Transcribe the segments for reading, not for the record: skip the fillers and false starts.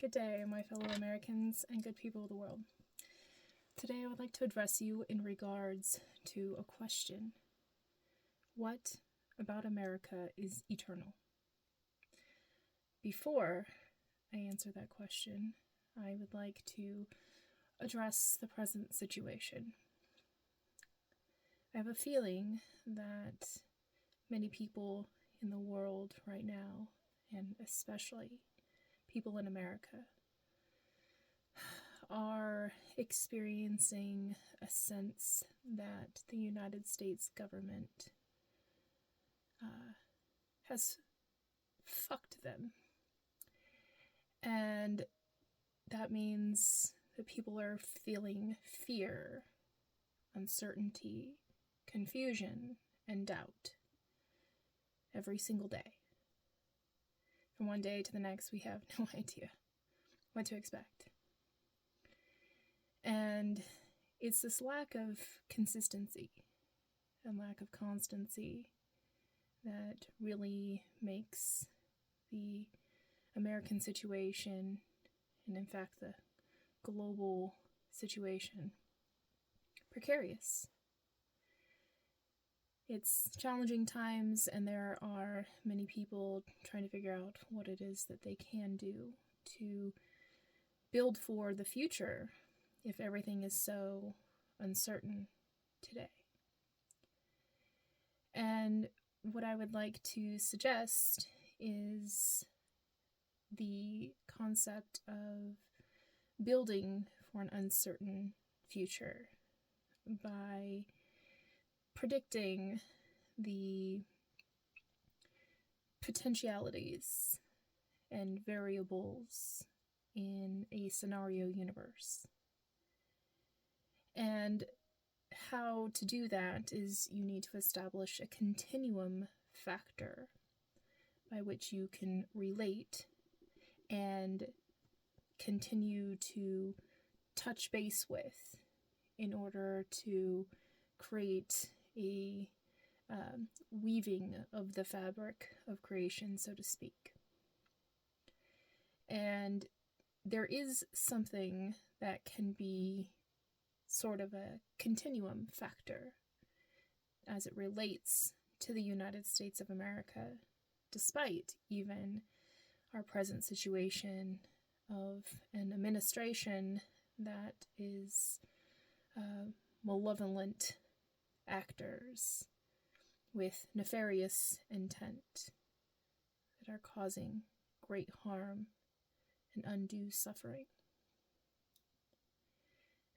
Good day, my fellow Americans and good people of the world. Today I would like to address you in regards to a question. What about America is eternal? Before I answer that question, I would like to address the present situation. I have a feeling that many people in the world right now, and especially people in America, are experiencing a sense that the United States government has fucked them. And that means that people are feeling fear, uncertainty, confusion, and doubt every single day. From one day to the next, we have no idea what to expect. And it's this lack of consistency and lack of constancy that really makes the American situation, and in fact the global situation, precarious. It's challenging times, and there are many people trying to figure out what it is that they can do to build for the future if everything is so uncertain today. And what I would like to suggest is the concept of building for an uncertain future by predicting the potentialities and variables in a scenario universe. And how to do that is you need to establish a continuum factor by which you can relate and continue to touch base with in order to create a weaving of the fabric of creation, so to speak. And there is something that can be sort of a continuum factor as it relates to the United States of America, despite even our present situation of an administration that is malevolent actors with nefarious intent that are causing great harm and undue suffering.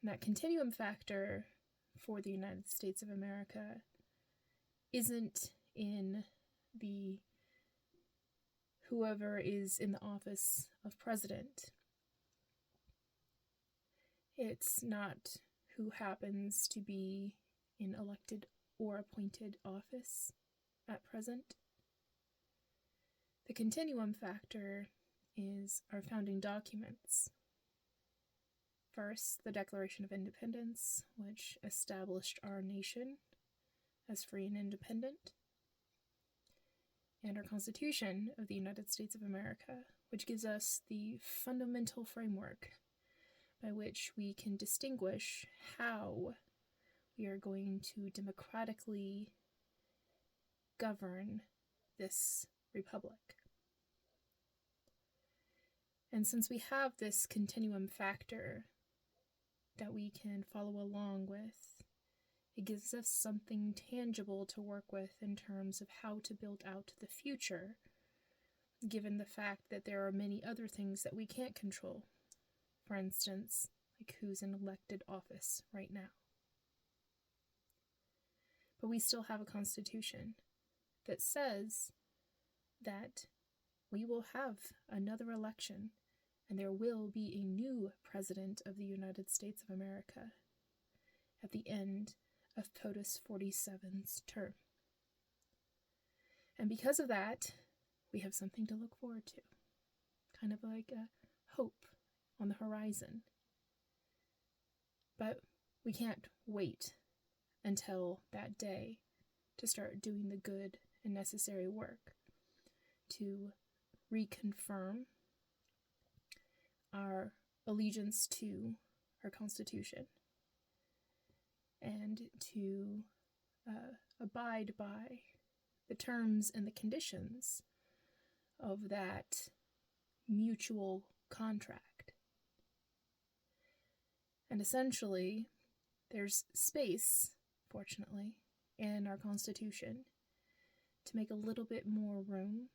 And that continuum factor for the United States of America isn't in the whoever is in the office of president. It's not who happens to be in elected or appointed office at present. The continuum factor is our founding documents. First, the Declaration of Independence, which established our nation as free and independent, and our Constitution of the United States of America, which gives us the fundamental framework by which we can distinguish how we are going to democratically govern this republic. And since we have this continuum factor that we can follow along with, it gives us something tangible to work with in terms of how to build out the future, given the fact that there are many other things that we can't control. For instance, like who's in elected office right now. But we still have a constitution that says that we will have another election and there will be a new president of the United States of America at the end of POTUS 47's term. And because of that, we have something to look forward to. Kind of like a hope on the horizon. But we can't wait until that day to start doing the good and necessary work to reconfirm allegiance to our Constitution and to abide by the terms and the conditions of that mutual contract. And essentially, there's space, fortunately, in our Constitution to make a little bit more room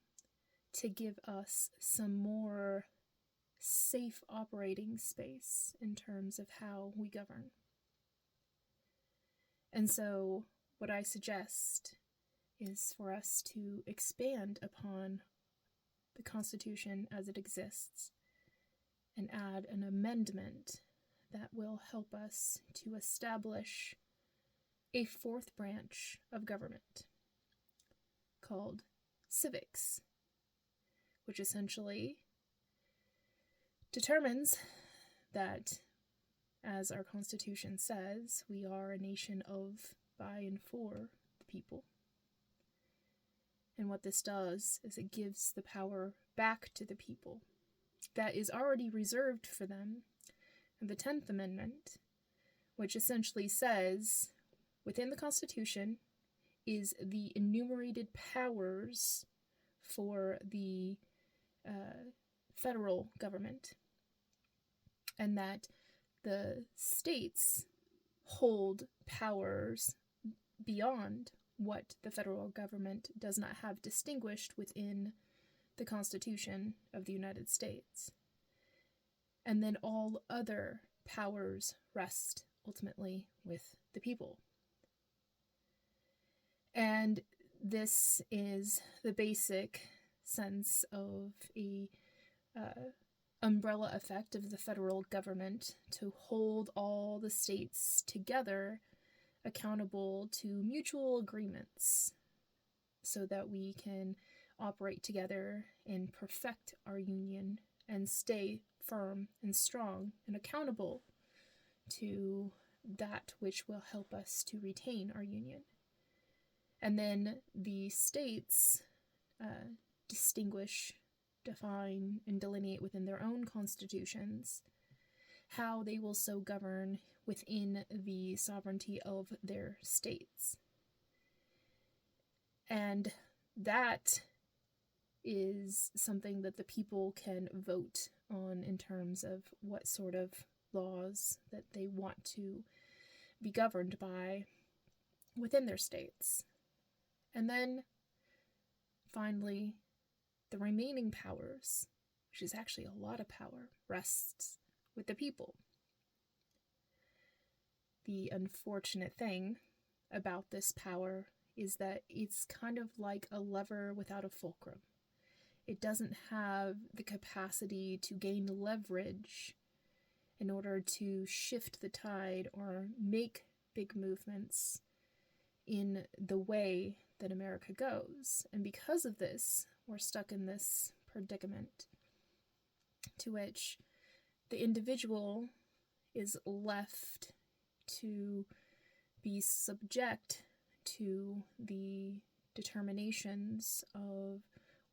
to give us some more safe operating space in terms of how we govern. And so, what I suggest is for us to expand upon the Constitution as it exists and add an amendment that will help us to establish a fourth branch of government called civics, which essentially determines that, as our Constitution says, we are a nation of, by, and for the people. And what this does is it gives the power back to the people that is already reserved for them in the 10th Amendment, which essentially says, within the Constitution is the enumerated powers for the federal government, and that the states hold powers beyond what the federal government does not have distinguished within the Constitution of the United States. And then all other powers rest ultimately with the people. And this is the basic sense of a umbrella effect of the federal government to hold all the states together, accountable to mutual agreements, so that we can operate together and perfect our union and stay firm and strong and accountable to that which will help us to retain our union. And then the states distinguish, define, and delineate within their own constitutions how they will so govern within the sovereignty of their states. And that is something that the people can vote on in terms of what sort of laws that they want to be governed by within their states. And then, finally, the remaining powers, which is actually a lot of power, rests with the people. The unfortunate thing about this power is that it's kind of like a lever without a fulcrum. It doesn't have the capacity to gain leverage in order to shift the tide or make big movements in the way that America goes. And because of this, we're stuck in this predicament to which the individual is left to be subject to the determinations of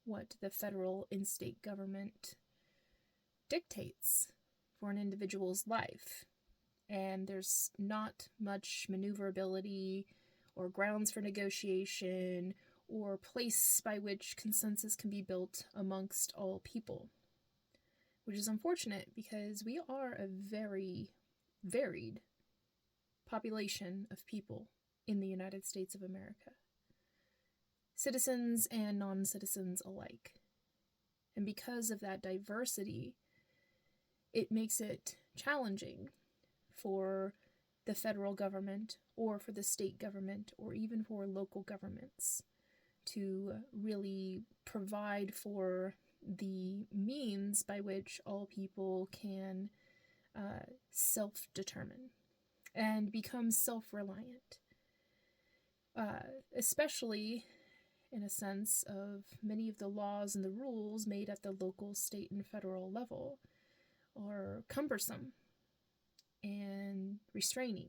what the federal and state government dictates for an individual's life. And there's not much maneuverability or grounds for negotiation or place by which consensus can be built amongst all people, which is unfortunate because we are a very varied population of people in the United States of America, citizens and non-citizens alike. And because of that diversity, it makes it challenging for the federal government or for the state government or even for local governments to really provide for the means by which all people can self-determine and become self-reliant, especially in a sense of many of the laws and the rules made at the local, state, and federal level are cumbersome and restraining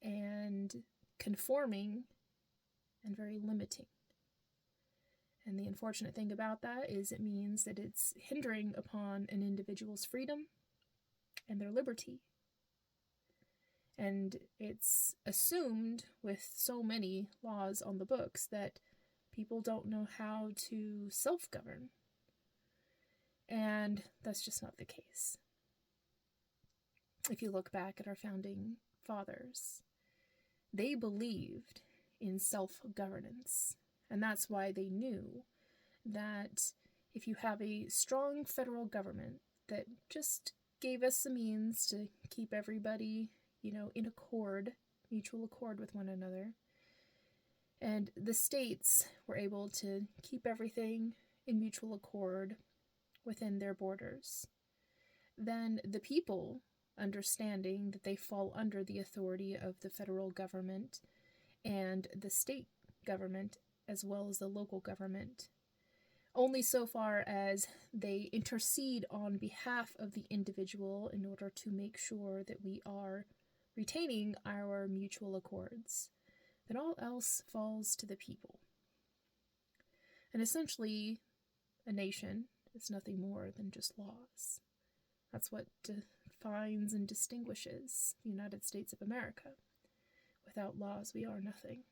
and conforming and very limiting. And the unfortunate thing about that is it means that it's hindering upon an individual's freedom and their liberty. And it's assumed with so many laws on the books that people don't know how to self-govern. And that's just not the case. If you look back at our founding fathers, they believed in self-governance. And that's why they knew that if you have a strong federal government that just gave us the means to keep everybody, in accord, mutual accord with one another, and the states were able to keep everything in mutual accord within their borders, then the people, understanding that they fall under the authority of the federal government and the state government as well as the local government, only so far as they intercede on behalf of the individual in order to make sure that we are retaining our mutual accords, then all else falls to the people. And essentially, a nation is nothing more than just laws. That's what defines and distinguishes the United States of America. Without laws, we are nothing.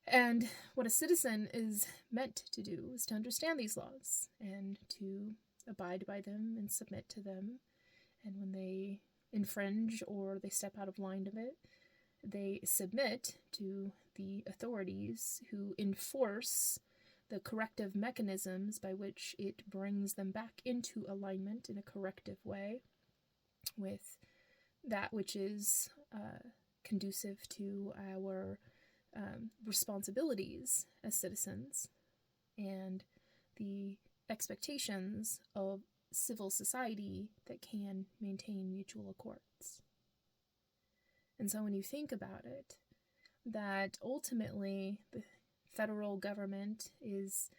And what a citizen is meant to do is to understand these laws and to abide by them and submit to them. And when they infringe or they step out of line of it, they submit to the authorities who enforce the corrective mechanisms by which it brings them back into alignment in a corrective way with that which is conducive to our responsibilities as citizens and the expectations of civil society that can maintain mutual accords. And so when you think about it, that ultimately the federal government is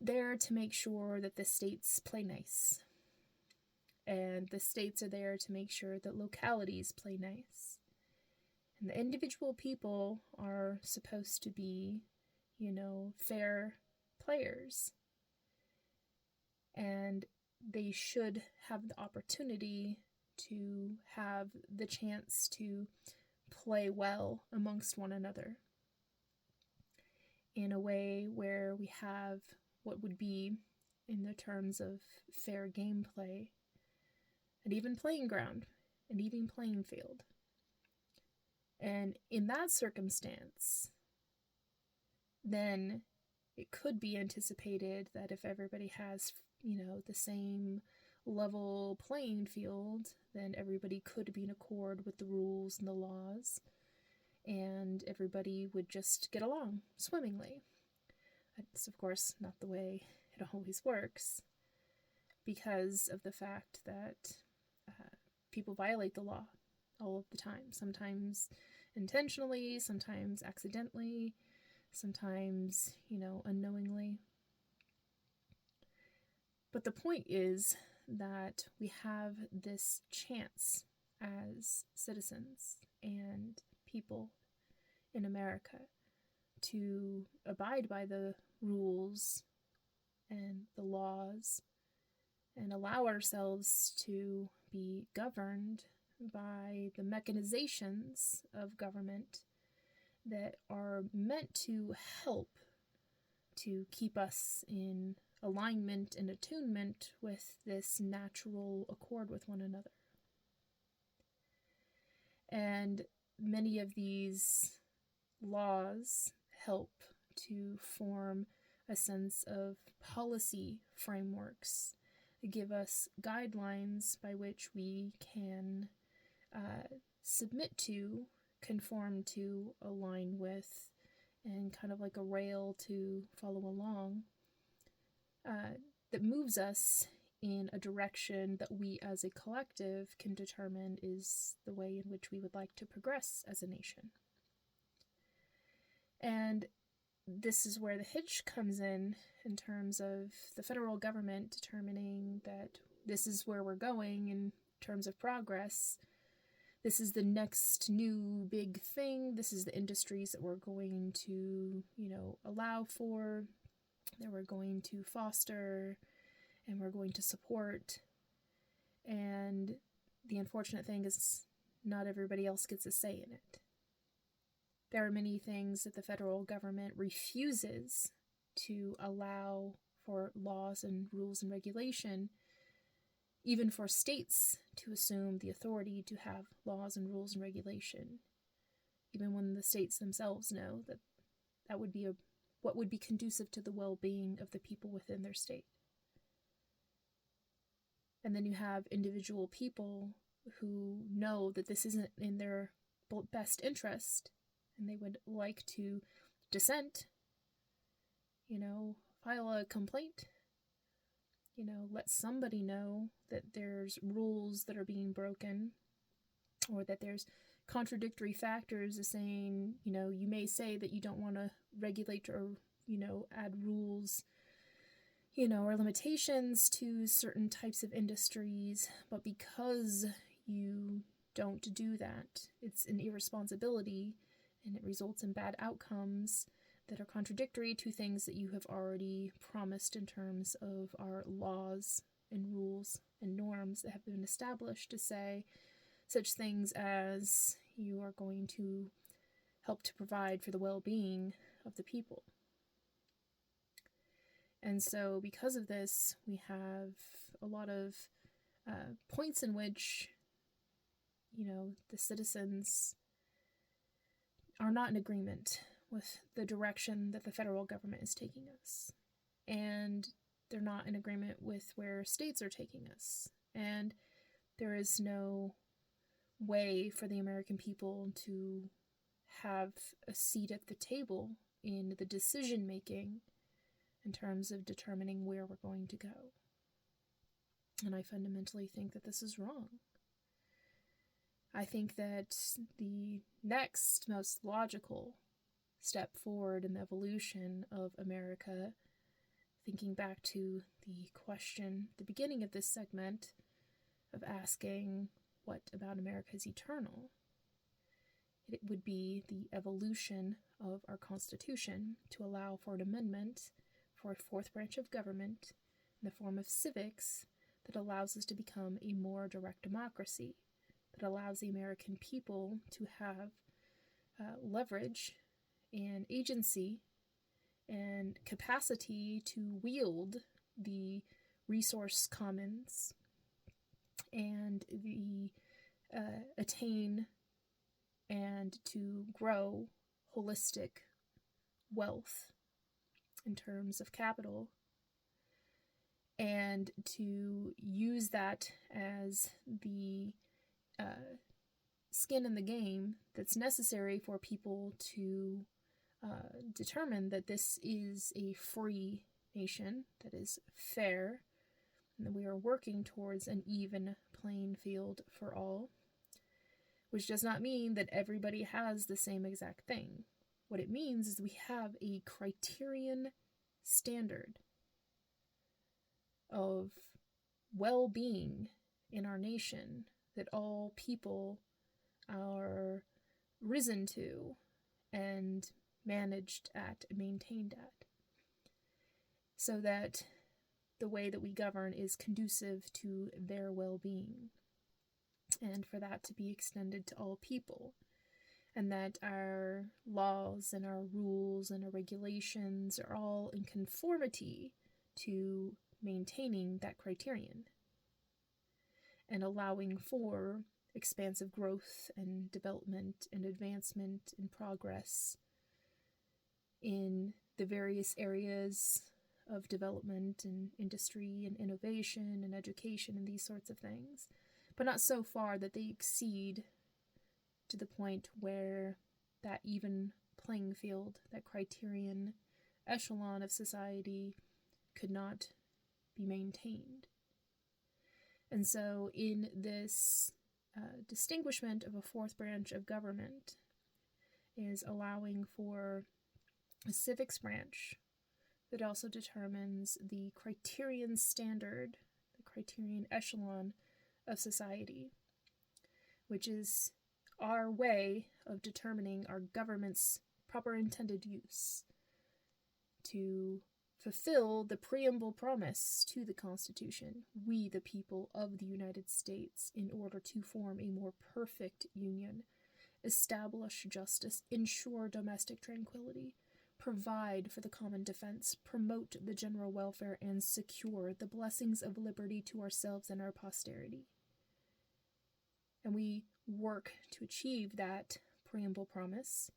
there to make sure that the states play nice. And the states are there to make sure that localities play nice. And the individual people are supposed to be, fair players. And they should have the opportunity to have the chance to play well amongst one another in a way where we have what would be, in the terms of fair gameplay, an even playing ground, an even playing field. And in that circumstance, then it could be anticipated that if everybody has, the same level playing field, then everybody could be in accord with the rules and the laws, and everybody would just get along swimmingly. That's, of course, not the way it always works, because of the fact that people violate the law all of the time. Sometimes intentionally, sometimes accidentally, sometimes, unknowingly. But the point is that we have this chance as citizens and people in America to abide by the rules and the laws and allow ourselves to be governed by the mechanizations of government that are meant to help to keep us in alignment and attunement with this natural accord with one another. And many of these laws help to form a sense of policy frameworks, give us guidelines by which we can submit to, conform to, align with, and kind of like a rail to follow along, that moves us in a direction that we as a collective can determine is the way in which we would like to progress as a nation. And this is where the hitch comes in terms of the federal government determining that this is where we're going in terms of progress, this is the next new big thing. This is the industries that we're going to, allow for, that we're going to foster, and we're going to support. And the unfortunate thing is not everybody else gets a say in it. There are many things that the federal government refuses to allow for laws and rules and regulation, even for states to assume the authority to have laws and rules and regulation, even when the states themselves know that that would be what would be conducive to the well-being of the people within their state. And then you have individual people who know that this isn't in their best interest, and they would like to dissent, file a complaint, let somebody know that there's rules that are being broken, or that there's contradictory factors of saying, you may say that you don't want to regulate or, add rules, or limitations to certain types of industries, but because you don't do that, it's an irresponsibility, and it results in bad outcomes that are contradictory to things that you have already promised in terms of our laws and rules and norms that have been established, to say such things as you are going to help to provide for the well-being of the people. And so because of this, we have a lot of points in which, the citizens are not in agreement with the direction that the federal government is taking us. And they're not in agreement with where states are taking us. And there is no way for the American people to have a seat at the table in the decision making in terms of determining where we're going to go. And I fundamentally think that this is wrong. I think that the next most logical step forward in the evolution of America, thinking back to the question at the beginning of this segment of asking what about America is eternal, it would be the evolution of our Constitution to allow for an amendment for a fourth branch of government in the form of civics that allows us to become a more direct democracy, that allows the American people to have leverage and agency and capacity to wield the resource commons and the attain and to grow holistic wealth in terms of capital, and to use that as the skin in the game that's necessary for people to determine that this is a free nation that is fair, and that we are working towards an even playing field for all, which does not mean that everybody has the same exact thing. What it means is we have a criterion standard of well-being in our nation that all people are risen to and managed at, maintained at, so that the way that we govern is conducive to their well-being, and for that to be extended to all people, and that our laws and our rules and our regulations are all in conformity to maintaining that criterion and allowing for expansive growth and development and advancement and progress in the various areas of development and industry and innovation and education and these sorts of things, but not so far that they exceed to the point where that even playing field, that criterion echelon of society could not be maintained. And so in this distinguishment of a fourth branch of government is allowing for a civics branch that also determines the criterion standard, the criterion echelon of society, which is our way of determining our government's proper intended use to fulfill the preamble promise to the Constitution, we, the people of the United States, in order to form a more perfect union, establish justice, ensure domestic tranquility, provide for the common defense, promote the general welfare, and secure the blessings of liberty to ourselves and our posterity. And we work to achieve that preamble promise,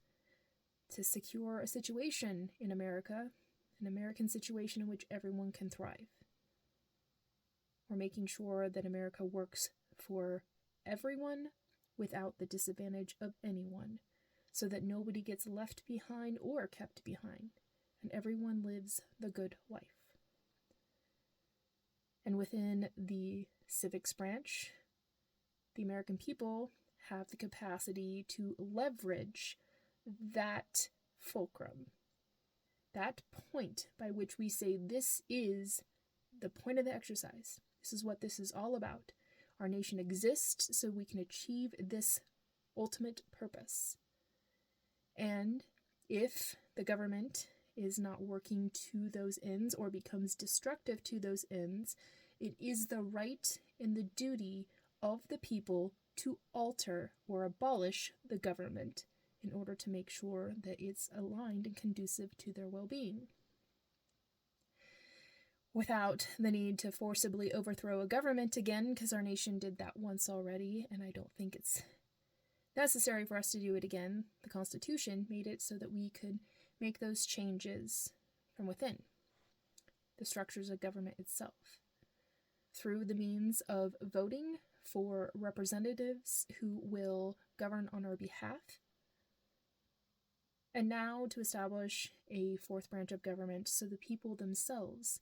to secure a situation in America, an American situation in which everyone can thrive. We're making sure that America works for everyone without the disadvantage of anyone, so that nobody gets left behind or kept behind, and everyone lives the good life. And within the civics branch, the American people have the capacity to leverage that fulcrum, that point by which we say this is the point of the exercise. This is what this is all about. Our nation exists so we can achieve this ultimate purpose. And if the government is not working to those ends or becomes destructive to those ends, it is the right and the duty of the people to alter or abolish the government in order to make sure that it's aligned and conducive to their well-being. Without the need to forcibly overthrow a government again, because our nation did that once already, and I don't think it's necessary for us to do it again. The Constitution made it so that we could make those changes from within the structures of government itself, through the means of voting for representatives who will govern on our behalf, and now to establish a fourth branch of government so the people themselves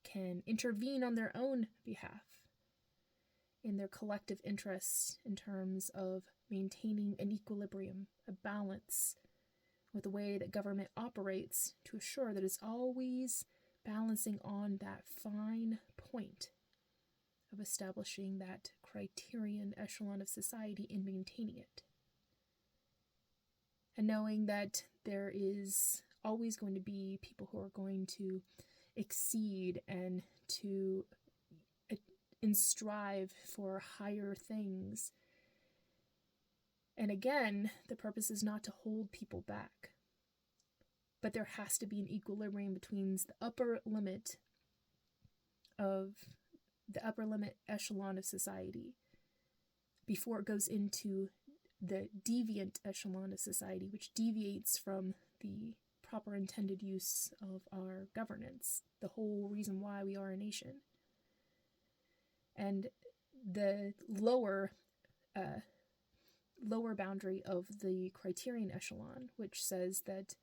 can intervene on their own behalf in their collective interests in terms of maintaining an equilibrium, a balance with the way that government operates to assure that it's always balancing on that fine point of establishing that criterion echelon of society and maintaining it. And knowing that there is always going to be people who are going to exceed and to and strive for higher things. And again, the purpose is not to hold people back, but there has to be an equilibrium between the upper limit echelon of society before it goes into the deviant echelon of society, which deviates from the proper intended use of our governance, the whole reason why we are a nation. And the lower boundary of the criterion echelon, which says that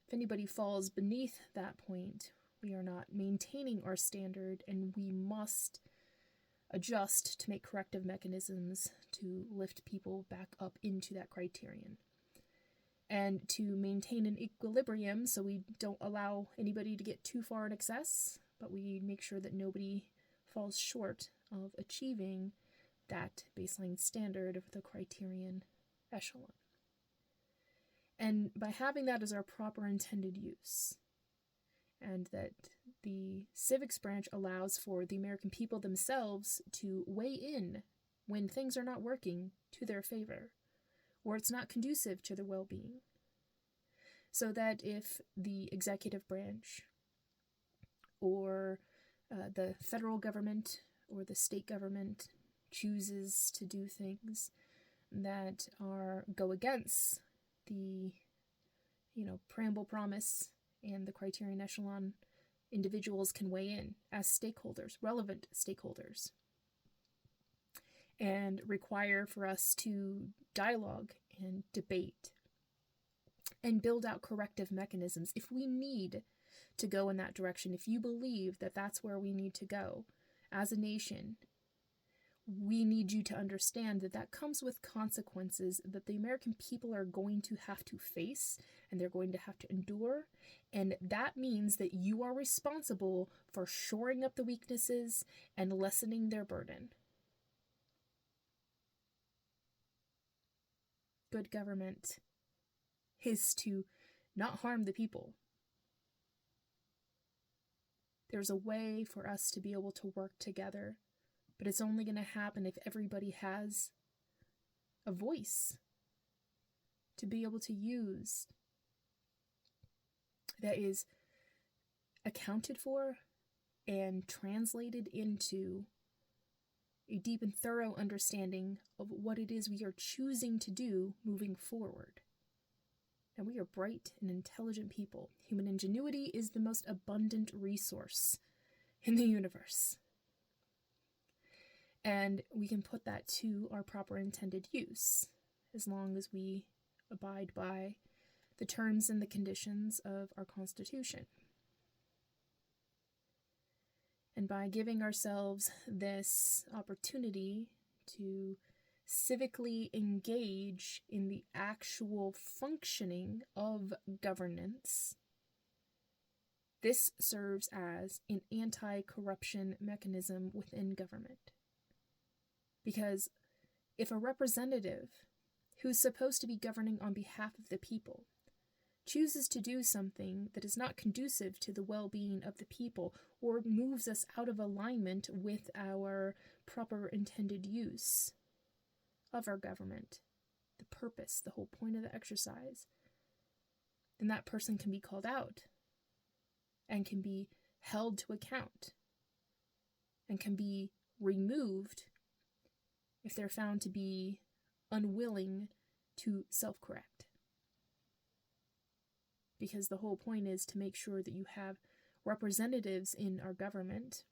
if anybody falls beneath that point, we are not maintaining our standard, and we must adjust to make corrective mechanisms to lift people back up into that criterion. And to maintain an equilibrium so we don't allow anybody to get too far in excess, but we make sure that nobody falls short of achieving that baseline standard of the criterion echelon. And by having that as our proper intended use, and that the civics branch allows for the American people themselves to weigh in when things are not working to their favor, or it's not conducive to their well-being. So that if the executive branch or the federal government or the state government chooses to do things that go against the preamble promise and the criterion echelon, individuals can weigh in as stakeholders, relevant stakeholders, and require for us to dialogue and debate and build out corrective mechanisms if we need to go in that direction. If you believe that that's where we need to go as a nation, we need you to understand that that comes with consequences that the American people are going to have to face and they're going to have to endure. And that means that you are responsible for shoring up the weaknesses and lessening their burden. good government is to not harm the people. There's a way for us to be able to work together, but it's only going to happen if everybody has a voice to be able to use that is accounted for and translated into a deep and thorough understanding of what it is we are choosing to do moving forward. And we are bright and intelligent people. Human ingenuity is the most abundant resource in the universe. And we can put that to our proper intended use, as long as we abide by the terms and the conditions of our Constitution. And by giving ourselves this opportunity to civically engage in the actual functioning of governance, this serves as an anti-corruption mechanism within government. Because if a representative who's supposed to be governing on behalf of the people chooses to do something that is not conducive to the well-being of the people or moves us out of alignment with our proper intended use of our government, the purpose, the whole point of the exercise, then that person can be called out and can be held to account and can be removed if they're found to be unwilling to self-correct. Because the whole point is to make sure that you have representatives in our government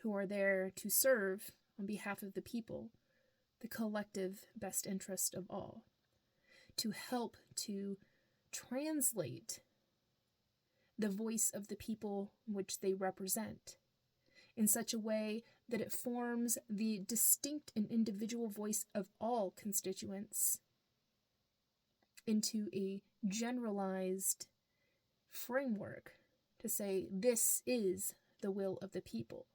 who are there to serve on behalf of the people, the collective best interest of all, to help to translate the voice of the people which they represent in such a way that it forms the distinct and individual voice of all constituents into a generalized framework to say this is the will of the people.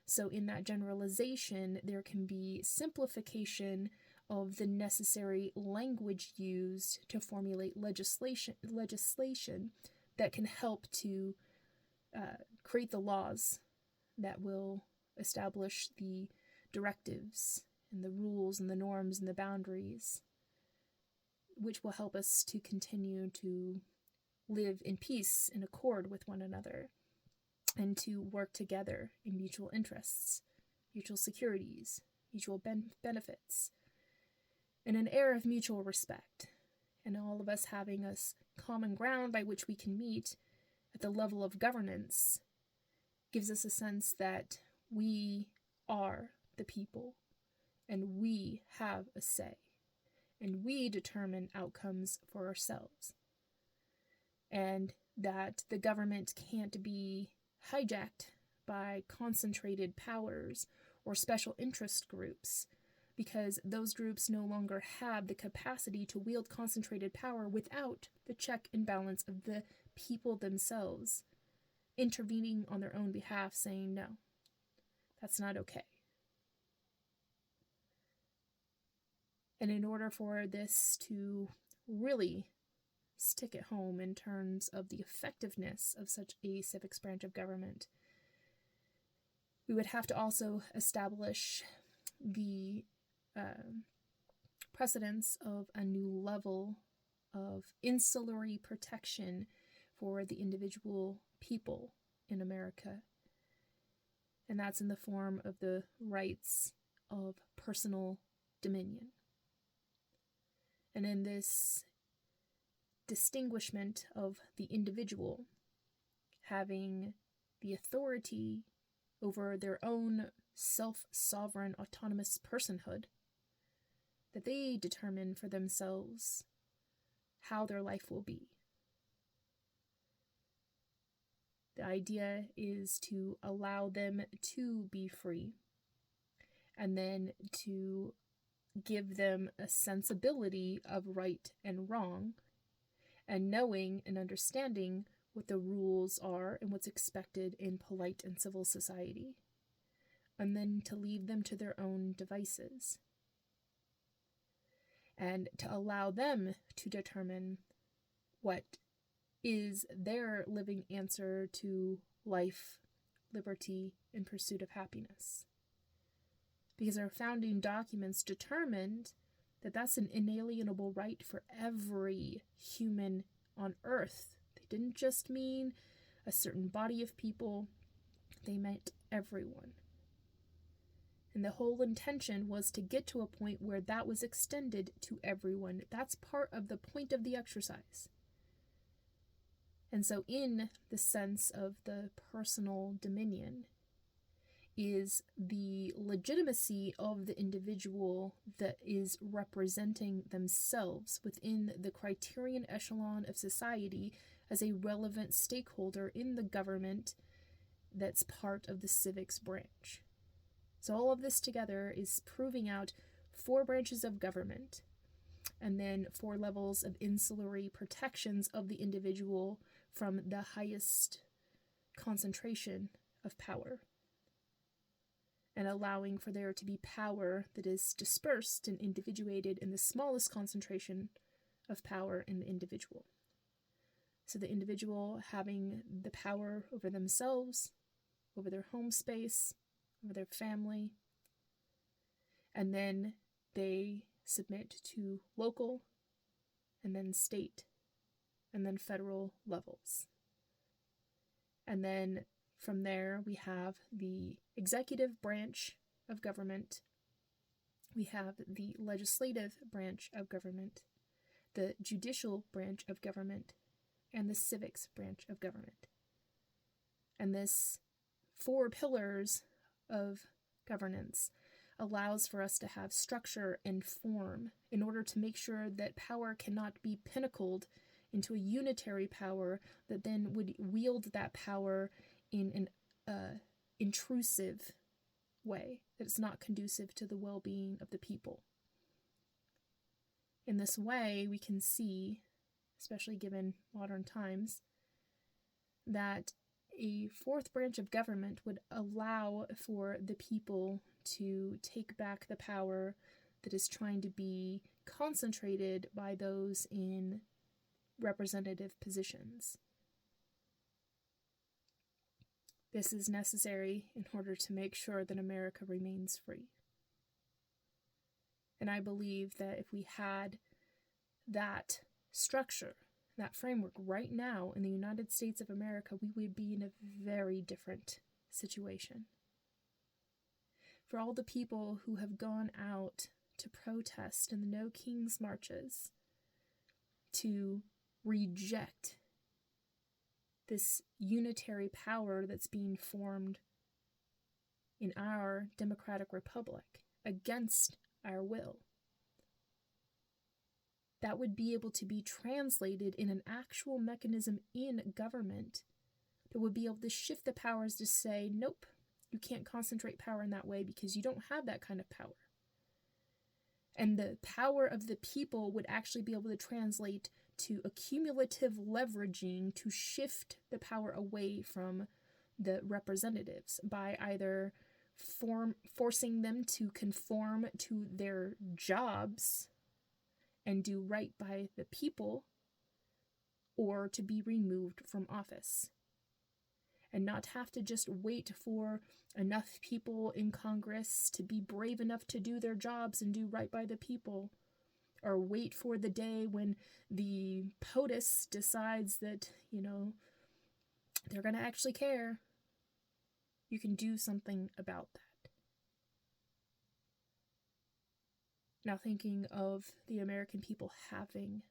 So in that generalization, there can be simplification of the necessary language used to formulate legislation that can help to create the laws that will establish the directives and the rules and the norms and the boundaries, which will help us to continue to live in peace, in accord with one another, and to work together in mutual interests, mutual securities, mutual benefits, in an air of mutual respect, and all of us having a common ground by which we can meet at the level of governance gives us a sense that we are the people, and we have a say, and we determine outcomes for ourselves, and that the government can't be hijacked by concentrated powers or special interest groups, because those groups no longer have the capacity to wield concentrated power without the check and balance of the people themselves intervening on their own behalf, saying, no, that's not okay. And in order for this to really stick at home in terms of the effectiveness of such a civics branch of government, we would have to also establish the precedence of a new level of insulary protection for the individual people in America. And that's in the form of the rights of personal dominion. And in this distinguishment of the individual having the authority over their own self-sovereign autonomous personhood, that they determine for themselves how their life will be. The idea is to allow them to be free, and then to give them a sensibility of right and wrong, and knowing and understanding what the rules are and what's expected in polite and civil society, and then to leave them to their own devices. and to allow them to determine what is their living answer to life, liberty, and pursuit of happiness. Because our founding documents determined that that's an inalienable right for every human on earth. They didn't just mean a certain body of people, they meant everyone. And the whole intention was to get to a point where that was extended to everyone. That's part of the point of the exercise. And so in the sense of the personal dominion is the legitimacy of the individual that is representing themselves within the criterion echelon of society as a relevant stakeholder in the government that's part of the civics branch. So all of this together is proving out 4 branches of government and then 4 levels of insulary protections of the individual from the highest concentration of power, and allowing for there to be power that is dispersed and individuated in the smallest concentration of power in the individual. So the individual having the power over themselves, over their home space, over their family, and then they submit to local, and then state, and then federal levels. And then from there, we have the executive branch of government, we have the legislative branch of government, the judicial branch of government, and the civics branch of government. And this 4 pillars of governance allows for us to have structure and form in order to make sure that power cannot be pinnacled into a unitary power that then would wield that power in an intrusive way that is not conducive to the well-being of the people. In this way, we can see, especially given modern times, that a 4th branch of government would allow for the people to take back the power that is trying to be concentrated by those in representative positions. This is necessary in order to make sure that America remains free. And I believe that if we had that structure, that framework right now in the United States of America, we would be in a very different situation. For all the people who have gone out to protest in the No Kings marches, to reject this unitary power that's being formed in our democratic republic against our will, that would be able to be translated in an actual mechanism in government that would be able to shift the powers to say, nope, you can't concentrate power in that way because you don't have that kind of power. And the power of the people would actually be able to translate to a cumulative leveraging to shift the power away from the representatives by either forcing them to conform to their jobs and do right by the people, or to be removed from office. And not have to just wait for enough people in Congress to be brave enough to do their jobs and do right by the people, or wait for the day when the POTUS decides that, they're going to actually care. You can do something about that. Now, thinking of the American people having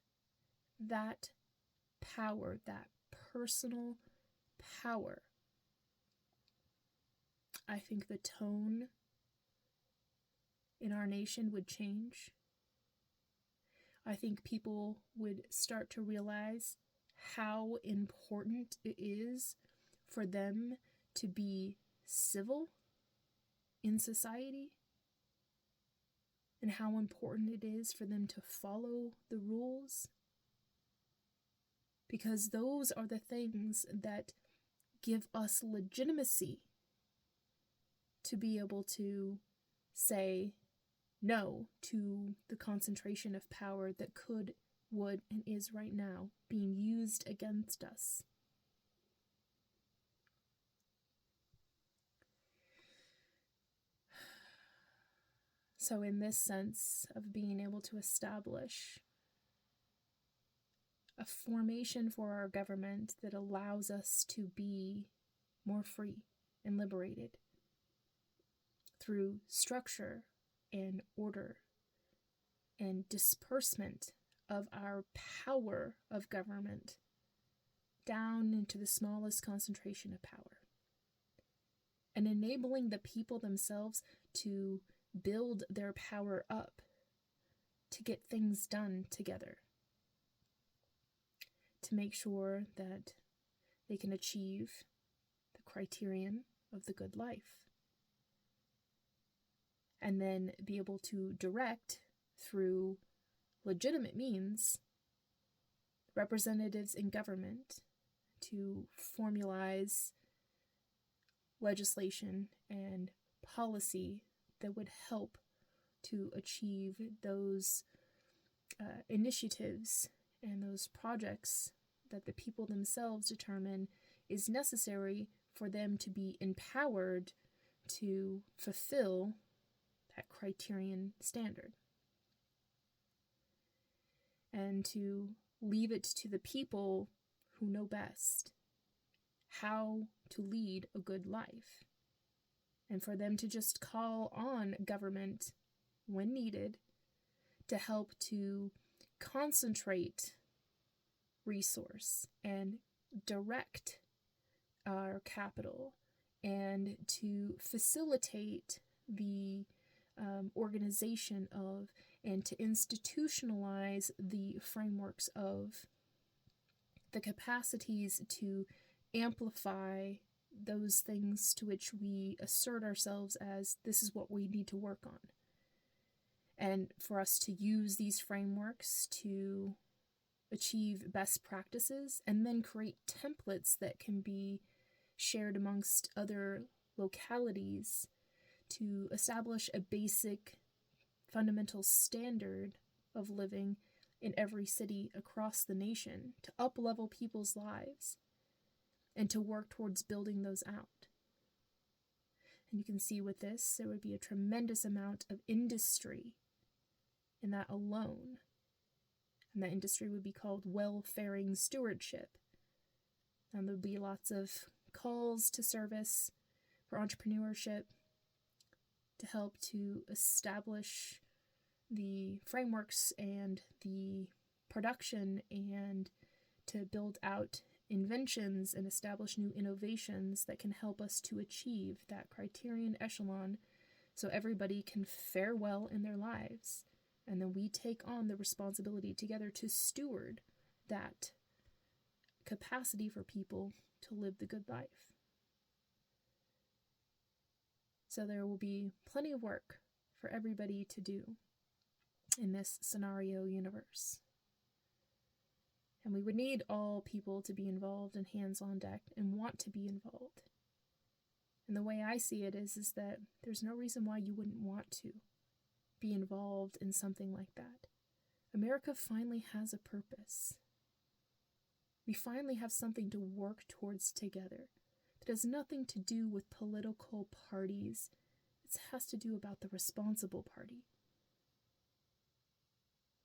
that power, that personal power, I think the tone in our nation would change. I think people would start to realize how important it is for them to be civil in society, and how important it is for them to follow the rules. Because those are the things that give us legitimacy to be able to say, no to the concentration of power that could, would, and is right now being used against us. So in this sense of being able to establish a formation for our government that allows us to be more free and liberated through structure and order and disbursement of our power of government down into the smallest concentration of power, and enabling the people themselves to build their power up to get things done together, to make sure that they can achieve the criterion of the good life, and then be able to direct through legitimate means representatives in government to formalize legislation and policy that would help to achieve those initiatives and those projects that the people themselves determine is necessary for them to be empowered to fulfill that criterion standard, and to leave it to the people who know best how to lead a good life, and for them to just call on government when needed to help to concentrate resource and direct our capital, and to facilitate the organization of, and to institutionalize the frameworks of the capacities to amplify those things to which we assert ourselves as this is what we need to work on. And for us to use these frameworks to achieve best practices and then create templates that can be shared amongst other localities to establish a basic fundamental standard of living in every city across the nation, to up-level people's lives and to work towards building those out. And you can see with this, there would be a tremendous amount of industry in that alone. And that industry would be called welfaring stewardship. And there would be lots of calls to service for entrepreneurship to help to establish the frameworks and the production, and to build out inventions and establish new innovations that can help us to achieve that criterion echelon so everybody can fare well in their lives. And then we take on the responsibility together to steward that capacity for people to live the good life. So there will be plenty of work for everybody to do in this scenario universe. And we would need all people to be involved and hands on deck and want to be involved. And the way I see it is that there's no reason why you wouldn't want to be involved in something like that. America finally has a purpose. We finally have something to work towards together that has nothing to do with political parties. It has to do about the responsible party.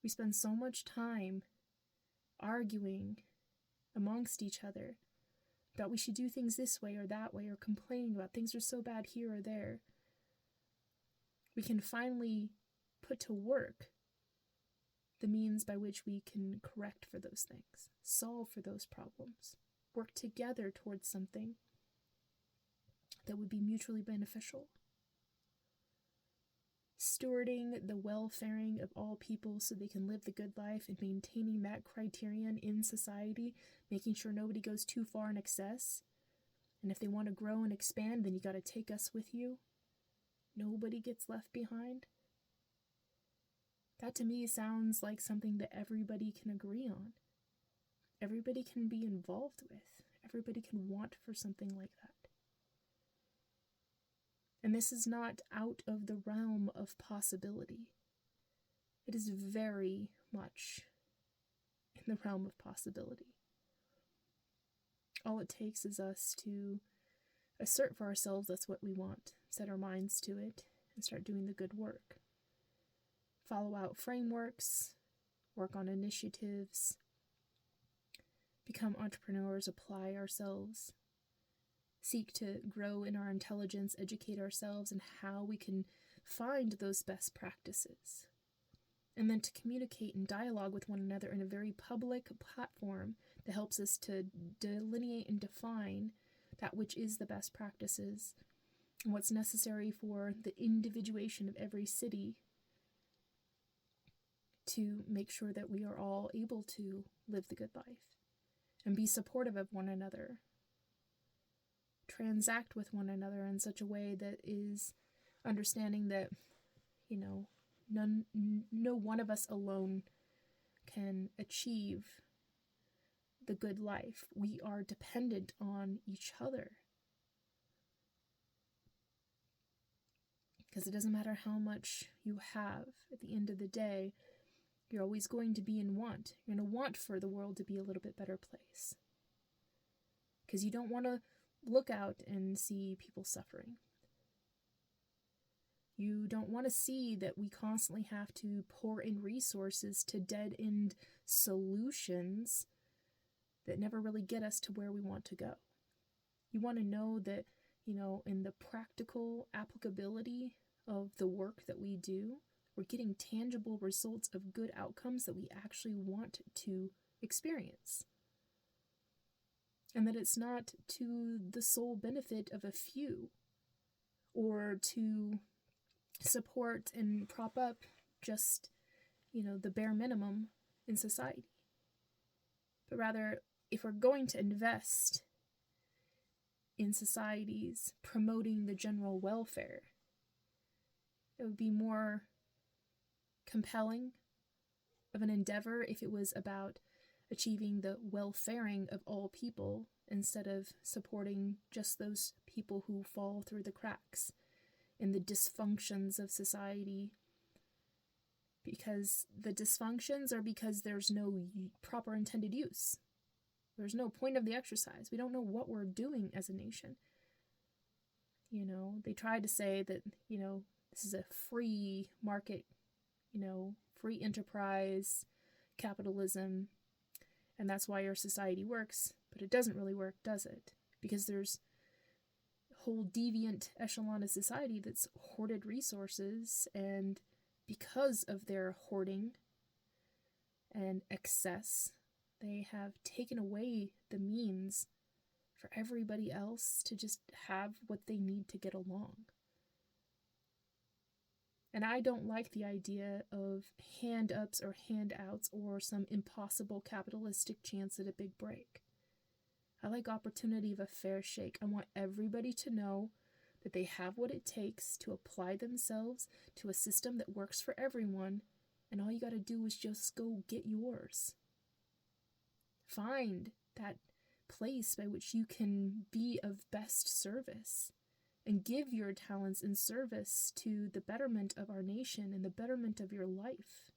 We spend so much time arguing amongst each other about we should do things this way or that way, or complaining about things are so bad here or there. We can finally put to work the means by which we can correct for those things, solve for those problems, work together towards something that would be mutually beneficial. Stewarding the welfaring of all people so they can live the good life, and maintaining that criterion in society, making sure nobody goes too far in excess. And if they want to grow and expand, then you got to take us with you. Nobody gets left behind. That to me sounds like something that everybody can agree on. Everybody can be involved with. Everybody can want for something like that. And this is not out of the realm of possibility. It is very much in the realm of possibility. All it takes is us to assert for ourselves that's what we want, set our minds to it, and start doing the good work. Follow out frameworks, work on initiatives, become entrepreneurs, apply ourselves, seek to grow in our intelligence, educate ourselves in how we can find those best practices. And then to communicate and dialogue with one another in a very public platform that helps us to delineate and define that which is the best practices and what's necessary for the individuation of every city to make sure that we are all able to live the good life and be supportive of one another, transact with one another in such a way that is understanding that, no one of us alone can achieve the good life. We are dependent on each other. Because it doesn't matter how much you have, at the end of the day, you're always going to be in want. You're going to want for the world to be a little bit better place. Because you don't want to look out and see people suffering. You don't want to see that we constantly have to pour in resources to dead-end solutions that never really get us to where we want to go. You want to know that, in the practical applicability of the work that we do, we're getting tangible results of good outcomes that we actually want to experience. And that it's not to the sole benefit of a few or to support and prop up just, the bare minimum in society. But rather, if we're going to invest in societies promoting the general welfare, it would be more compelling of an endeavor if it was about achieving the welfaring of all people instead of supporting just those people who fall through the cracks in the dysfunctions of society. Because the dysfunctions are because there's no proper intended use. There's no point of the exercise. We don't know what we're doing as a nation. They tried to say that, this is a free market, free enterprise, capitalism, and that's why our society works. But it doesn't really work, does it? Because there's a whole deviant echelon of society that's hoarded resources, and because of their hoarding and excess, they have taken away the means for everybody else to just have what they need to get along. And I don't like the idea of hand-ups or handouts or some impossible capitalistic chance at a big break. I like opportunity of a fair shake. I want everybody to know that they have what it takes to apply themselves to a system that works for everyone, and all you got to do is just go get yours. Find that place by which you can be of best service and give your talents in service to the betterment of our nation and the betterment of your life.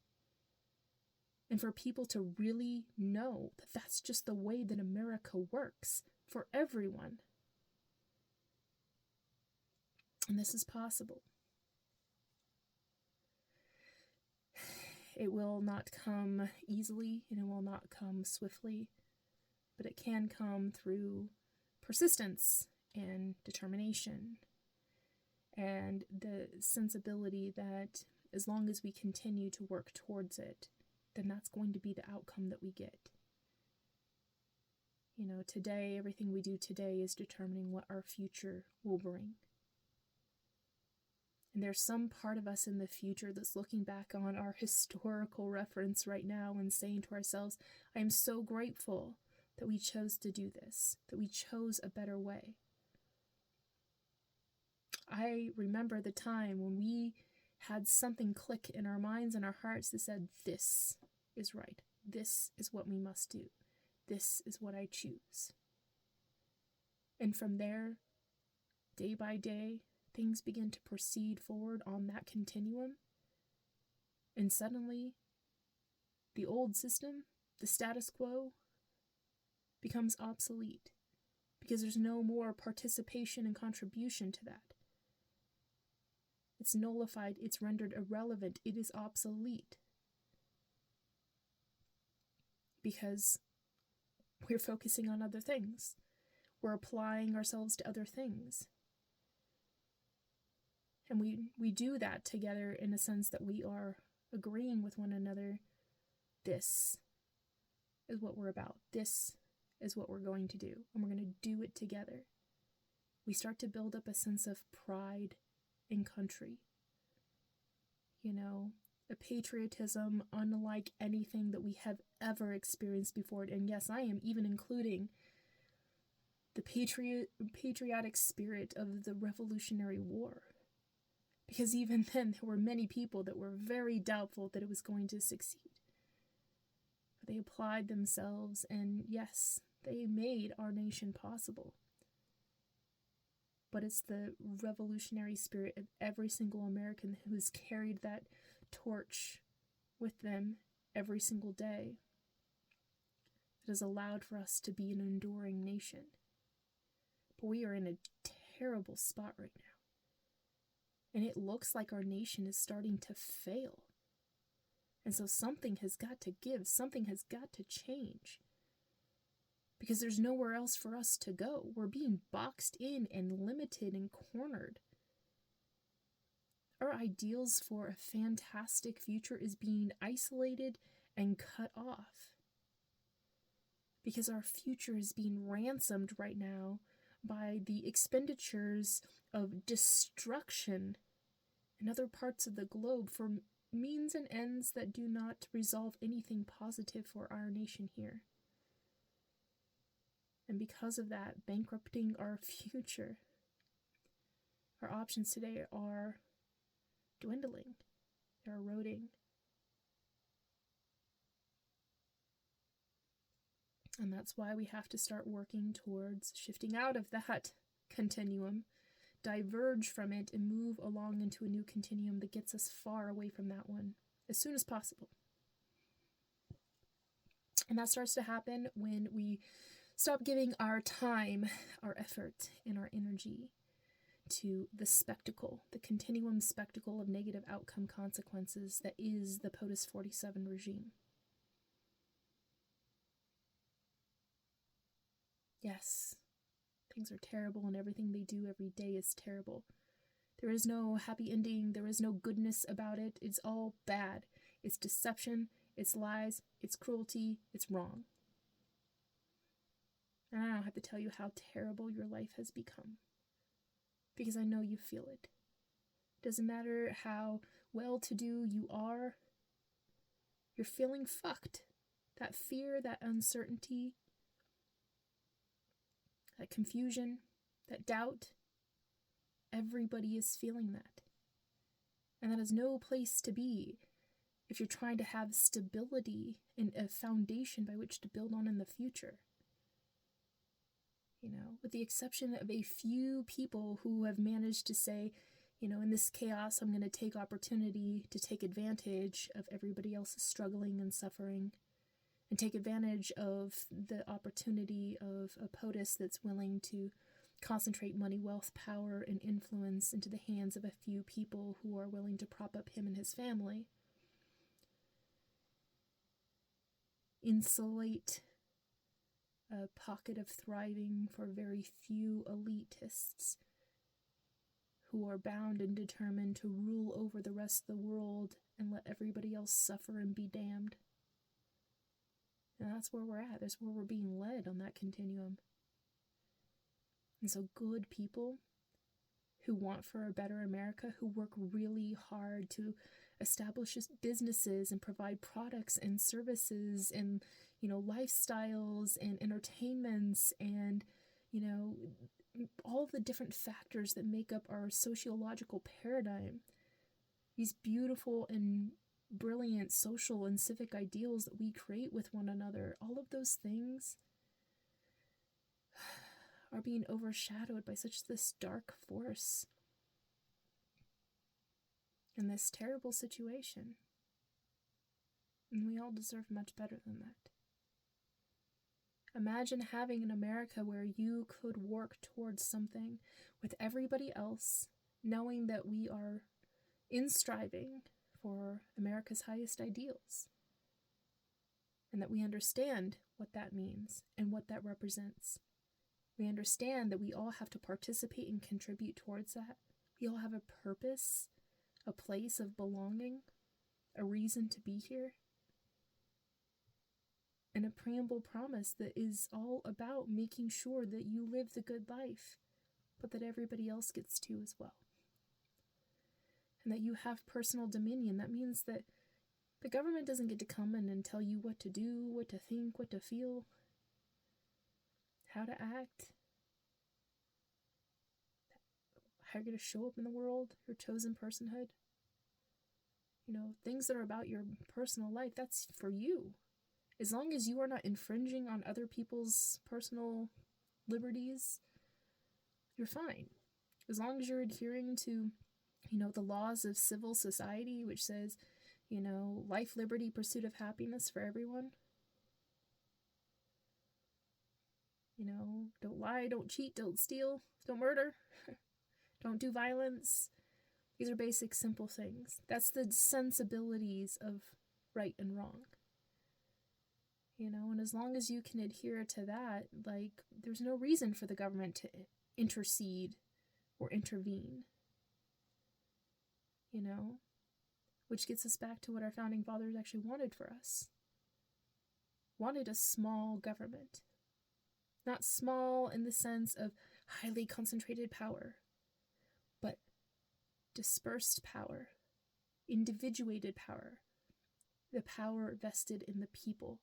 And for people to really know that that's just the way that America works for everyone. And this is possible. It will not come easily and it will not come swiftly, but it can come through persistence and determination and the sensibility that as long as we continue to work towards it, then that's going to be the outcome that we get. Today, everything we do today is determining what our future will bring. And there's some part of us in the future that's looking back on our historical reference right now and saying to ourselves, I am so grateful that we chose to do this, that we chose a better way. I remember the time when we had something click in our minds and our hearts that said, this is right. This is what we must do. This is what I choose. And from there, day by day, things begin to proceed forward on that continuum, and suddenly the old system, the status quo, becomes obsolete because there's no more participation and contribution to that. It's nullified, it's rendered irrelevant, it is obsolete. Because we're focusing on other things. We're applying ourselves to other things. And we do that together in a sense that we are agreeing with one another. This is what we're about. This is what we're going to do. And we're going to do it together. We start to build up a sense of pride in country. You know, a patriotism unlike anything that we have ever experienced before. And yes, I am even including the patriotic spirit of the Revolutionary War. Because even then, there were many people that were very doubtful that it was going to succeed. But they applied themselves, and yes, they made our nation possible. But it's the revolutionary spirit of every single American who has carried that torch with them every single day that has allowed for us to be an enduring nation. But we are in a terrible spot right now. And it looks like our nation is starting to fail. And so something has got to give. Something has got to change. Because there's nowhere else for us to go. We're being boxed in and limited and cornered. Our ideals for a fantastic future is being isolated and cut off. Because our future is being ransomed right now by the expenditures of destruction in other parts of the globe for means and ends that do not resolve anything positive for our nation here. And because of that, bankrupting our future, our options today are dwindling, they're eroding. And that's why we have to start working towards shifting out of that continuum, diverge from it, and move along into a new continuum that gets us far away from that one as soon as possible. And that starts to happen when we stop giving our time, our effort, and our energy to the spectacle, the continuum spectacle of negative outcome consequences that is the POTUS 47 regime. Yes, things are terrible and everything they do every day is terrible. There is no happy ending, there is no goodness about it, it's all bad. It's deception, it's lies, it's cruelty, it's wrong. And I don't have to tell you how terrible your life has become. Because I know you feel it. Doesn't matter how well-to-do you are, you're feeling fucked. That fear, that uncertainty, that confusion, that doubt, everybody is feeling that. And that is no place to be if you're trying to have stability and a foundation by which to build on in the future. You know, with the exception of a few people who have managed to say, you know, in this chaos, I'm going to take opportunity to take advantage of everybody else's struggling and suffering, and take advantage of the opportunity of a POTUS that's willing to concentrate money, wealth, power, and influence into the hands of a few people who are willing to prop up him and his family. Insulate a pocket of thriving for very few elitists who are bound and determined to rule over the rest of the world and let everybody else suffer and be damned. And that's where we're at. That's where we're being led on that continuum. And so good people who want for a better America, who work really hard to establish businesses and provide products and services and, you know, lifestyles and entertainments and, you know, all the different factors that make up our sociological paradigm. These beautiful and brilliant social and civic ideals that we create with one another, all of those things are being overshadowed by such this dark force in this terrible situation. And we all deserve much better than that. Imagine having an America where you could work towards something with everybody else, knowing that we are in striving for America's highest ideals, and that we understand what that means and what that represents. We understand that we all have to participate and contribute towards that. We all have a purpose, a place of belonging, a reason to be here, and a preamble promise that is all about making sure that you live the good life, but that everybody else gets to as well. And that you have personal dominion. That means that the government doesn't get to come in and tell you what to do, what to think, what to feel, how to act, how you're going to show up in the world, your chosen personhood. You know, things that are about your personal life, that's for you. As long as you are not infringing on other people's personal liberties, you're fine. As long as you're adhering to, the laws of civil society, which says, life, liberty, pursuit of happiness for everyone. Don't lie, don't cheat, don't steal, don't murder, don't do violence. These are basic, simple things. That's the sensibilities of right and wrong. And as long as you can adhere to that, there's no reason for the government to intercede or intervene. Which gets us back to what our founding fathers actually wanted for us. Wanted a small government. Not small in the sense of highly concentrated power, but dispersed power, individuated power, the power vested in the people,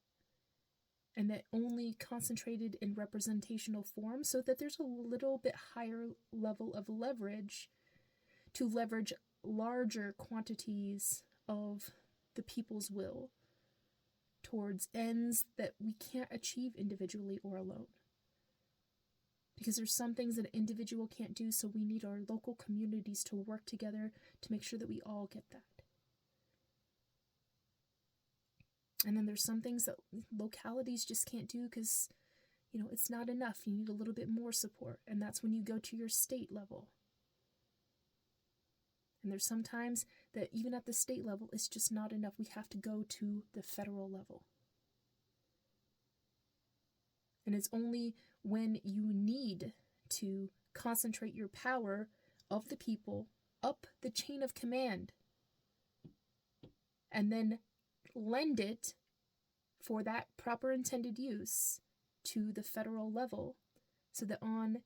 and that only concentrated in representational form so that there's a little bit higher level of leverage to leverage larger quantities of the people's will towards ends that we can't achieve individually or alone. Because there's some things that an individual can't do, so we need our local communities to work together to make sure that we all get that. And then there's some things that localities just can't do because, it's not enough. You need a little bit more support, and that's when you go to your state level. And there's sometimes that even at the state level, it's just not enough. We have to go to the federal level. And it's only when you need to concentrate your power of the people up the chain of command and then lend it for that proper intended use to the federal level so that on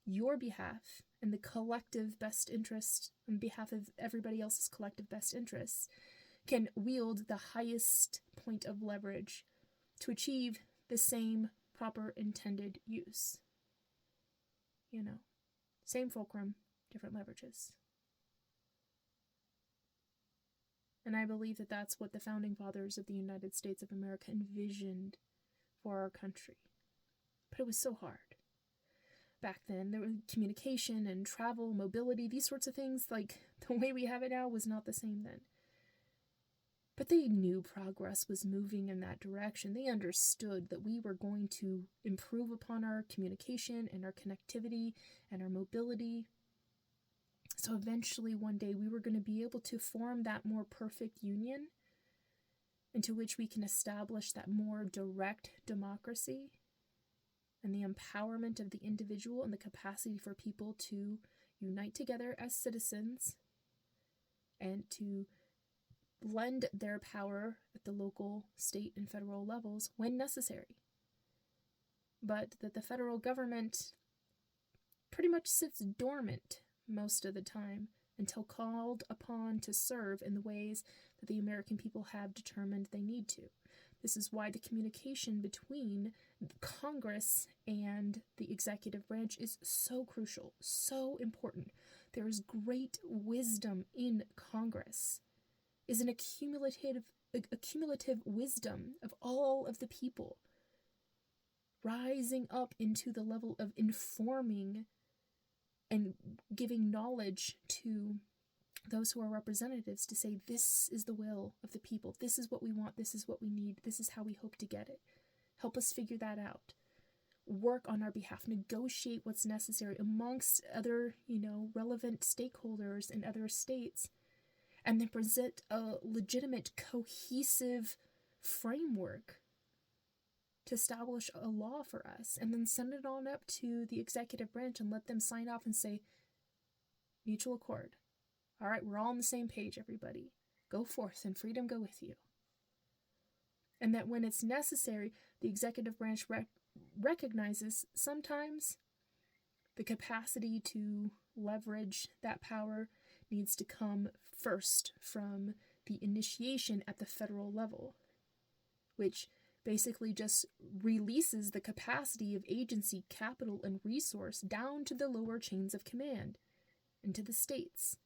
your behalf and the collective best interest, on behalf of everybody else's collective best interests, can wield the highest point of leverage to achieve the same proper intended use. Same fulcrum, different leverages. And I believe that that's what the founding fathers of the United States of America envisioned for our country. But it was so hard. Back then, there was communication and travel, mobility, these sorts of things, the way we have it now was not the same then. But they knew progress was moving in that direction. They understood that we were going to improve upon our communication and our connectivity and our mobility. So eventually one day we were going to be able to form that more perfect union into which we can establish that more direct democracy and the empowerment of the individual and the capacity for people to unite together as citizens and to lend their power at the local, state, and federal levels when necessary. But that the federal government pretty much sits dormant most of the time until called upon to serve in the ways that the American people have determined they need to. This is why the communication between Congress and the executive branch is so crucial, so important. There is great wisdom in Congress. Is an accumulative wisdom of all of the people rising up into the level of informing and giving knowledge to those who are representatives to say, this is the will of the people. This is what we want. This is what we need. This is how we hope to get it. Help us figure that out. Work on our behalf. Negotiate what's necessary amongst other, relevant stakeholders in other states. And then present a legitimate, cohesive framework to establish a law for us. And then send it on up to the executive branch and let them sign off and say, mutual accord. All right, we're all on the same page, everybody. Go forth and freedom go with you. And that when it's necessary, the executive branch recognizes sometimes the capacity to leverage that power needs to come first from the initiation at the federal level, which basically just releases the capacity of agency, capital, and resource down to the lower chains of command, into the states,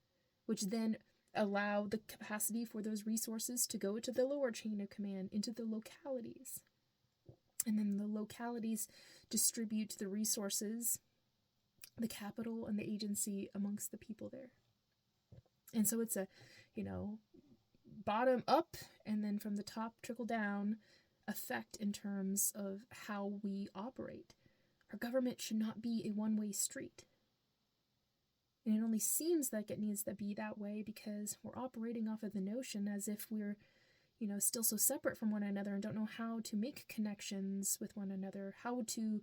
which then allow the capacity for those resources to go to the lower chain of command, into the localities. And then the localities distribute the resources, the capital, and the agency amongst the people there. And so it's a, bottom up and then from the top trickle down effect in terms of how we operate. Our government should not be a one-way street. And it only seems like it needs to be that way because we're operating off of the notion as if we're, still so separate from one another and don't know how to make connections with one another, how to,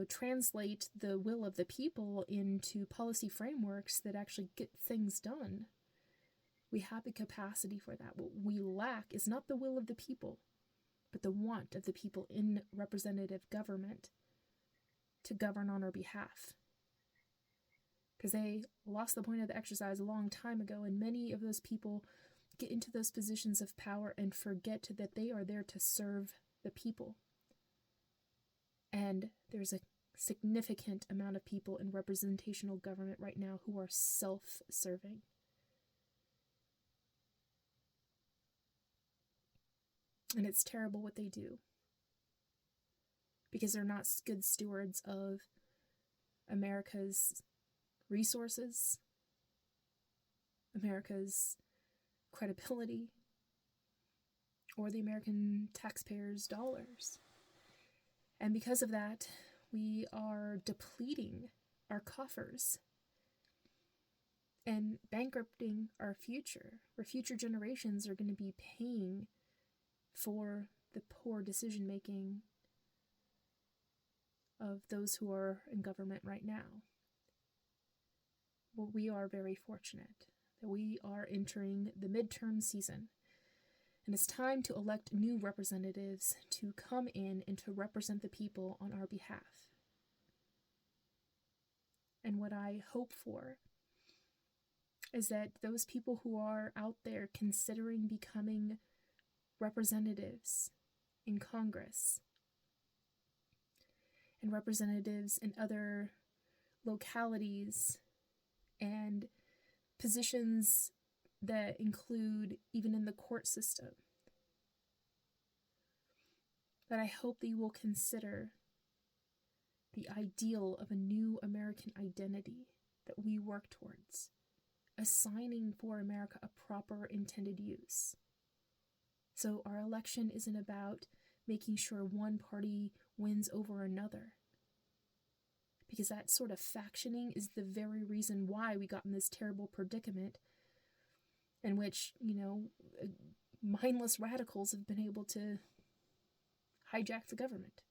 translate the will of the people into policy frameworks that actually get things done. We have the capacity for that. What we lack is not the will of the people, but the want of the people in representative government to govern on our behalf. Because they lost the point of the exercise a long time ago, and many of those people get into those positions of power and forget that they are there to serve the people. And there's a significant amount of people in representational government right now who are self-serving. And it's terrible what they do, because they're not good stewards of America's resources, America's credibility, or the American taxpayers' dollars. And because of that, we are depleting our coffers and bankrupting our future, where future generations are going to be paying for the poor decision making of those who are in government right now. Well, we are very fortunate that we are entering the midterm season, and it's time to elect new representatives to come in and to represent the people on our behalf. And what I hope for is that those people who are out there considering becoming representatives in Congress and representatives in other localities and positions that include even in the court system, that I hope that you will consider the ideal of a new American identity that we work towards, assigning for America a proper intended use. So our election isn't about making sure one party wins over another, because that sort of factioning is the very reason why we got in this terrible predicament in which, mindless radicals have been able to hijack the government.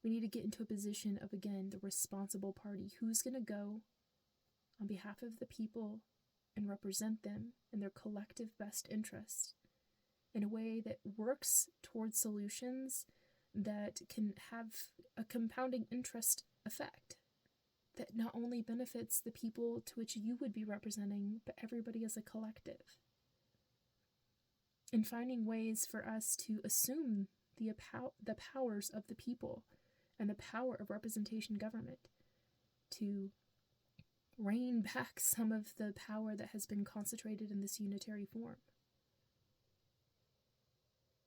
We need to get into a position of, again, the responsible party. Who's going to go on behalf of the people and represent them in their collective best interest in a way that works towards solutions that can have a compounding interest effect that not only benefits the people to which you would be representing, but everybody as a collective. And finding ways for us to assume the powers of the people and the power of representation government, to rein back some of the power that has been concentrated in this unitary form.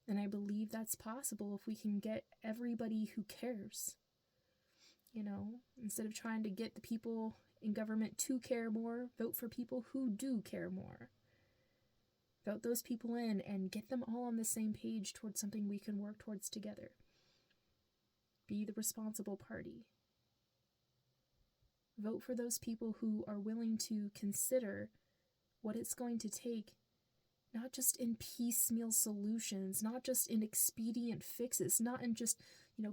And I believe that's possible if we can get everybody who cares, instead of trying to get the people in government to care more. Vote for people who do care more. Vote those people in and get them all on the same page towards something we can work towards together. Be the responsible party. Vote for those people who are willing to consider what it's going to take, not just in piecemeal solutions, not just in expedient fixes, not in just,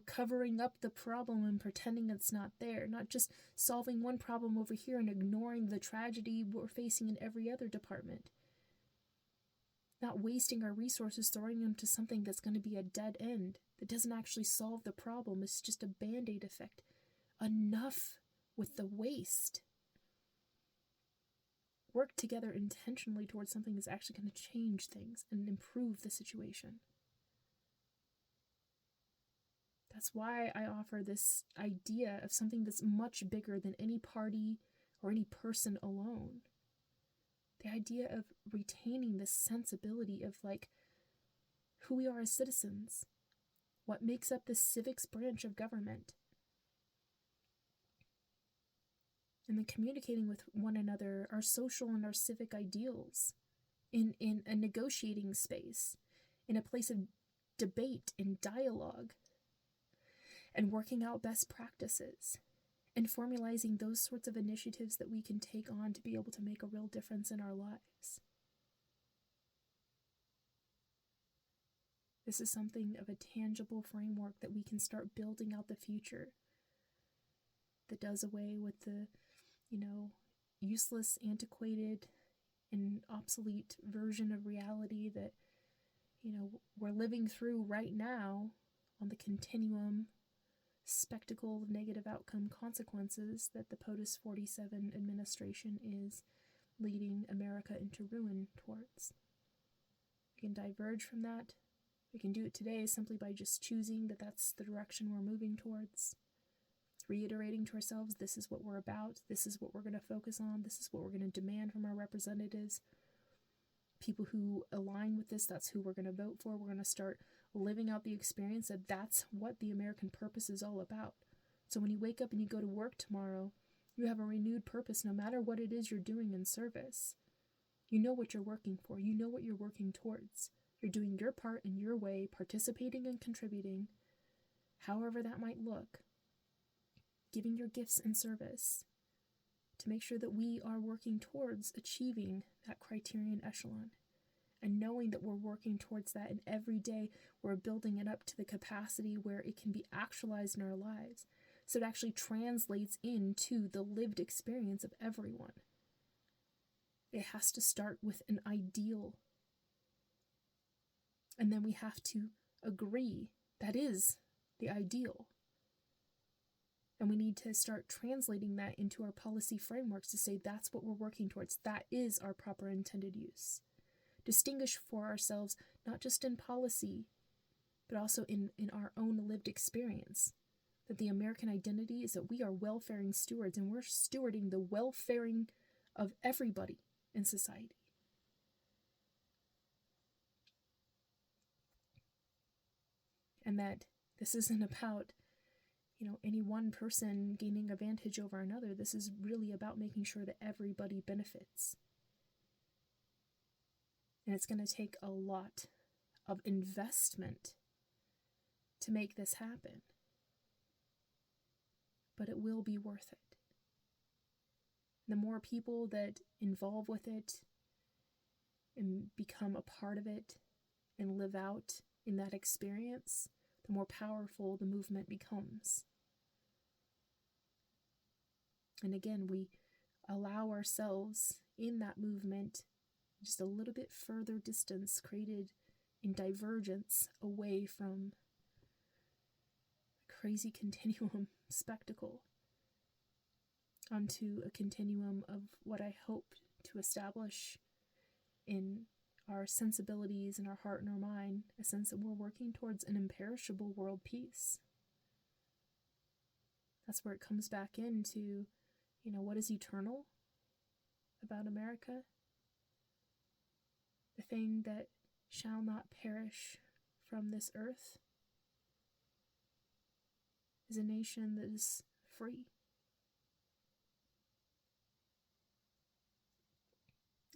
covering up the problem and pretending it's not there, not just solving one problem over here and ignoring the tragedy we're facing in every other department. Not wasting our resources throwing them to something that's going to be a dead end, that doesn't actually solve the problem. It's just a band-aid effect. Enough with the waste. Work together intentionally towards something that's actually going to change things and improve the situation. That's why I offer this idea of something that's much bigger than any party or any person alone. The idea of retaining this sensibility of who we are as citizens, what makes up the civics branch of government, and then communicating with one another our social and our civic ideals in a negotiating space, in a place of debate and dialogue, and working out best practices, and formalizing those sorts of initiatives that we can take on to be able to make a real difference in our lives. This is something of a tangible framework that we can start building out the future that does away with the, useless, antiquated, and obsolete version of reality that, we're living through right now on the continuum spectacle of negative outcome consequences that the POTUS 47 administration is leading America into ruin towards. We can diverge from that. We can do it today simply by just choosing that that's the direction we're moving towards. Reiterating to ourselves, this is what we're about, this is what we're going to focus on, this is what we're going to demand from our representatives. People who align with this, that's who we're going to vote for. We're going to start living out the experience that that's what the American purpose is all about. So when you wake up and you go to work tomorrow, you have a renewed purpose no matter what it is you're doing in service. You know what you're working for. You know what you're working towards. You're doing your part in your way, participating and contributing, however that might look, giving your gifts in service to make sure that we are working towards achieving that criterion echelon, and knowing that we're working towards that, and every day we're building it up to the capacity where it can be actualized in our lives, so it actually translates into the lived experience of everyone. It has to start with an ideal, and then we have to agree that is the ideal. And we need to start translating that into our policy frameworks to say that's what we're working towards. That is our proper intended use. Distinguish for ourselves, not just in policy, but also in our own lived experience. That the American identity is that we are welfaring stewards, and we're stewarding the welfaring of everybody in society. And that this isn't about any one person gaining advantage over another. This is really about making sure that everybody benefits. And it's going to take a lot of investment to make this happen. But it will be worth it. The more people that involve with it and become a part of it and live out in that experience, the more powerful the movement becomes. And again, we allow ourselves in that movement just a little bit further distance created in divergence away from the crazy continuum spectacle onto a continuum of what I hope to establish in our sensibilities and our heart and our mind, a sense that we're working towards an imperishable world peace. That's where it comes back into, what is eternal about America? The thing that shall not perish from this earth is a nation that is free.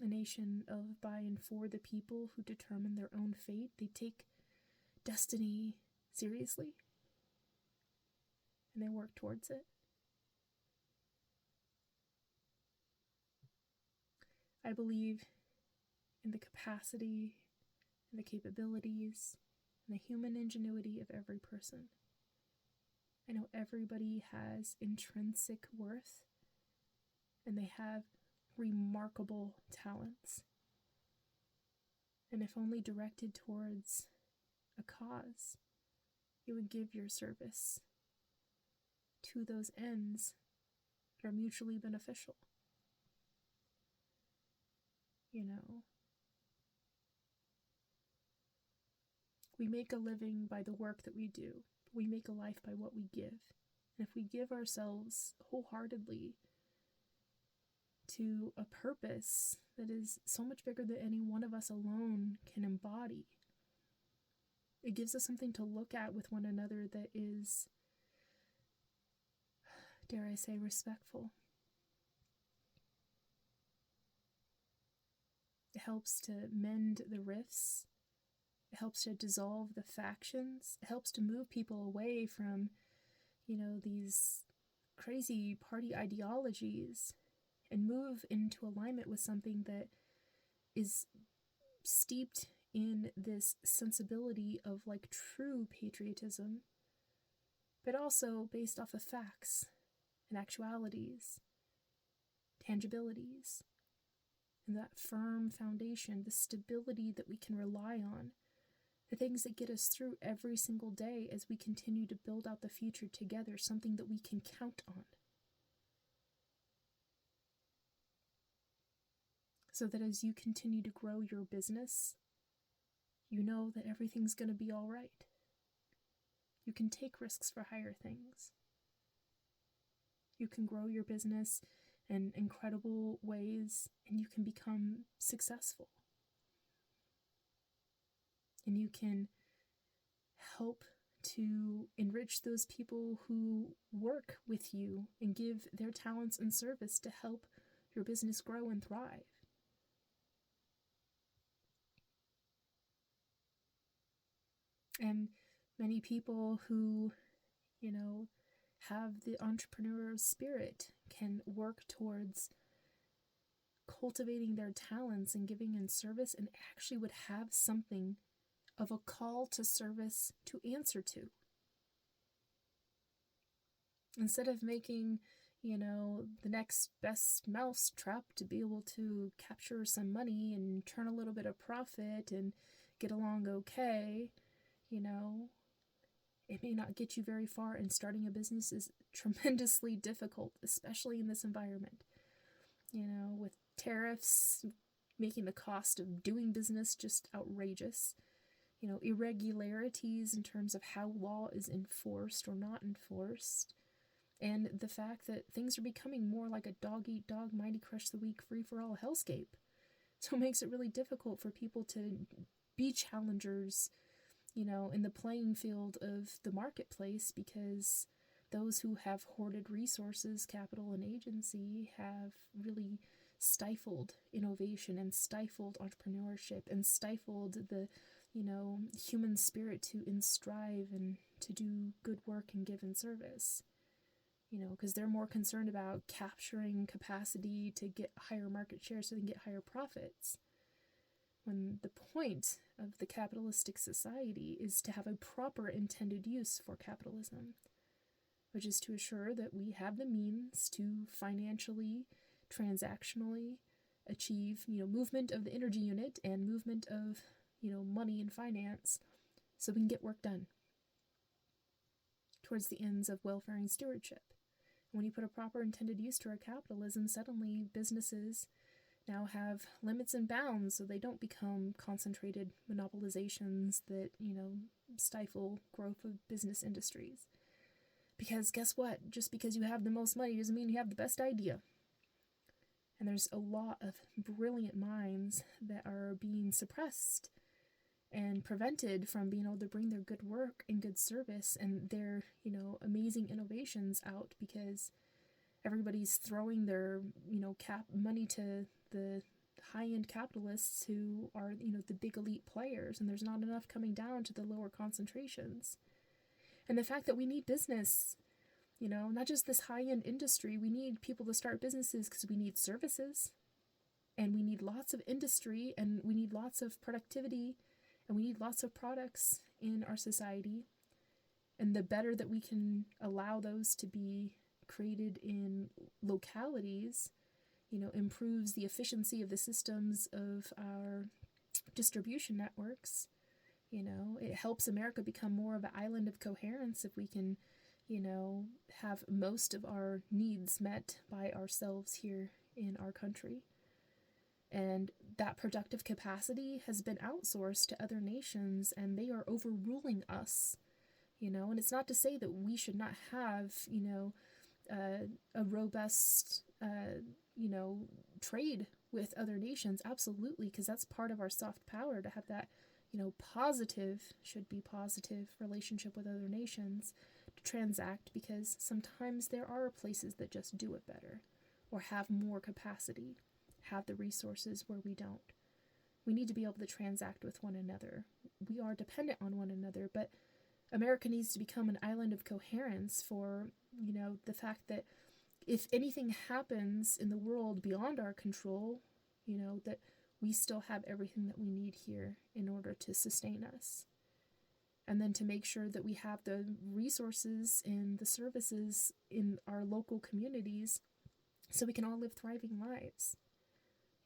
a nation of, by, and for the people who determine their own fate. They take destiny seriously, and they work towards it. I believe in the capacity and the capabilities and the human ingenuity of every person. I know everybody has intrinsic worth, and they have remarkable talents. And if only directed towards a cause, you would give your service to those ends that are mutually beneficial. You know, we make a living by the work that we do. We make a life by what we give. And if we give ourselves wholeheartedly to a purpose that is so much bigger than any one of us alone can embody, it gives us something to look at with one another that is, dare I say, respectful. It helps to mend the rifts. It helps to dissolve the factions. It helps to move people away from, these crazy party ideologies and move into alignment with something that is steeped in this sensibility of like true patriotism, but also based off of facts and actualities, tangibilities, and that firm foundation, the stability that we can rely on, the things that get us through every single day as we continue to build out the future together, something that we can count on. So that as you continue to grow your business, you know that everything's going to be all right. You can take risks for higher things. You can grow your business in incredible ways, and you can become successful. And you can help to enrich those people who work with you and give their talents and service to help your business grow and thrive. And many people who, have the entrepreneurial spirit can work towards cultivating their talents and giving in service, and actually would have something of a call to service to answer to. Instead of making, the next best mousetrap to be able to capture some money and turn a little bit of profit and get along okay, it may not get you very far, and starting a business is tremendously difficult, especially in this environment. With tariffs making the cost of doing business just outrageous. Irregularities in terms of how law is enforced or not enforced. And the fact that things are becoming more like a dog-eat-dog, mighty crush the weak, free-for-all hellscape. So it makes it really difficult for people to be challengers, in the playing field of the marketplace, because those who have hoarded resources, capital, and agency have really stifled innovation and stifled entrepreneurship and stifled the, human spirit to strive and to do good work and give in service. Because they're more concerned about capturing capacity to get higher market share so they can get higher profits. When the point of the capitalistic society is to have a proper intended use for capitalism, which is to assure that we have the means to financially, transactionally achieve, movement of the energy unit and movement of, money and finance, so we can get work done towards the ends of welfare and stewardship. When you put a proper intended use to our capitalism, suddenly businesses now have limits and bounds, so they don't become concentrated monopolizations that, stifle growth of business industries. Because guess what? Just because you have the most money doesn't mean you have the best idea. And there's a lot of brilliant minds that are being suppressed and prevented from being able to bring their good work and good service and their, amazing innovations out, because everybody's throwing their, money to the high-end capitalists who are, the big elite players, and there's not enough coming down to the lower concentrations. And the fact that we need business, not just this high-end industry, we need people to start businesses because we need services, and we need lots of industry, and we need lots of productivity, and we need lots of products in our society. And the better that we can allow those to be created in localities, improves the efficiency of the systems of our distribution networks. It helps America become more of an island of coherence if we can, have most of our needs met by ourselves here in our country. And that productive capacity has been outsourced to other nations, and they are overruling us, and it's not to say that we should not have, a robust, trade with other nations. Absolutely, because that's part of our soft power, to have that, should be positive relationship with other nations, to transact, because sometimes there are places that just do it better or have more capacity, have the resources where we don't. We need to be able to transact with one another. We are dependent on one another, but America needs to become an island of coherence for, the fact that if anything happens in the world beyond our control, that we still have everything that we need here in order to sustain us. And then to make sure that we have the resources and the services in our local communities so we can all live thriving lives.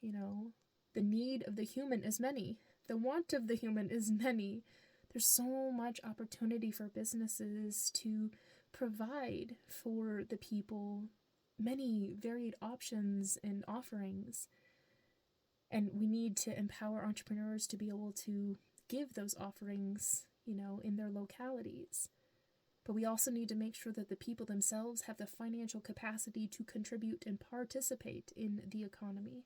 The need of the human is many. The want of the human is many. There's so much opportunity for businesses to provide for the people many varied options and offerings. And we need to empower entrepreneurs to be able to give those offerings, in their localities. But we also need to make sure that the people themselves have the financial capacity to contribute and participate in the economy,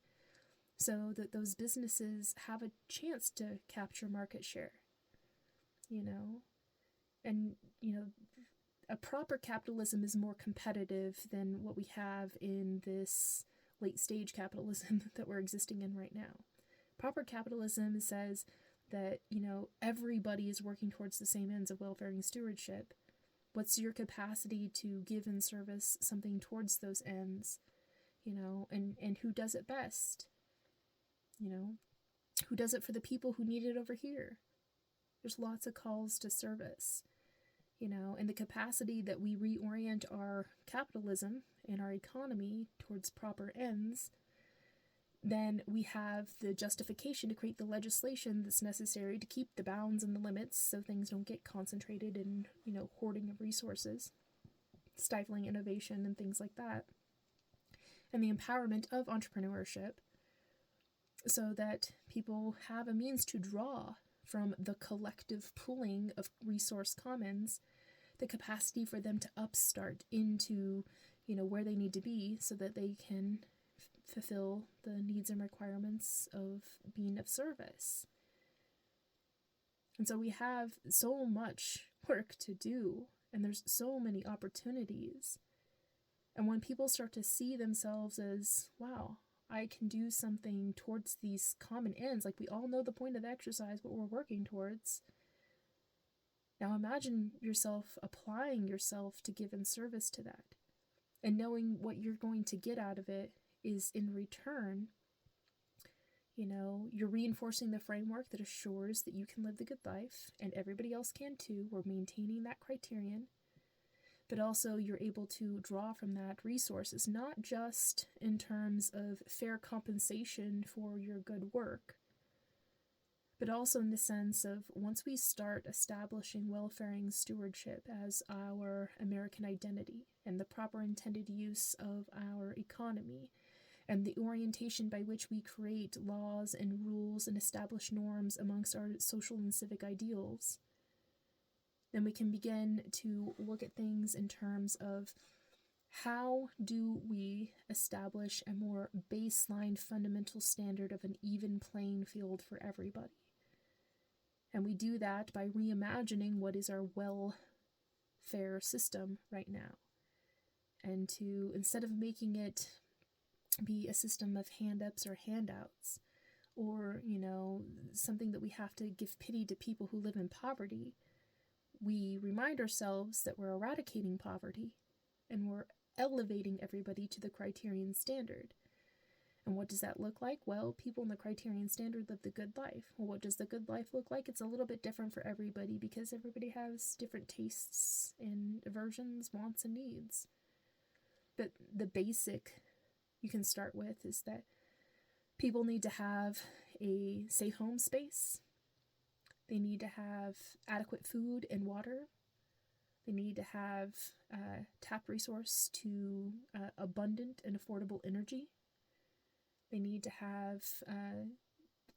so that those businesses have a chance to capture market share, And, a proper capitalism is more competitive than what we have in this late stage capitalism that we're existing in right now. Proper capitalism says that, everybody is working towards the same ends of welfare and stewardship. What's your capacity to give and service something towards those ends, and who does it best? Who does it for the people who need it over here? There's lots of calls to service, and the capacity that we reorient our capitalism and our economy towards proper ends, then we have the justification to create the legislation that's necessary to keep the bounds and the limits so things don't get concentrated in, hoarding of resources, stifling innovation and things like that, and the empowerment of entrepreneurship, so that people have a means to draw from the collective pooling of resource commons, the capacity for them to upstart into, where they need to be so that they can fulfill the needs and requirements of being of service. And so we have so much work to do, and there's so many opportunities. And when people start to see themselves as, wow, I can do something towards these common ends, like we all know the point of exercise, what we're working towards. Now imagine yourself applying yourself to give in service to that, and knowing what you're going to get out of it is in return, you're reinforcing the framework that assures that you can live the good life, and everybody else can too. We're maintaining that criterion. But also you're able to draw from that resources, not just in terms of fair compensation for your good work, but also in the sense of once we start establishing welfare and stewardship as our American identity and the proper intended use of our economy, and the orientation by which we create laws and rules and establish norms amongst our social and civic ideals, then we can begin to look at things in terms of how do we establish a more baseline fundamental standard of an even playing field for everybody. And we do that by reimagining what is our welfare system right now. And to, instead of making it be a system of hand-ups or handouts, or, something that we have to give pity to people who live in poverty. We remind ourselves that we're eradicating poverty and we're elevating everybody to the Criterion Standard. And what does that look like? Well, people in the Criterion Standard live the good life. Well, what does the good life look like? It's a little bit different for everybody because everybody has different tastes and aversions, wants, and needs. But the basic you can start with is that people need to have a safe home space. They need to have adequate food and water. They need to have tap resource to abundant and affordable energy. They need to have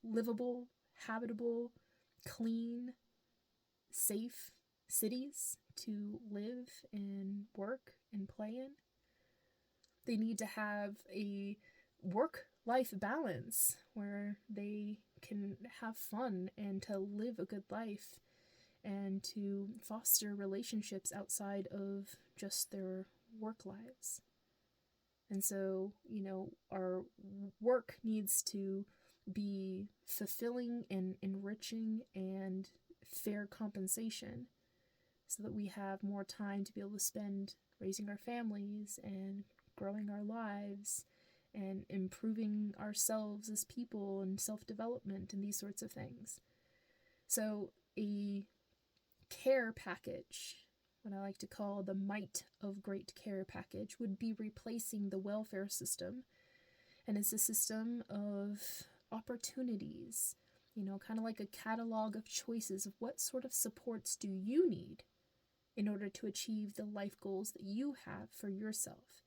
livable, habitable, clean, safe cities to live and work and play in. They need to have a work-life balance where they can have fun and to live a good life and to foster relationships outside of just their work lives. And so, our work needs to be fulfilling and enriching and fair compensation so that we have more time to be able to spend raising our families and growing our lives and improving ourselves as people and self-development and these sorts of things. So a care package, what I like to call the might of great care package, would be replacing the welfare system. And it's a system of opportunities, kind of like a catalog of choices of what sort of supports do you need in order to achieve the life goals that you have for yourself.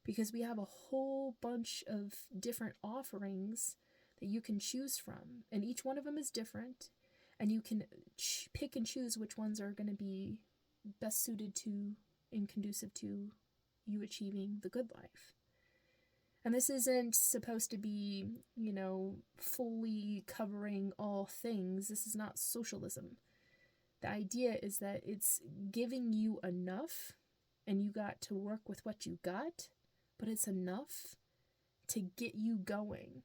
Because we have a whole bunch of different offerings that you can choose from, and each one of them is different, and you can pick and choose which ones are going to be best suited to and conducive to you achieving the good life. And this isn't supposed to be, fully covering all things. This is not socialism. The idea is that it's giving you enough, and you got to work with what you got, but it's enough to get you going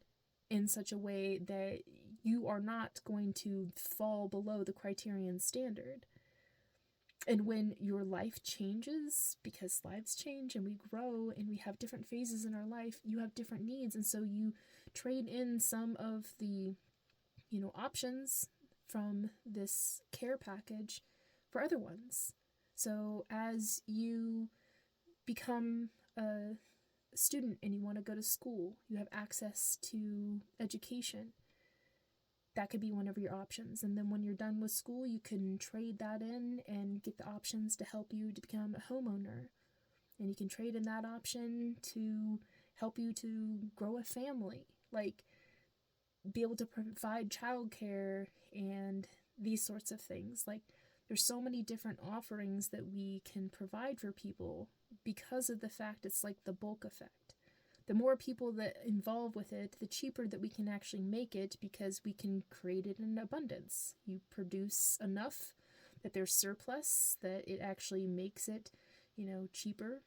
in such a way that you are not going to fall below the Criterion Standard. And when your life changes, because lives change and we grow and we have different phases in our life, you have different needs. And so you trade in some of the, options from this care package for other ones. So as you become a student and you want to go to school, you have access to education. That could be one of your options. And then when you're done with school, you can trade that in and get the options to help you to become a homeowner. And you can trade in that option to help you to grow a family, like be able to provide childcare and these sorts of things. Like, there's so many different offerings that we can provide for people because of the fact it's like the bulk effect. The more people that involve with it, the cheaper that we can actually make it, because we can create it in abundance. You produce enough that there's surplus, that it actually makes it, cheaper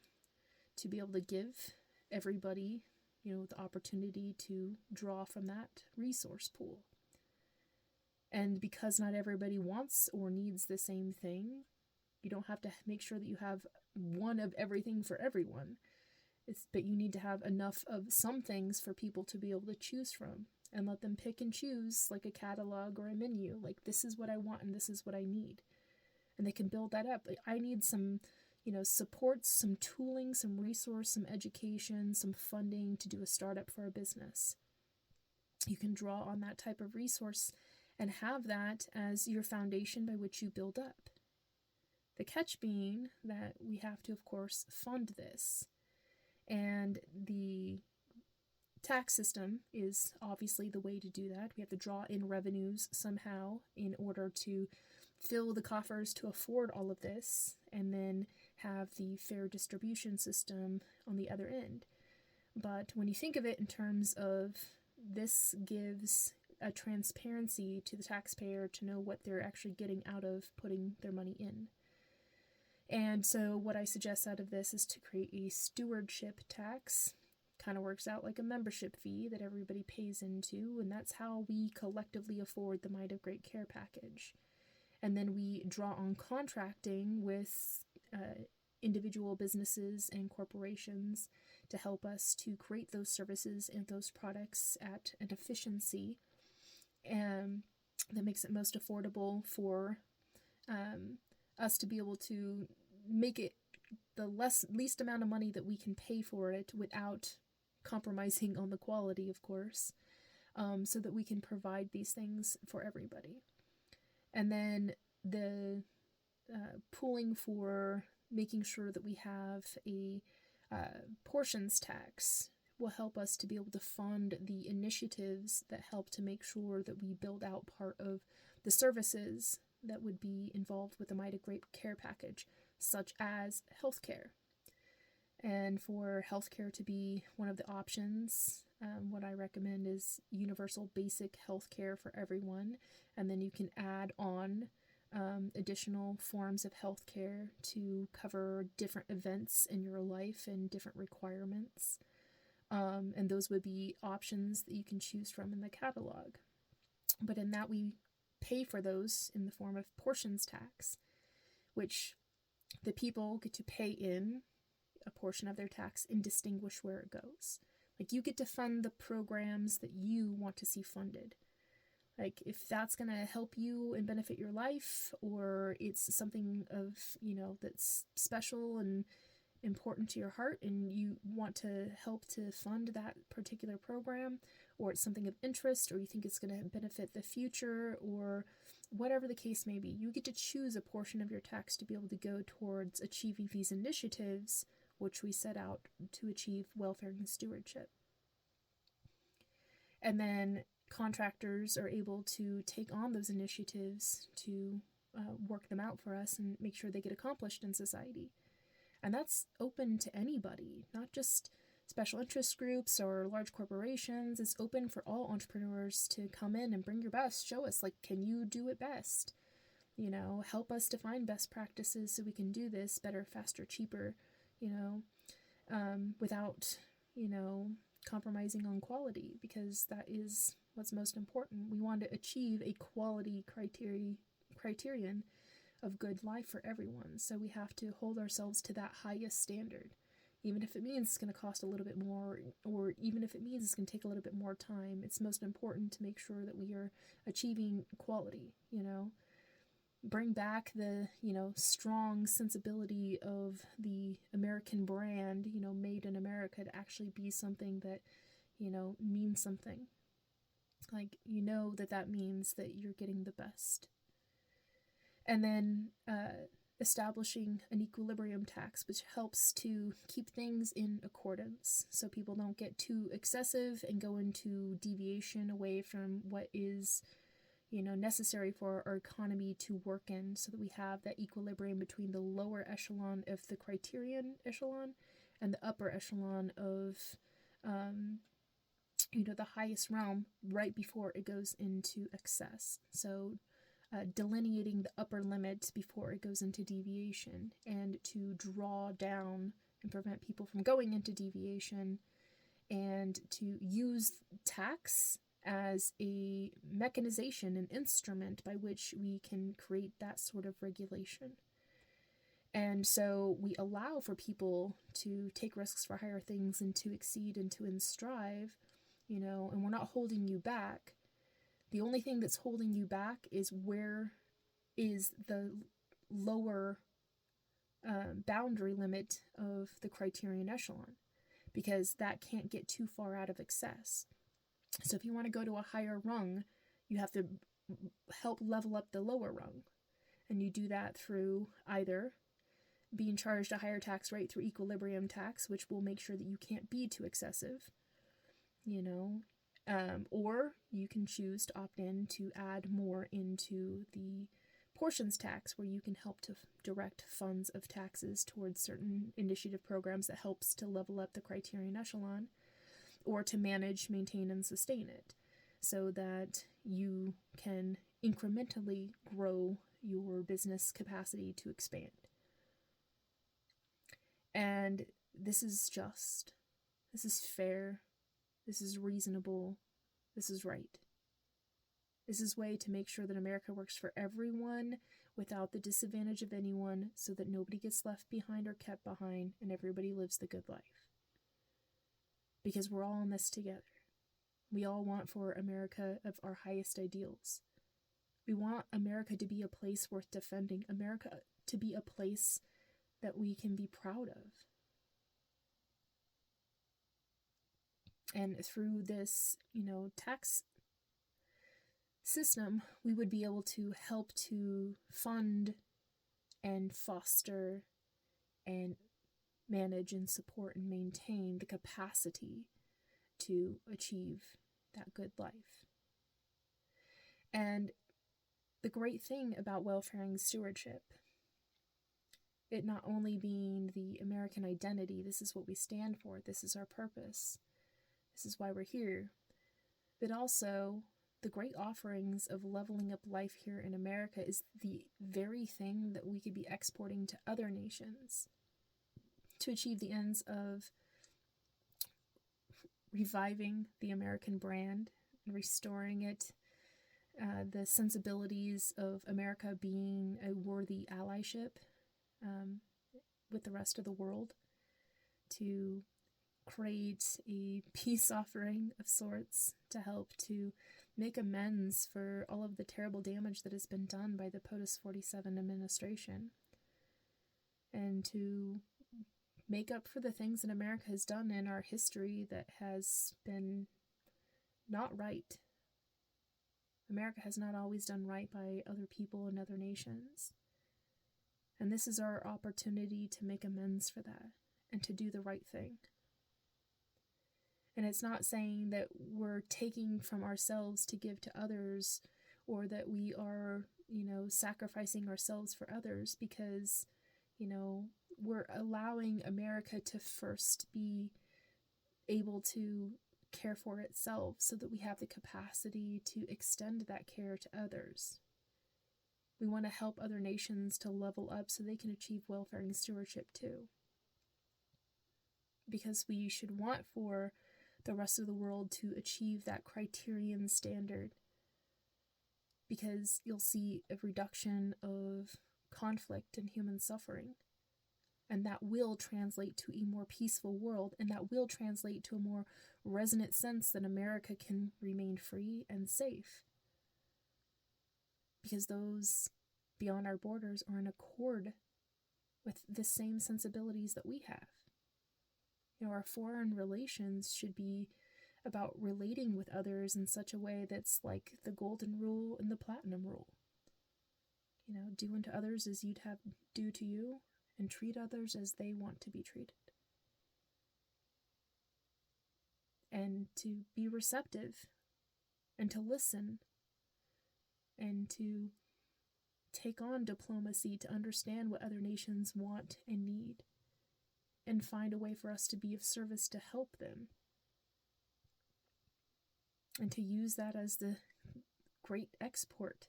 to be able to give everybody, the opportunity to draw from that resource pool. And because not everybody wants or needs the same thing, you don't have to make sure that you have one of everything for everyone. But you need to have enough of some things for people to be able to choose from and let them pick and choose, like a catalog or a menu. Like, this is what I want and this is what I need. And they can build that up. I need some, supports, some tooling, some resource, some education, some funding to do a startup for a business. You can draw on that type of resource and have that as your foundation by which you build up. The catch being that we have to, of course, fund this. And the tax system is obviously the way to do that. We have to draw in revenues somehow in order to fill the coffers to afford all of this, and then have the fair distribution system on the other end. But when you think of it in terms of this gives a transparency to the taxpayer to know what they're actually getting out of putting their money in. And so what I suggest out of this is to create a stewardship tax, kind of works out like a membership fee that everybody pays into, and that's how we collectively afford the Might of Great Care package. And then we draw on contracting with individual businesses and corporations to help us to create those services and those products at an efficiency that makes it most affordable for us to be able to make it the least amount of money that we can pay for it without compromising on the quality, of course, so that we can provide these things for everybody. And then the pooling for making sure that we have a portions tax will help us to be able to fund the initiatives that help to make sure that we build out part of the services that would be involved with the Might of Great Care package, such as healthcare. And for healthcare to be one of the options, what I recommend is universal basic healthcare for everyone, and then you can add on additional forms of healthcare to cover different events in your life and different requirements. And those would be options that you can choose from in the catalog. But in that, we pay for those in the form of portions tax, which the people get to pay in a portion of their tax and distinguish where it goes. Like, you get to fund the programs that you want to see funded. Like, if that's going to help you and benefit your life, or it's something of, that's special and important to your heart and you want to help to fund that particular program, or it's something of interest, or you think it's going to benefit the future, or whatever the case may be, you get to choose a portion of your tax to be able to go towards achieving these initiatives, which we set out to achieve welfare and stewardship. And then contractors are able to take on those initiatives to work them out for us and make sure they get accomplished in society. And that's open to anybody, not just special interest groups or large corporations. It's open for all entrepreneurs to come in and bring your best. Show us, like, can you do it best? Help us define best practices so we can do this better, faster, cheaper, without, compromising on quality, because that is what's most important. We want to achieve a quality criterion of good life for everyone. So we have to hold ourselves to that highest standard, even if it means it's going to cost a little bit more, or even if it means it's going to take a little bit more time. It's most important to make sure that we are achieving quality, bring back the, strong sensibility of the American brand, made in America, to actually be something that, means something. Like, that means that you're getting the best. And then establishing an equilibrium tax, which helps to keep things in accordance so people don't get too excessive and go into deviation away from what is, necessary for our economy to work in, so that we have that equilibrium between the lower echelon of the criterion echelon and the upper echelon of, the highest realm right before it goes into excess. So delineating the upper limit before it goes into deviation, and to draw down and prevent people from going into deviation, and to use tax as a mechanization, an instrument by which we can create that sort of regulation. And so we allow for people to take risks for higher things and to exceed and to strive, and we're not holding you back. The only thing that's holding you back is where is the lower boundary limit of the criterion echelon, because that can't get too far out of excess. So if you want to go to a higher rung, you have to help level up the lower rung. And you do that through either being charged a higher tax rate through equilibrium tax, which will make sure that you can't be too excessive, or you can choose to opt in to add more into the portions tax, where you can help to direct funds of taxes towards certain initiative programs that helps to level up the criterion echelon, or to manage, maintain, and sustain it, so that you can incrementally grow your business capacity to expand. And this is just. This is fair. This is reasonable. This is right. This is a way to make sure that America works for everyone without the disadvantage of anyone, so that nobody gets left behind or kept behind and everybody lives the good life. Because we're all in this together. We all want for America of our highest ideals. We want America to be a place worth defending, America to be a place that we can be proud of. And through this, tax system, we would be able to help to fund and foster and manage and support and maintain the capacity to achieve that good life. And the great thing about welfaring stewardship, it not only being the American identity, this is what we stand for, this is our purpose, this is why we're here, but also the great offerings of leveling up life here in America is the very thing that we could be exporting to other nations to achieve the ends of reviving the American brand and restoring it, the sensibilities of America being a worthy allyship with the rest of the world, to create a peace offering of sorts to help to make amends for all of the terrible damage that has been done by the POTUS 47 administration, and to make up for the things that America has done in our history that has been not right. America has not always done right by other people and other nations. And this is our opportunity to make amends for that and to do the right thing. And it's not saying that we're taking from ourselves to give to others, or that we are, sacrificing ourselves for others, because, we're allowing America to first be able to care for itself so that we have the capacity to extend that care to others. We want to help other nations to level up so they can achieve welfaring stewardship too. Because we should want for the rest of the world to achieve that criterion standard. Because you'll see a reduction of conflict and human suffering. And that will translate to a more peaceful world, and that will translate to a more resonant sense that America can remain free and safe. Because those beyond our borders are in accord with the same sensibilities that we have. Our foreign relations should be about relating with others in such a way that's like the golden rule and the platinum rule. Do unto others as you'd have do to you, and treat others as they want to be treated. And to be receptive, and to listen, and to take on diplomacy to understand what other nations want and need, and find a way for us to be of service to help them. And to use that as the great export,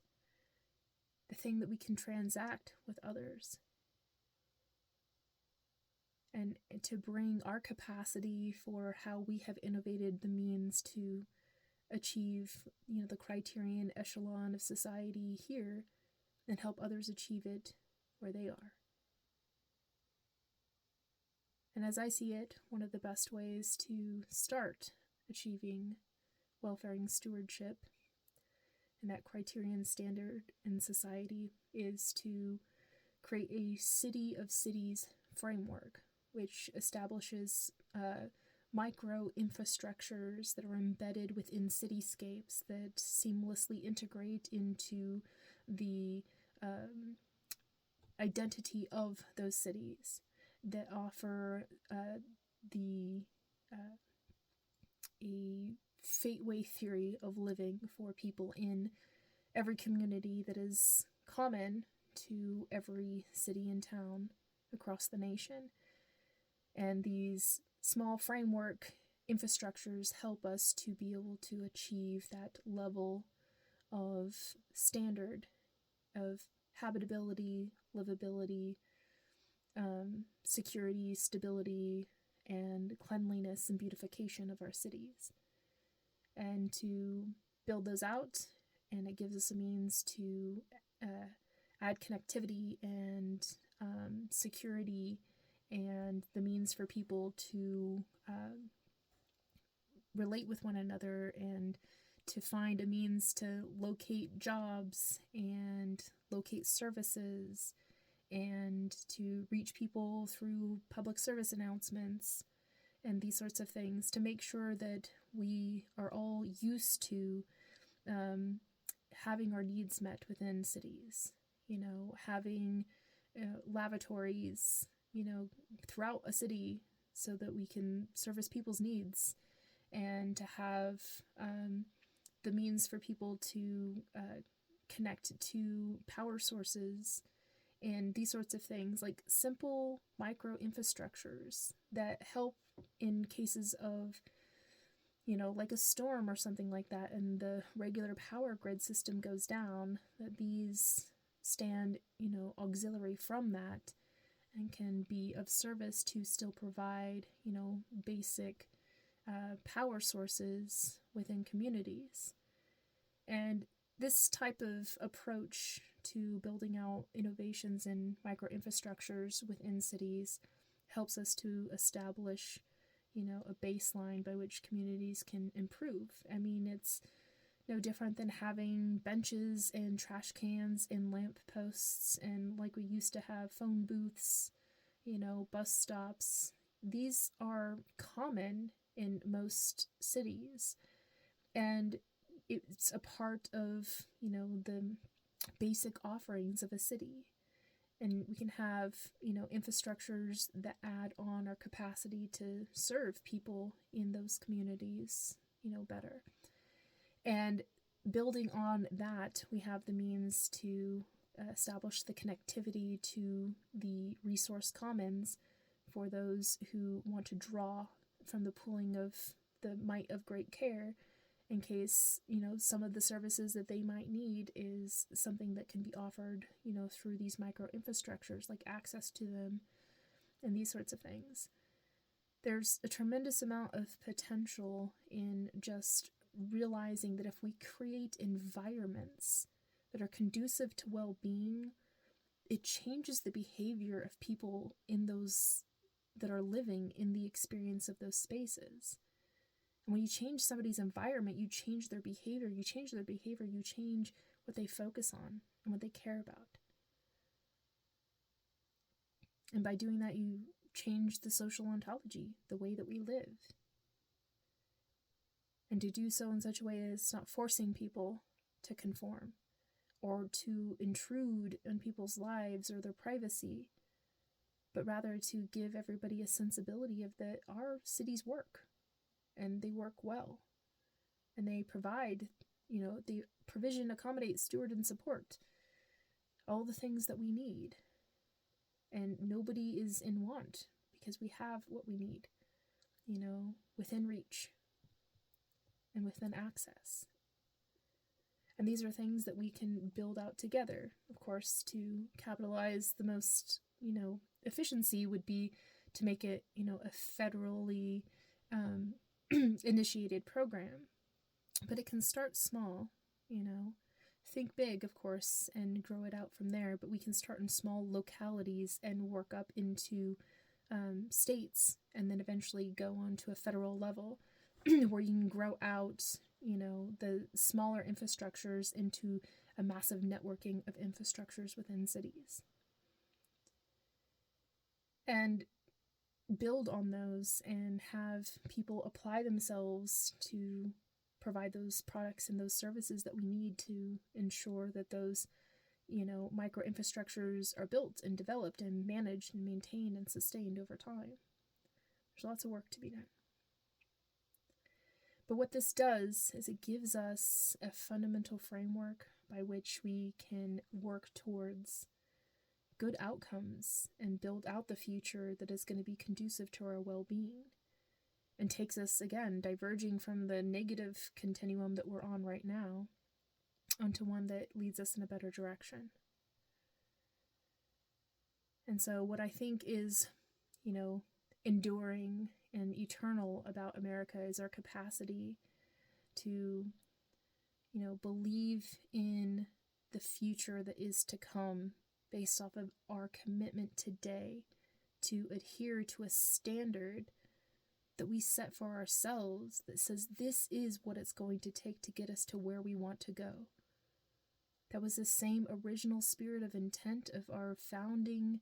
the thing that we can transact with others. And to bring our capacity for how we have innovated the means to achieve, the criterion echelon of society here, and help others achieve it where they are. And as I see it, one of the best ways to start achieving welfaring stewardship and that criterion standard in society is to create a city of cities framework, which establishes micro infrastructures that are embedded within cityscapes that seamlessly integrate into the identity of those cities, that offer a fateway theory of living for people in every community that is common to every city and town across the nation. And these small framework infrastructures help us to be able to achieve that level of standard of habitability, livability, security, stability, and cleanliness and beautification of our cities, and to build those out. And it gives us a means to add connectivity and security, and the means for people to relate with one another, and to find a means to locate jobs and locate services, and to reach people through public service announcements and these sorts of things, to make sure that we are all used to having our needs met within cities. Having lavatories, throughout a city, so that we can service people's needs, and to have the means for people to connect to power sources and these sorts of things, like simple micro infrastructures that help in cases of, like a storm or something like that, and the regular power grid system goes down, that these stand, auxiliary from that, and can be of service to still provide, basic power sources within communities. And this type of approach to building out innovations in microinfrastructures within cities helps us to establish, a baseline by which communities can improve. I mean, it's no different than having benches and trash cans and lamp posts, and like we used to have phone booths, bus stops. These are common in most cities, and it's a part of, the basic offerings of a city. And we can have, infrastructures that add on our capacity to serve people in those communities, better. And building on that, we have the means to establish the connectivity to the resource commons for those who want to draw from the pooling of the might of great care, in case, some of the services that they might need is something that can be offered, through these micro infrastructures, like access to them and these sorts of things. There's a tremendous amount of potential in just realizing that if we create environments that are conducive to well-being, it changes the behavior of people in those that are living in the experience of those spaces. And when you change somebody's environment, you change their behavior. You change their behavior, you change what they focus on and what they care about. And by doing that, you change the social ontology, the way that we live. And to do so in such a way as not forcing people to conform or to intrude in people's lives or their privacy, but rather to give everybody a sensibility of that our cities work, and they work well, and they provide, the provision, accommodate, steward, and support all the things that we need. And nobody is in want because we have what we need, within reach and within access. And these are things that we can build out together. Of course, to capitalize the most, efficiency would be to make it, a federally initiated program. But it can start small, think big, of course, and grow it out from there. But we can start in small localities and work up into states, and then eventually go on to a federal level where you can grow out, the smaller infrastructures into a massive networking of infrastructures within cities. And build on those and have people apply themselves to provide those products and those services that we need to ensure that those, micro infrastructures are built and developed and managed and maintained and sustained over time. There's lots of work to be done. But what this does is it gives us a fundamental framework by which we can work towards good outcomes and build out the future that is going to be conducive to our well-being, and takes us, again, diverging from the negative continuum that we're on right now onto one that leads us in a better direction. And so what I think is, enduring and eternal about America is our capacity to, believe in the future that is to come based off of our commitment today to adhere to a standard that we set for ourselves that says this is what it's going to take to get us to where we want to go. That was the same original spirit of intent of our founding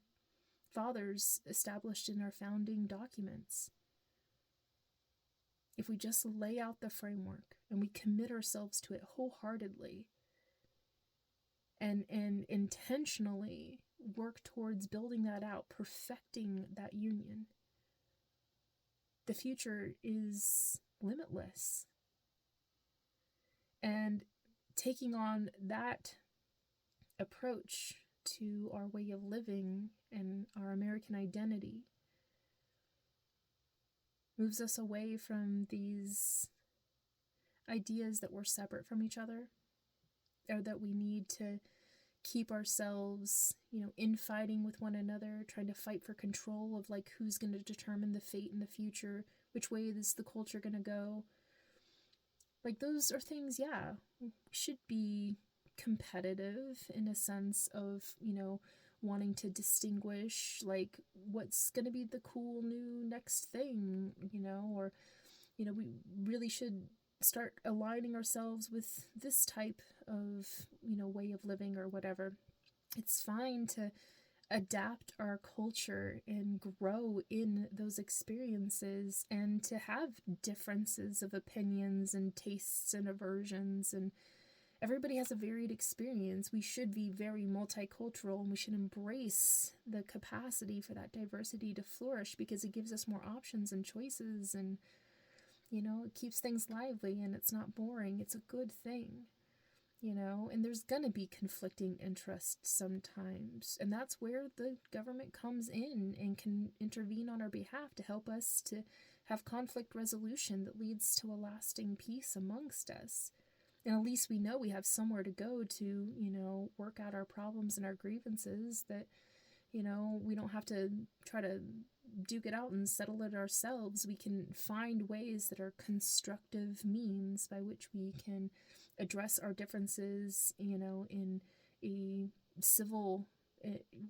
fathers established in our founding documents. If we just lay out the framework and we commit ourselves to it wholeheartedly and intentionally work towards building that out, perfecting that union, the future is limitless. And taking on that approach to our way of living and our American identity moves us away from these ideas that we're separate from each other, or that we need to keep ourselves, infighting with one another, trying to fight for control of like who's going to determine the fate in the future, which way is the culture going to go. Like those are things, should be competitive in a sense of, wanting to distinguish like what's going to be the cool new next thing, or, we really should start aligning ourselves with this type of, way of living or whatever. It's fine to adapt our culture and grow in those experiences and to have differences of opinions and tastes and aversions, and everybody has a varied experience. We should be very multicultural, and we should embrace the capacity for that diversity to flourish because it gives us more options and choices, and it keeps things lively and it's not boring. It's a good thing. And there's gonna be conflicting interests sometimes, and that's where the government comes in and can intervene on our behalf to help us to have conflict resolution that leads to a lasting peace amongst us. And at least we know we have somewhere to go to, work out our problems and our grievances, that, we don't have to try to duke it out and settle it ourselves. We can find ways that are constructive means by which we can address our differences, in a civil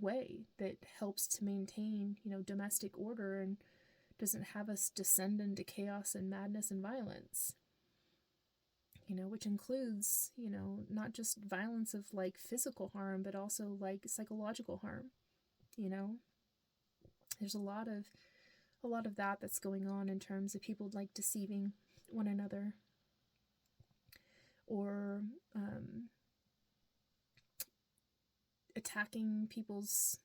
way that helps to maintain, domestic order and doesn't have us descend into chaos and madness and violence. Which includes, not just violence of like physical harm, but also like psychological harm. There's a lot of that that's going on in terms of people like deceiving one another, or attacking people's,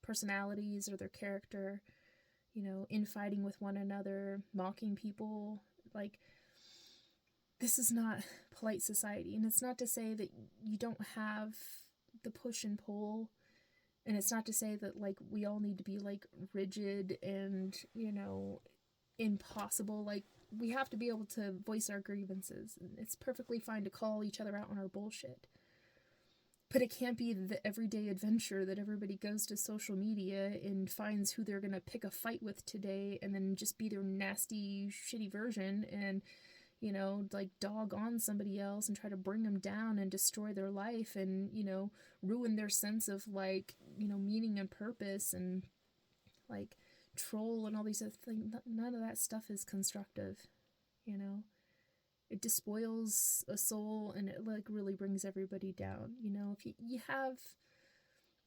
personalities or their character, infighting with one another, mocking people. Like, this is not polite society. And it's not to say that you don't have the push and pull, and it's not to say that like we all need to be like rigid and, impossible. Like, we have to be able to voice our grievances. It's perfectly fine to call each other out on our bullshit. But it can't be the everyday adventure that everybody goes to social media and finds who they're going to pick a fight with today and then just be their nasty, shitty version and, like dog on somebody else and try to bring them down and destroy their life and, ruin their sense of like, meaning and purpose, and like troll and all these other things. None of that stuff is constructive, It despoils a soul, and it like really brings everybody down. If you have,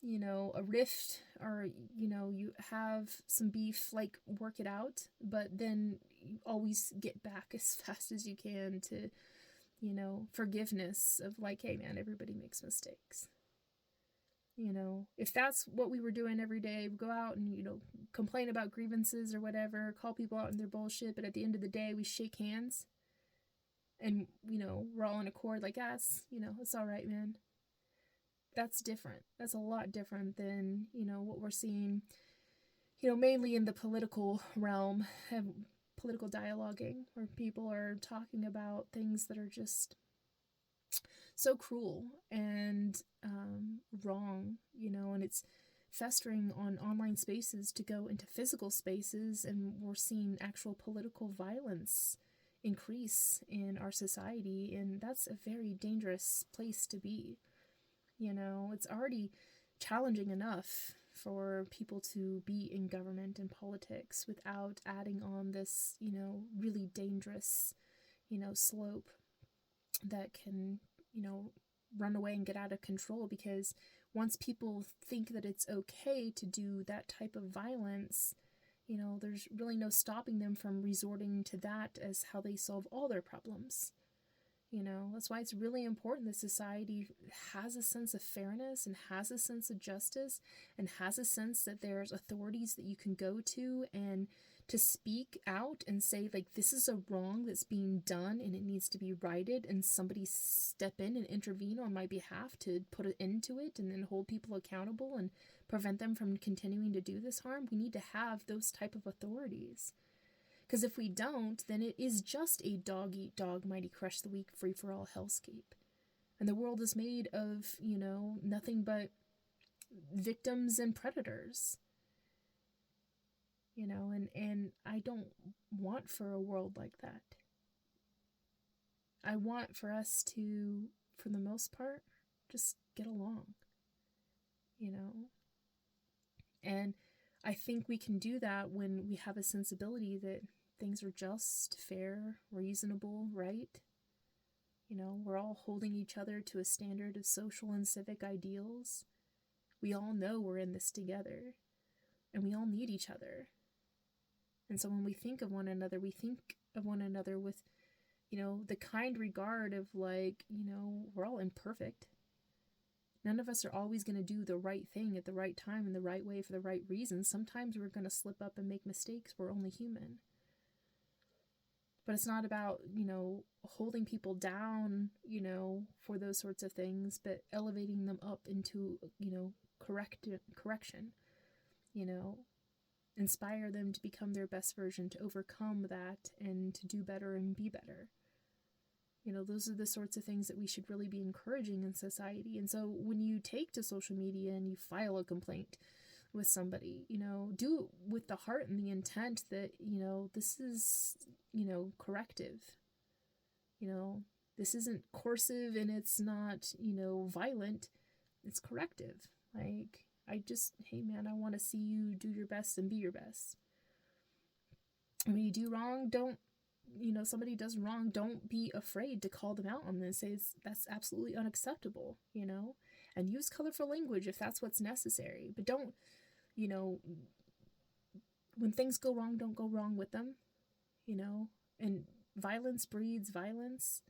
a rift, or, you have some beef, like work it out, but then you always get back as fast as you can to, forgiveness of like, hey man, everybody makes mistakes. If that's what we were doing every day, we go out and, complain about grievances or whatever, call people out in their bullshit, but at the end of the day, we shake hands and, we're all in accord, like, yes, it's all right, man. That's different. That's a lot different than, what we're seeing, mainly in the political realm, political dialoguing, where people are talking about things that are just so cruel and wrong, and it's festering on online spaces to go into physical spaces, and we're seeing actual political violence increase in our society, and that's a very dangerous place to be. You know, it's already challenging enough for people to be in government and politics without adding on this, you know, really dangerous, you know, slope that can, you know, run away and get out of control, because once people think that it's okay to do that type of violence, you know, there's really no stopping them from resorting to that as how they solve all their problems. You know, that's why it's really important that society has a sense of fairness and has a sense of justice and has a sense that there's authorities that you can go to and to speak out and say, like, this is a wrong that's being done and it needs to be righted, and somebody step in and intervene on my behalf to put an end to it and then hold people accountable and prevent them from continuing to do this harm. We need to have those type of authorities. Because if we don't, then it is just a dog eat dog, mighty crush the weak, free for all hellscape. And the world is made of, you know, nothing but victims and predators. You know, and I don't want for a world like that. I want for us to, for the most part, just get along. You know? And I think we can do that when we have a sensibility that things are just, fair, reasonable, right? You know, we're all holding each other to a standard of social and civic ideals. We all know we're in this together, and we all need each other. And so when we think of one another, we think of one another with, you know, the kind regard of, like, you know, we're all imperfect. None of us are always going to do the right thing at the right time in the right way for the right reasons. Sometimes we're going to slip up and make mistakes. We're only human. But it's not about, you know, holding people down, you know, for those sorts of things, but elevating them up into, you know, correction, you know, inspire them to become their best version, to overcome that and to do better and be better. You know, those are the sorts of things that we should really be encouraging in society. And so when you take to social media and you file a complaint with somebody, you know, do it with the heart and the intent that, you know, this is, you know, corrective. You know, this isn't coercive and it's not, you know, violent. It's corrective. Like, hey man, I want to see you do your best and be your best. When you do wrong, somebody does wrong, don't be afraid to call them out on this. Say that's absolutely unacceptable, you know, and use colorful language if that's what's necessary. But don't, you know, when things go wrong, don't go wrong with them, you know, and violence breeds violence.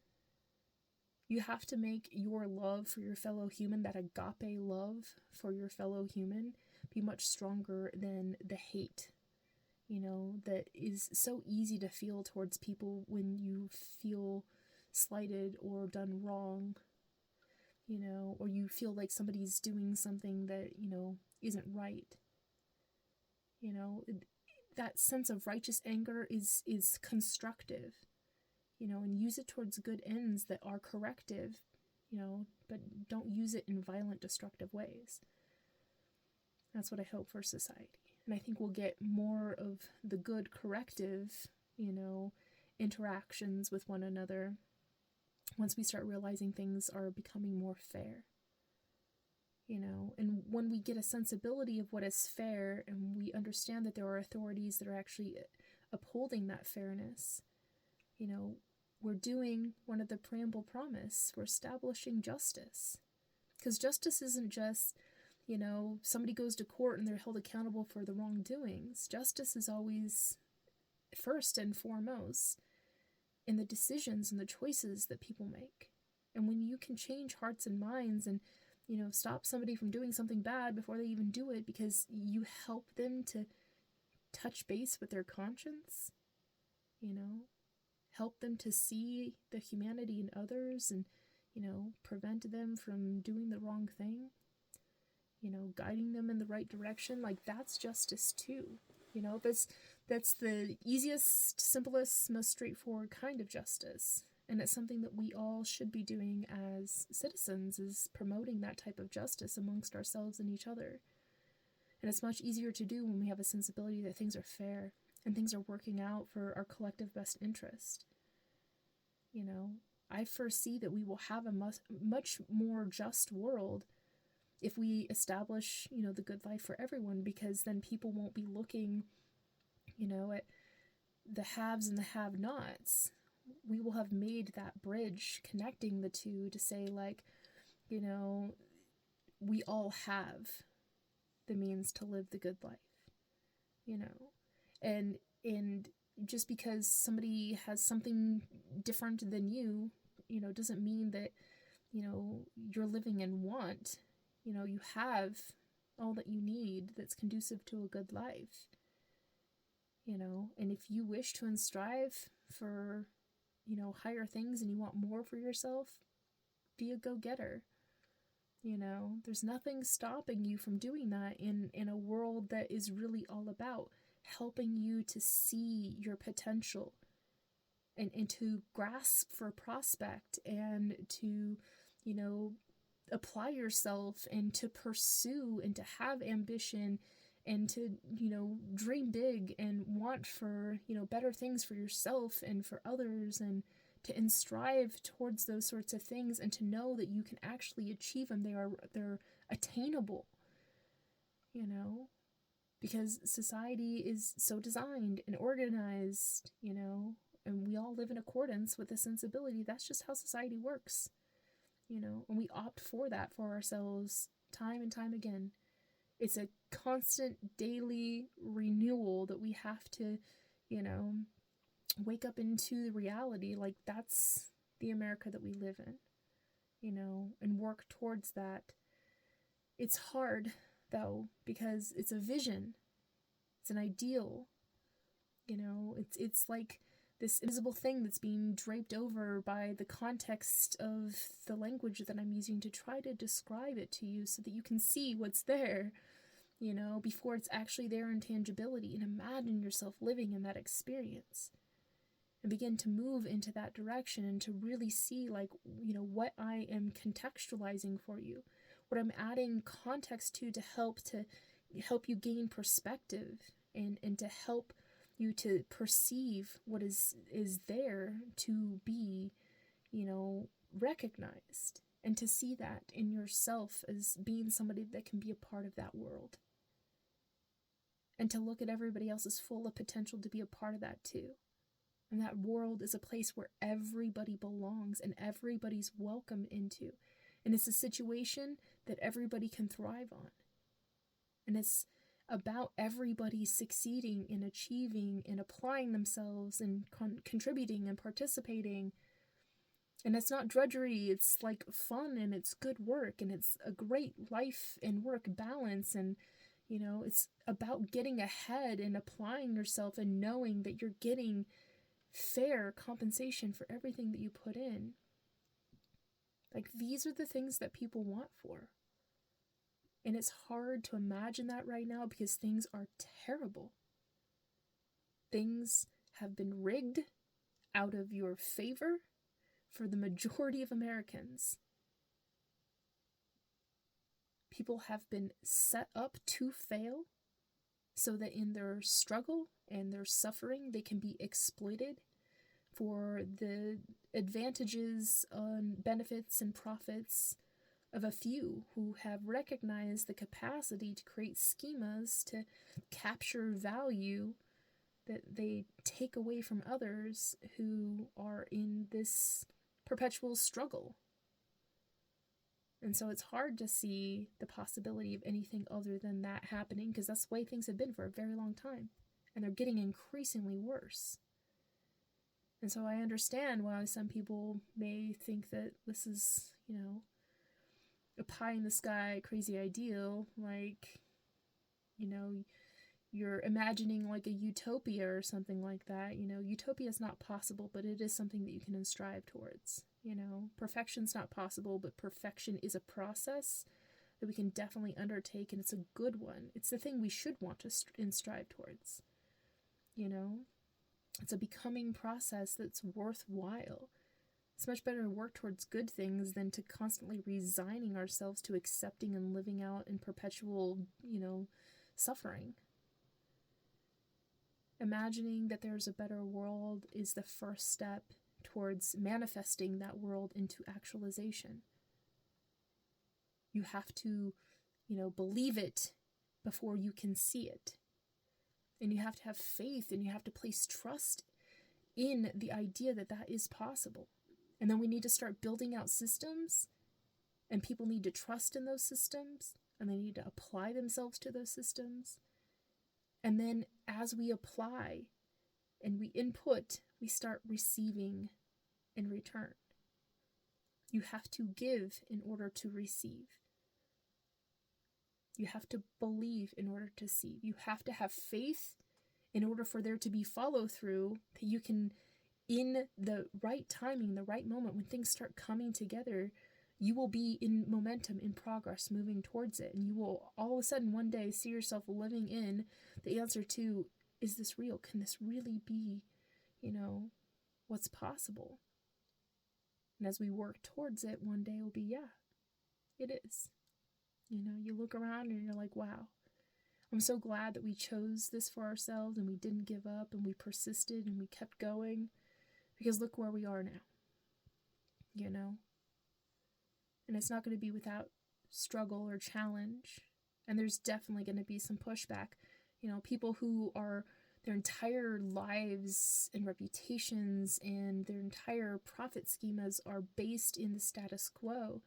You have to make your love for your fellow human, that agape love for your fellow human, be much stronger than the hate, you know, that is so easy to feel towards people when you feel slighted or done wrong, you know, or you feel like somebody's doing something that, you know, isn't right. You know, that sense of righteous anger is constructive, you know, and use it towards good ends that are corrective, you know, but don't use it in violent, destructive ways. That's what I hope for society. And I think we'll get more of the good corrective, you know, interactions with one another once we start realizing things are becoming more fair. You know, and when we get a sensibility of what is fair and we understand that there are authorities that are actually upholding that fairness, you know, we're doing one of the preamble promise. We're establishing justice. Because justice isn't just, you know, somebody goes to court and they're held accountable for the wrongdoings. Justice is always first and foremost in the decisions and the choices that people make. And when you can change hearts and minds and, you know, stop somebody from doing something bad before they even do it because you help them to touch base with their conscience, you know, help them to see the humanity in others and, you know, prevent them from doing the wrong thing, you know, guiding them in the right direction, like that's justice too. You know, that's the easiest, simplest, most straightforward kind of justice. And it's something that we all should be doing as citizens, is promoting that type of justice amongst ourselves and each other. And it's much easier to do when we have a sensibility that things are fair and things are working out for our collective best interest. You know, I foresee that we will have a much more just world if we establish, you know, the good life for everyone, because then people won't be looking, you know, at the haves and the have-nots. We will have made that bridge connecting the two to say, like, you know, we all have the means to live the good life, you know, and just because somebody has something different than you, you know, doesn't mean that, you know, you're living in want. You know, you have all that you need that's conducive to a good life, you know, and if you wish to and strive for, you know, higher things and you want more for yourself, be a go-getter. You know, there's nothing stopping you from doing that in a world that is really all about helping you to see your potential and to grasp for prospect and to, you know, apply yourself and to pursue and to have ambition and to, you know, dream big and want for, you know, better things for yourself and for others, and to strive towards those sorts of things, and to know that you can actually achieve them. They're attainable, you know, because society is so designed and organized, you know, and we all live in accordance with the sensibility. That's just how society works, you know, and we opt for that for ourselves time and time again. It's a constant daily renewal that we have to, you know, wake up into the reality, like that's the America that we live in, you know, and work towards that. It's hard, though, because it's a vision. It's an ideal. You know, it's like this invisible thing that's being draped over by the context of the language that I'm using to try to describe it to you so that you can see what's there, you know, before it's actually there in tangibility, and imagine yourself living in that experience and begin to move into that direction and to really see, like, you know, what I am contextualizing for you, what I'm adding context to help you gain perspective and to help you to perceive what is there to be, you know, recognized, and to see that in yourself as being somebody that can be a part of that world, and to look at everybody else as full of potential to be a part of that too. And that world is a place where everybody belongs and everybody's welcomed into. And it's a situation that everybody can thrive on. And it's about everybody succeeding and achieving and applying themselves and contributing and participating. And it's not drudgery, it's like fun, and it's good work, and it's a great life and work balance. And, you know, it's about getting ahead and applying yourself and knowing that you're getting fair compensation for everything that you put in. Like, these are the things that people want for. And it's hard to imagine that right now because things are terrible. Things have been rigged out of your favor for the majority of Americans. People have been set up to fail so that in their struggle and their suffering, they can be exploited for the advantages and benefits and profits of a few who have recognized the capacity to create schemas to capture value that they take away from others who are in this perpetual struggle. And so it's hard to see the possibility of anything other than that happening, because that's the way things have been for a very long time. And they're getting increasingly worse. And so I understand why some people may think that this is, you know, a pie-in-the-sky crazy ideal. Like, you know, you're imagining like a utopia or something like that. You know, utopia is not possible, but it is something that you can strive towards. You know, perfection's not possible, but perfection is a process that we can definitely undertake, and it's a good one. It's the thing we should want to strive towards. You know, it's a becoming process that's worthwhile. It's much better to work towards good things than to constantly resigning ourselves to accepting and living out in perpetual, you know, suffering. Imagining that there's a better world is the first step towards manifesting that world into actualization. You have to, believe it before you can see it. And you have to have faith, and you have to place trust in the idea that that is possible. And then we need to start building out systems, and people need to trust in those systems, and they need to apply themselves to those systems. And then as we apply and we input, we start receiving in return. You have to give in order to receive. You have to believe in order to see. You have to have faith in order for there to be follow through, that you can, in the right timing, the right moment, when things start coming together, you will be in momentum, in progress, moving towards it. And you will all of a sudden one day see yourself living in the answer to, is this real? Can this really be, what's possible? And as we work towards it, one day it will be, yeah, it is. You look around and you're like, wow, I'm so glad that we chose this for ourselves, and we didn't give up, and we persisted, and we kept going, because look where we are now, And it's not going to be without struggle or challenge. And there's definitely going to be some pushback. People who are, their entire lives and reputations and their entire profit schemas are based in the status quo.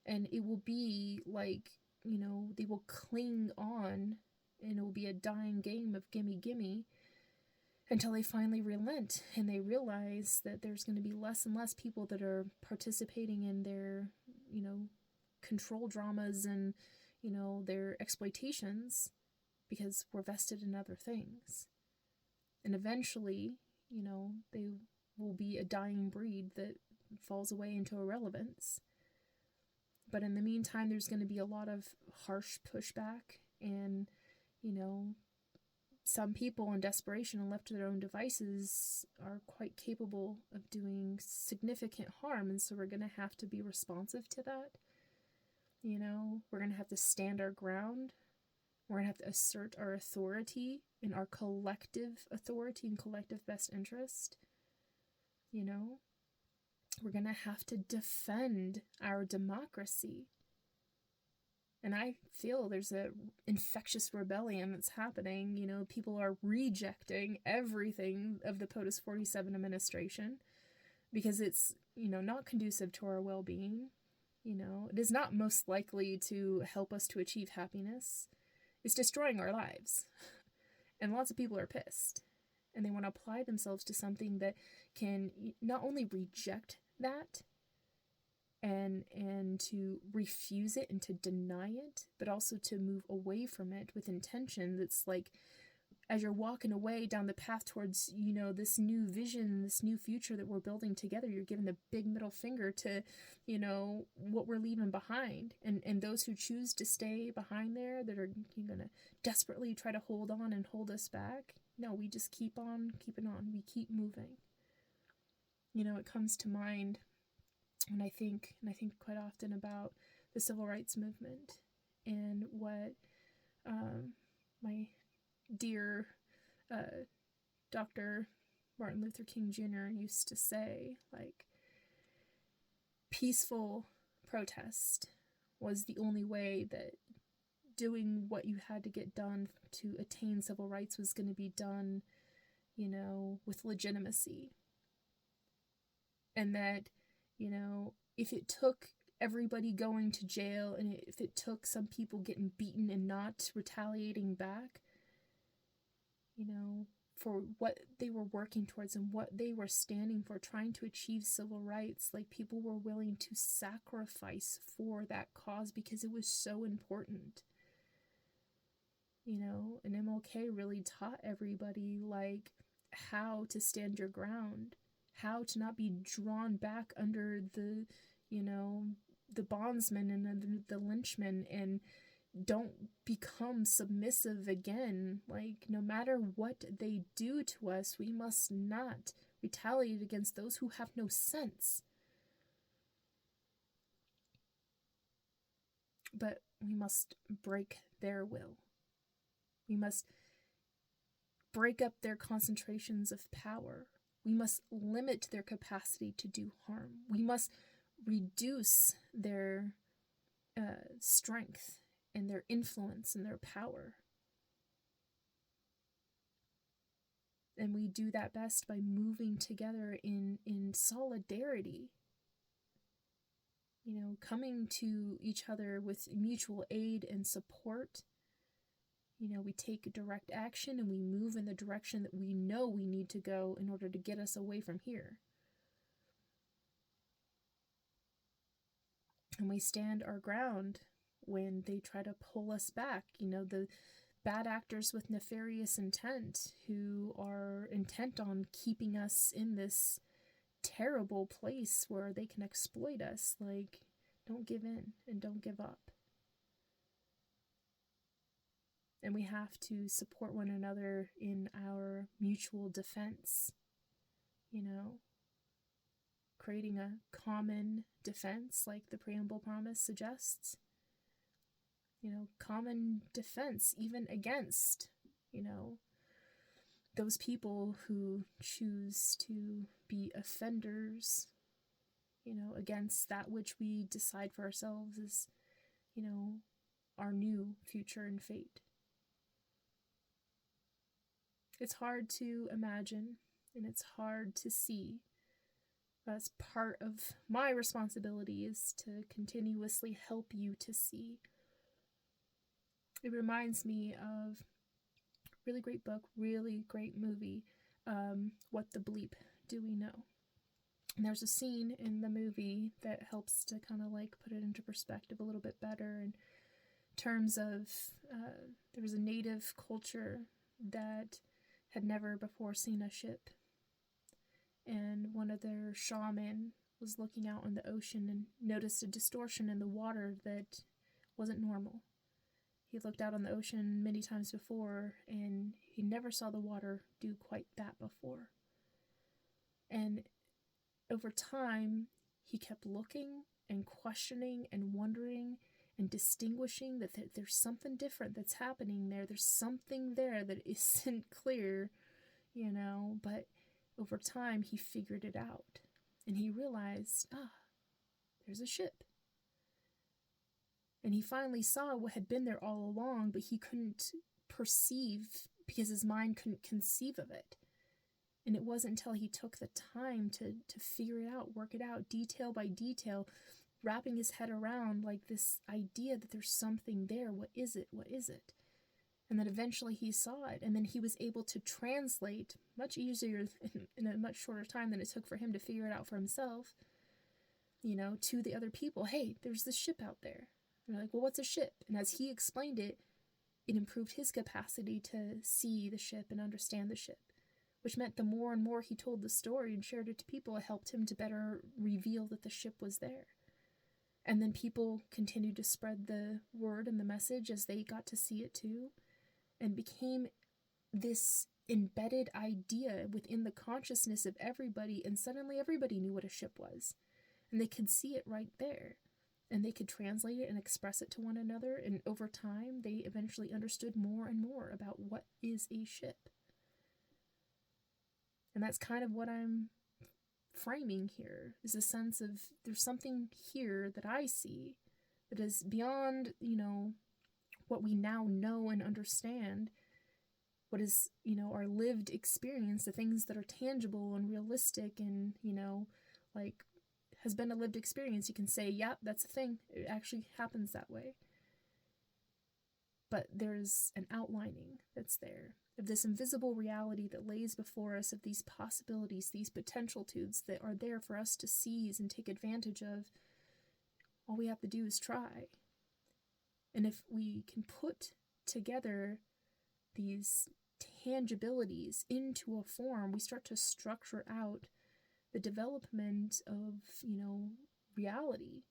And it will be like, they will cling on, and it will be a dying game of gimme, gimme, until they finally relent and they realize that there's going to be less and less people that are participating in their, control dramas and, their exploitations, because we're vested in other things. And eventually, they will be a dying breed that falls away into irrelevance. But in the meantime, there's going to be a lot of harsh pushback, and, some people in desperation and left to their own devices are quite capable of doing significant harm. And so we're going to have to be responsive to that. We're going to have to stand our ground. We're going to have to assert our authority and our collective authority and collective best interest. We're going to have to defend our democracy. And I feel there's a infectious rebellion that's happening. People are rejecting everything of the POTUS 47 administration because it's, not conducive to our well-being. It is not most likely to help us to achieve happiness. It's destroying our lives. And lots of people are pissed. And they want to apply themselves to something that can not only reject that, and to refuse it and to deny it, but also to move away from it with intention. That's like, as you're walking away down the path towards, this new vision, this new future that we're building together, you're giving the big middle finger to, what we're leaving behind. And those who choose to stay behind there, that are going to desperately try to hold on and hold us back. No, we just keep on keeping on. We keep moving. It comes to mind when I think quite often about the civil rights movement and what my dear Dr. Martin Luther King Jr. used to say, like, peaceful protest was the only way that doing what you had to get done to attain civil rights was going to be done, with legitimacy. And that, if it took everybody going to jail, and if it took some people getting beaten and not retaliating back, for what they were working towards and what they were standing for, trying to achieve civil rights, like, people were willing to sacrifice for that cause because it was so important. And MLK really taught everybody, like, how to stand your ground, how to not be drawn back under the, the bondsman and the lynchmen, and don't become submissive again. Like, no matter what they do to us, we must not retaliate against those who have no sense. But we must break their will. We must break up their concentrations of power. We must limit their capacity to do harm. We must reduce their strength and their influence and their power. And we do that best by moving together in solidarity. You know, coming to each other with mutual aid and support. You know, we take direct action and we move in the direction that we know we need to go in order to get us away from here. And we stand our ground when they try to pull us back. You know, the bad actors with nefarious intent who are intent on keeping us in this terrible place where they can exploit us. Like, don't give in and don't give up. And we have to support one another in our mutual defense. You know, creating a common defense like the preamble promise suggests. You know, common defense even against, you know, those people who choose to be offenders, you know, against that which we decide for ourselves is, you know, our new future and fate. It's hard to imagine, and it's hard to see. That's part of my responsibility, is to continuously help you to see. It reminds me of a really great book, really great movie, What the Bleep Do We Know? And there's a scene in the movie that helps to kind of like put it into perspective a little bit better in terms of there was a native culture that had never before seen a ship. And one of their shaman was looking out on the ocean and noticed a distortion in the water that wasn't normal. He looked out on the ocean many times before, and he never saw the water do quite that before. And over time, he kept looking and questioning and wondering and distinguishing that there's something different that's happening there. There's something there that isn't clear, you know, but over time he figured it out. And he realized, there's a ship. And he finally saw what had been there all along, but he couldn't perceive because his mind couldn't conceive of it. And it wasn't until he took the time to figure it out, work it out, detail by detail, wrapping his head around like this idea that there's something there. What is it? What is it? And then eventually he saw it, and then he was able to translate much easier in a much shorter time than it took for him to figure it out for himself, you know, to the other people. Hey, there's this ship out there. And they're like, well, what's a ship? And as he explained it, it improved his capacity to see the ship and understand the ship, which meant the more and more he told the story and shared it to people, it helped him to better reveal that the ship was there. And then people continued to spread the word and the message as they got to see it too, and became this embedded idea within the consciousness of everybody, and suddenly everybody knew what a ship was. And they could see it right there. And they could translate it and express it to one another, and over time they eventually understood more and more about what is a ship. And that's kind of what I'm framing here, is a sense of there's something here that I see that is beyond, you know, what we now know and understand, what is, you know, our lived experience, the things that are tangible and realistic and, you know, like has been a lived experience. You can say, yeah, that's a thing. It actually happens that way. But there's an outlining that's there of this invisible reality that lays before us, of these possibilities, these potentialitudes that are there for us to seize and take advantage of. All we have to do is try. And if we can put together these tangibilities into a form, we start to structure out the development of, you know, reality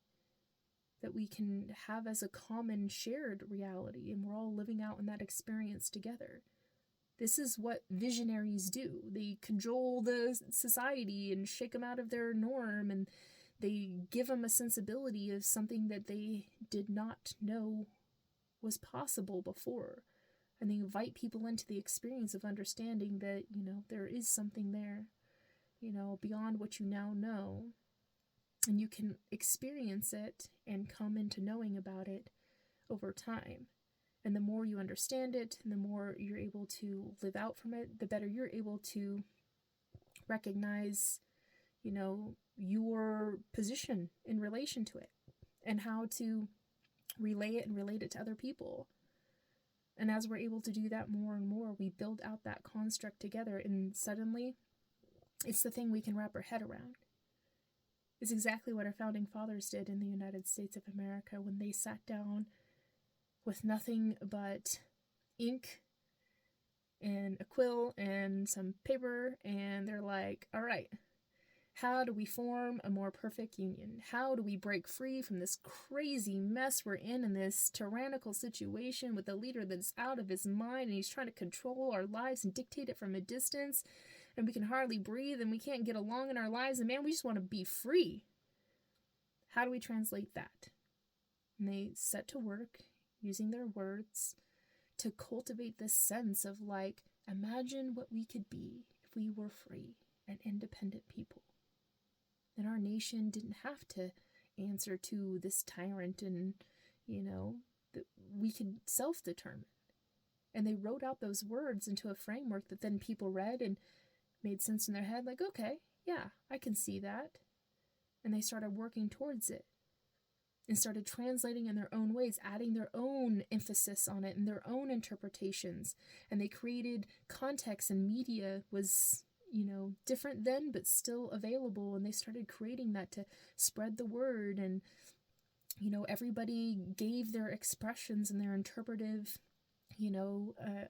that we can have as a common shared reality, and we're all living out in that experience together. This is what visionaries do. They cajole the society and shake them out of their norm, and they give them a sensibility of something that they did not know was possible before. And they invite people into the experience of understanding that, there is something there, beyond what you now know. And you can experience it and come into knowing about it over time. And the more you understand it, and the more you're able to live out from it, the better you're able to recognize, your position in relation to it, and how to relay it and relate it to other people. And as we're able to do that more and more, we build out that construct together, and suddenly it's the thing we can wrap our head around. It's exactly what our founding fathers did in the United States of America when they sat down with nothing but ink and a quill and some paper, and they're like, all right, how do we form a more perfect union? How do we break free from this crazy mess we're in this tyrannical situation with a leader that's out of his mind, and he's trying to control our lives and dictate it from a distance, and we can hardly breathe, and we can't get along in our lives, and man, we just want to be free. How do we translate that? And they set to work using their words to cultivate this sense of imagine what we could be if we were free and independent people. And our nation didn't have to answer to this tyrant, and, that we could self-determine. And they wrote out those words into a framework that then people read and made sense in their head, okay, yeah, I can see that. And they started working towards it and started translating in their own ways, adding their own emphasis on it and their own interpretations. And they created context, and media was, different then, but still available. And they started creating that to spread the word. And, everybody gave their expressions and their interpretive,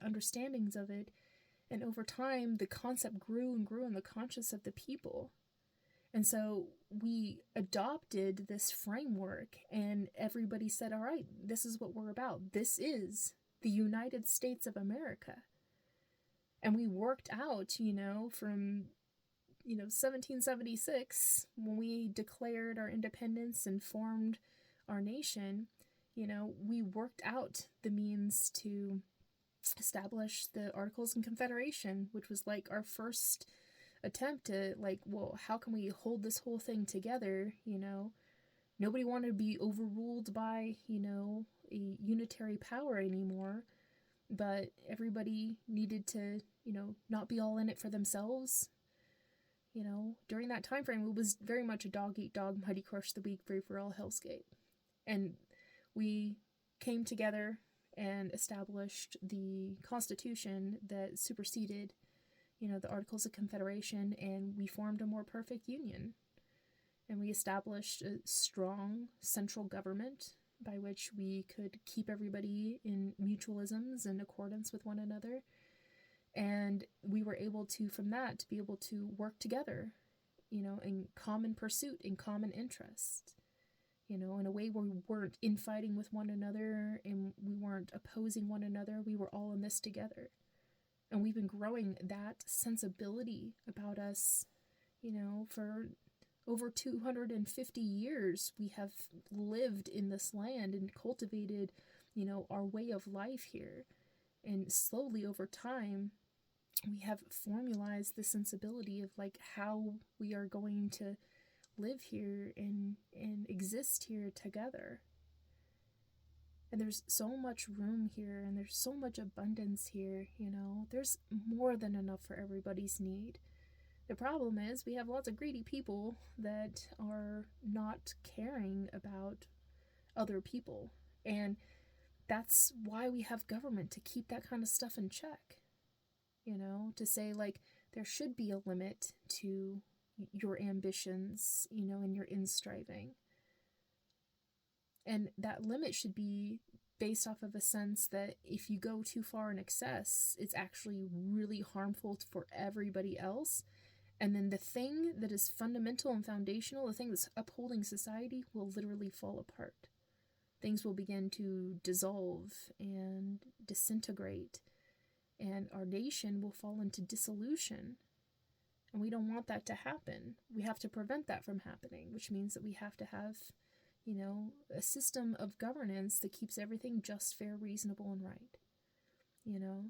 understandings of it. And over time, the concept grew and grew in the conscious of the people. And so we adopted this framework, and everybody said, all right, this is what we're about. This is the United States of America. And we worked out, from, 1776, when we declared our independence and formed our nation, we worked out the means to establish the Articles of Confederation, which was our first attempt to how can we hold this whole thing together? Nobody wanted to be overruled by, a unitary power anymore, but everybody needed to, not be all in it for themselves. During that time frame, it was very much a dog eat dog, mighty crush the weak, free for all, Hell's Gate. And we came together and established the Constitution that superseded the Articles of Confederation, and we formed a more perfect union. And we established a strong central government by which we could keep everybody in mutualisms and accordance with one another. And we were able to, from that, to be able to work together, in common pursuit, in common interest, in a way where we weren't infighting with one another and we weren't opposing one another. We were all in this together. And we've been growing that sensibility about us, for over 250 years. We have lived in this land and cultivated, our way of life here. And slowly over time, we have formalized the sensibility of how we are going to live here and exist here together. And there's so much room here, and there's so much abundance here, There's more than enough for everybody's need. The problem is we have lots of greedy people that are not caring about other people. And that's why we have government, to keep that kind of stuff in check. To say, there should be a limit to your ambitions, and your in-striving. And that limit should be based off of a sense that if you go too far in excess, it's actually really harmful for everybody else. And then the thing that is fundamental and foundational, the thing that's upholding society, will literally fall apart. Things will begin to dissolve and disintegrate, and our nation will fall into dissolution. And we don't want that to happen. We have to prevent that from happening, which means that we have to have, a system of governance that keeps everything just, fair, reasonable, and right. you know?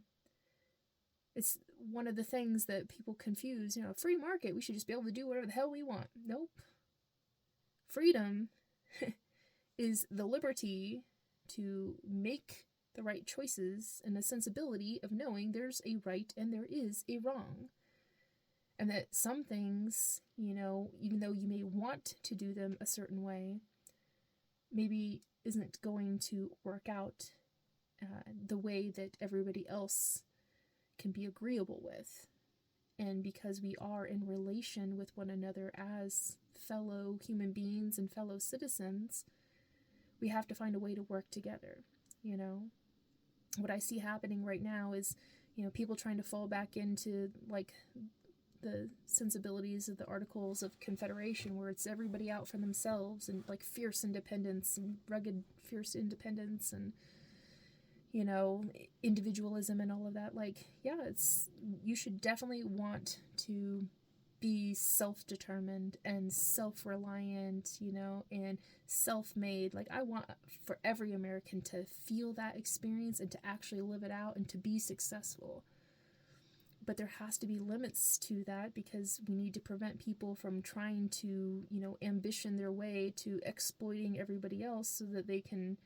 It's one of the things that people confuse, free market, we should just be able to do whatever the hell we want. Nope. Freedom is the liberty to make the right choices and the sensibility of knowing there's a right and there is a wrong. And that some things, even though you may want to do them a certain way, maybe isn't going to work out the way that everybody else can be agreeable with. And because we are in relation with one another as fellow human beings and fellow citizens, we have to find a way to work together. What I see happening right now is, people trying to fall back into like the sensibilities of the Articles of Confederation, where it's everybody out for themselves and like fierce independence and rugged fierce independence and individualism and all of that. Like, yeah, you should definitely want to be self-determined and self-reliant, and self-made. Like, I want for every American to feel that experience and to actually live it out and to be successful. But there has to be limits to that, because we need to prevent people from trying to, ambition their way to exploiting everybody else so that they can,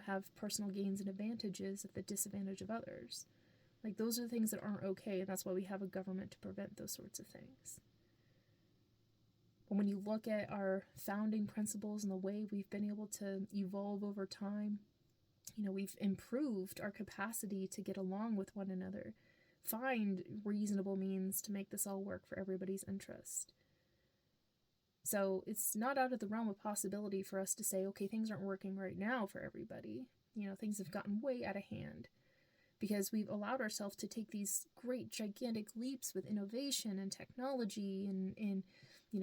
have personal gains and advantages at the disadvantage of others. Like, those are the things that aren't okay, and that's why we have a government to prevent those sorts of things. But when you look at our founding principles and the way we've been able to evolve over time, we've improved our capacity to get along with one another, find reasonable means to make this all work for everybody's interest. So it's not out of the realm of possibility for us to say, okay, things aren't working right now for everybody. Things have gotten way out of hand because we've allowed ourselves to take these great, gigantic leaps with innovation and technology and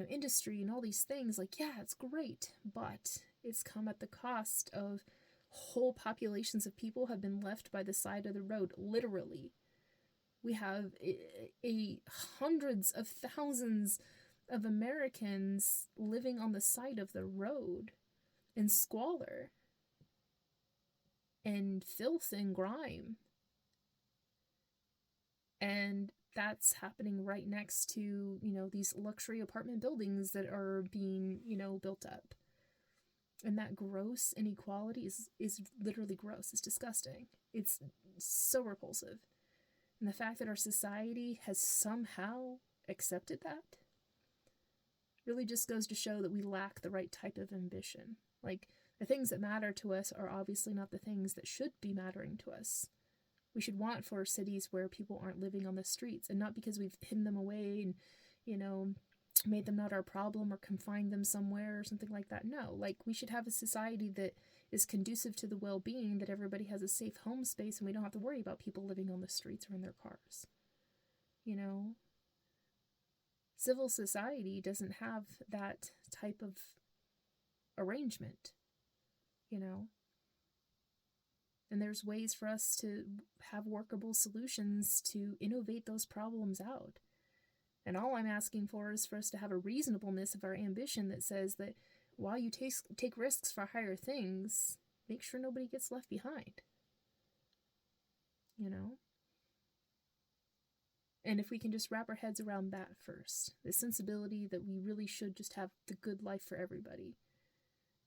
industry and all these things. Like, yeah, it's great, but it's come at the cost of whole populations of people have been left by the side of the road, literally. We have hundreds of thousands of Americans living on the side of the road in squalor and filth and grime. And that's happening right next to, these luxury apartment buildings that are being, built up. And that gross inequality is literally gross. It's disgusting. It's so repulsive. And the fact that our society has somehow accepted that really just goes to show that we lack the right type of ambition. Like, the things that matter to us are obviously not the things that should be mattering to us. We should want for cities where people aren't living on the streets, and not because we've hidden them away and, made them not our problem or confined them somewhere or something like that. No, like, we should have a society that is conducive to the well-being, that everybody has a safe home space and we don't have to worry about people living on the streets or in their cars. Civil society doesn't have that type of arrangement, And there's ways for us to have workable solutions to innovate those problems out. And all I'm asking for is for us to have a reasonableness of our ambition that says that while you take risks for higher things, make sure nobody gets left behind. And if we can just wrap our heads around that first, the sensibility that we really should just have the good life for everybody,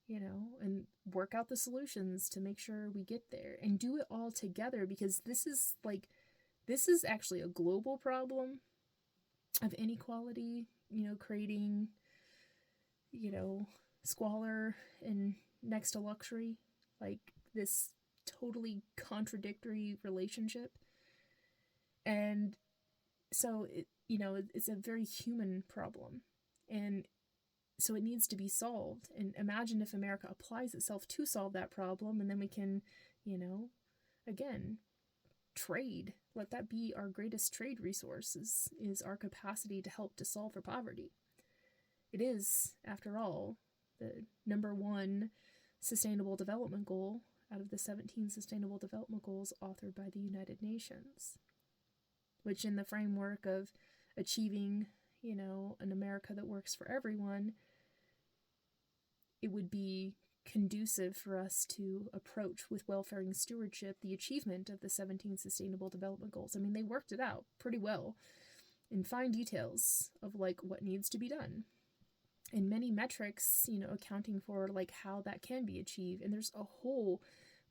and work out the solutions to make sure we get there and do it all together, because this is actually a global problem of inequality, creating, squalor and next to luxury, like this totally contradictory relationship. And so, it's a very human problem. And so it needs to be solved. And imagine if America applies itself to solve that problem, and then we can, again, trade. Let that be our greatest trade resource, is our capacity to help to solve for poverty. It is, after all, the number one sustainable development goal out of the 17 sustainable development goals authored by the United Nations, which in the framework of achieving, an America that works for everyone, it would be conducive for us to approach with welfare and stewardship the achievement of the 17 Sustainable Development Goals. I mean, they worked it out pretty well in fine details of like what needs to be done, and many metrics, accounting for like how that can be achieved. And there's a whole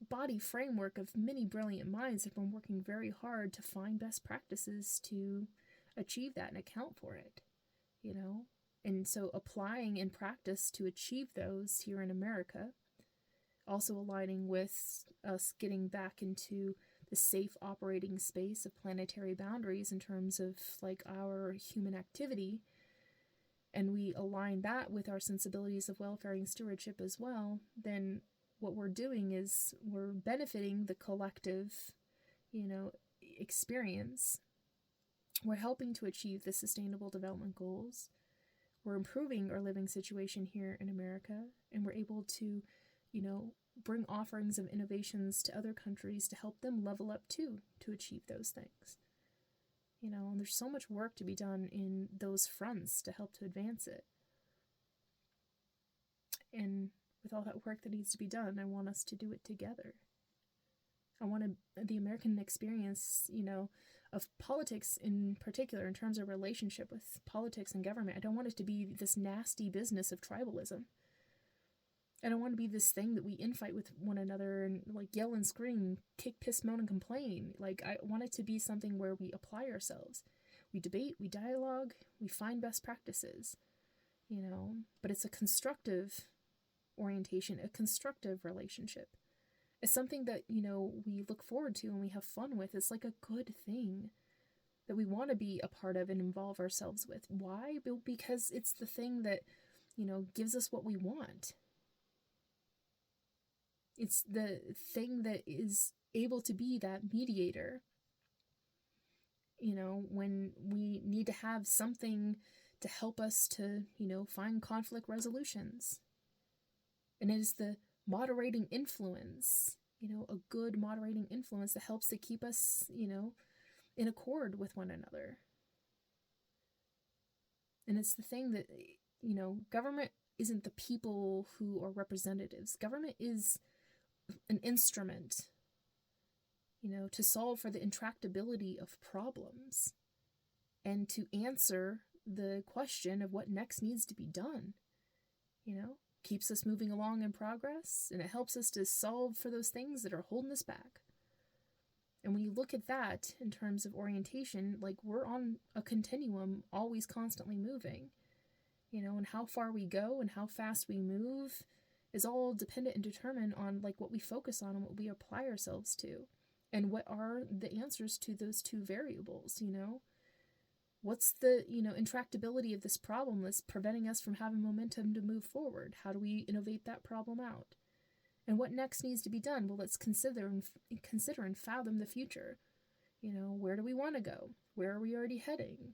body framework of many brilliant minds that have been working very hard to find best practices to achieve that and account for it, And so applying in practice to achieve those here in America, also aligning with us getting back into the safe operating space of planetary boundaries in terms of like our human activity, and we align that with our sensibilities of welfare and stewardship as well, then what we're doing is we're benefiting the collective, experience. We're helping to achieve the Sustainable Development Goals. We're improving our living situation here in America, and we're able to, bring offerings of innovations to other countries to help them level up too, to achieve those things. And there's so much work to be done in those fronts to help to advance it. And with all that work that needs to be done, I want us to do it together. I want the American experience, of politics in particular, in terms of relationship with politics and government. I don't want it to be this nasty business of tribalism. I don't want to be this thing that we infight with one another and like yell and scream, kick, piss, moan, and complain. Like, I want it to be something where we apply ourselves. We debate, we dialogue, we find best practices, but it's a constructive orientation, a constructive relationship. It's something that, we look forward to and we have fun with. It's like a good thing that we want to be a part of and involve ourselves with. Why? Because it's the thing that, gives us what we want. It's the thing that is able to be that mediator, when we need to have something to help us to, find conflict resolutions. And it is the moderating influence, a good moderating influence that helps to keep us, in accord with one another. And it's the thing that, government isn't the people who are representatives. Government is an instrument, to solve for the intractability of problems and to answer the question of what next needs to be done, keeps us moving along in progress, and it helps us to solve for those things that are holding us back. And when you look at that in terms of orientation, like we're on a continuum, always constantly moving, and how far we go and how fast we move is all dependent and determined on like what we focus on and what we apply ourselves to, and what are the answers to those two variables. What's the intractability of this problem that's preventing us from having momentum to move forward? How do we innovate that problem out? And what next needs to be done? Well, let's consider and fathom the future. Where do we want to go? Where are we already heading?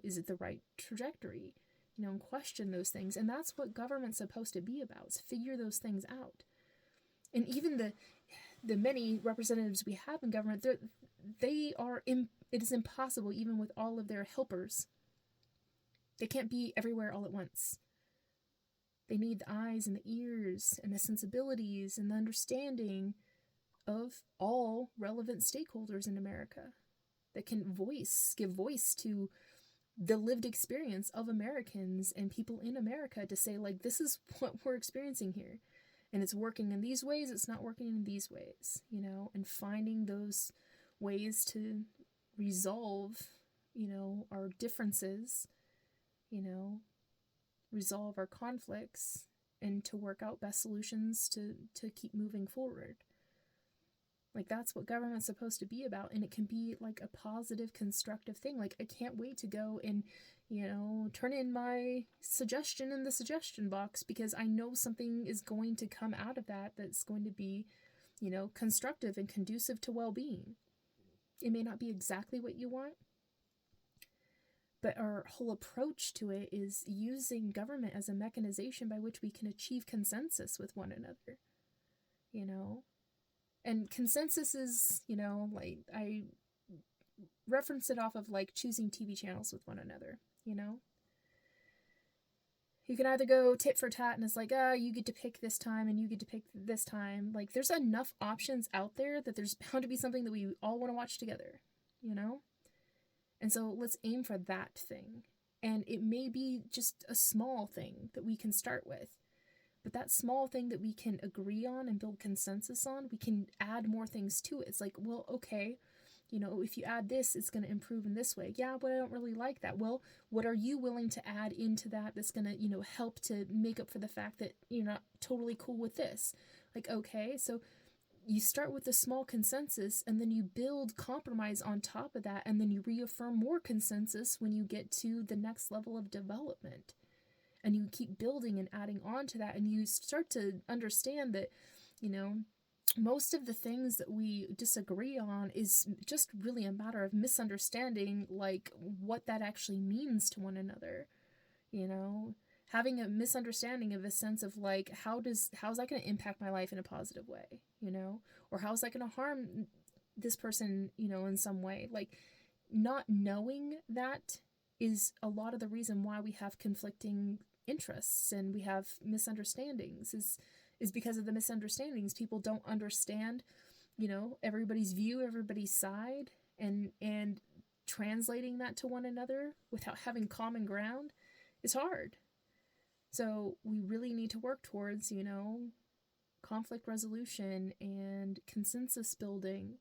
Is it the right trajectory? And question those things. And that's what government's supposed to be about, is figure those things out. And even the many representatives we have in government, it is impossible, even with all of their helpers. They can't be everywhere all at once. They need the eyes and the ears and the sensibilities and the understanding of all relevant stakeholders in America that can give voice to the lived experience of Americans and people in America, to say, like, this is what we're experiencing here. And it's working in these ways, it's not working in these ways, and finding those ways to resolve, our differences, resolve our conflicts, and to work out best solutions to keep moving forward. Like, that's what government's supposed to be about, and it can be like a positive, constructive thing. Like, I can't wait to go and, turn in my suggestion in the suggestion box, because I know something is going to come out of that that's going to be, constructive and conducive to well-being. It may not be exactly what you want, but our whole approach to it is using government as a mechanization by which we can achieve consensus with one another, And consensus is, like, I reference it off of, like, choosing TV channels with one another, You can either go tit for tat and it's like, you get to pick this time and you get to pick this time. Like, there's enough options out there that there's bound to be something that we all want to watch together, you know? And so let's aim for that thing. And it may be just a small thing that we can start with. But that small thing that we can agree on and build consensus on, we can add more things to it. It's like, well, okay, you know, if you add this, it's going to improve in this way. Yeah, but I don't really like that. Well, what are you willing to add into that that's going to, you know, help to make up for the fact that you're not totally cool with this? Like, okay, so you start with a small consensus and then you build compromise on top of that, and then you reaffirm more consensus when you get to the next level of development. And you keep building and adding on to that, and you start to understand that, you know, most of the things that we disagree on is just really a matter of misunderstanding, like, what that actually means to one another, you know? Having a misunderstanding of a sense of, like, how's that going to impact my life in a positive way, you know? Or how's that going to harm this person, you know, in some way? Like, not knowing that is a lot of the reason why we have conflicting interests and we have misunderstandings, is because of the misunderstandings. People don't understand, you know, everybody's view, everybody's side, and translating that to one another without having common ground is hard. So we really need to work towards, you know, conflict resolution and consensus building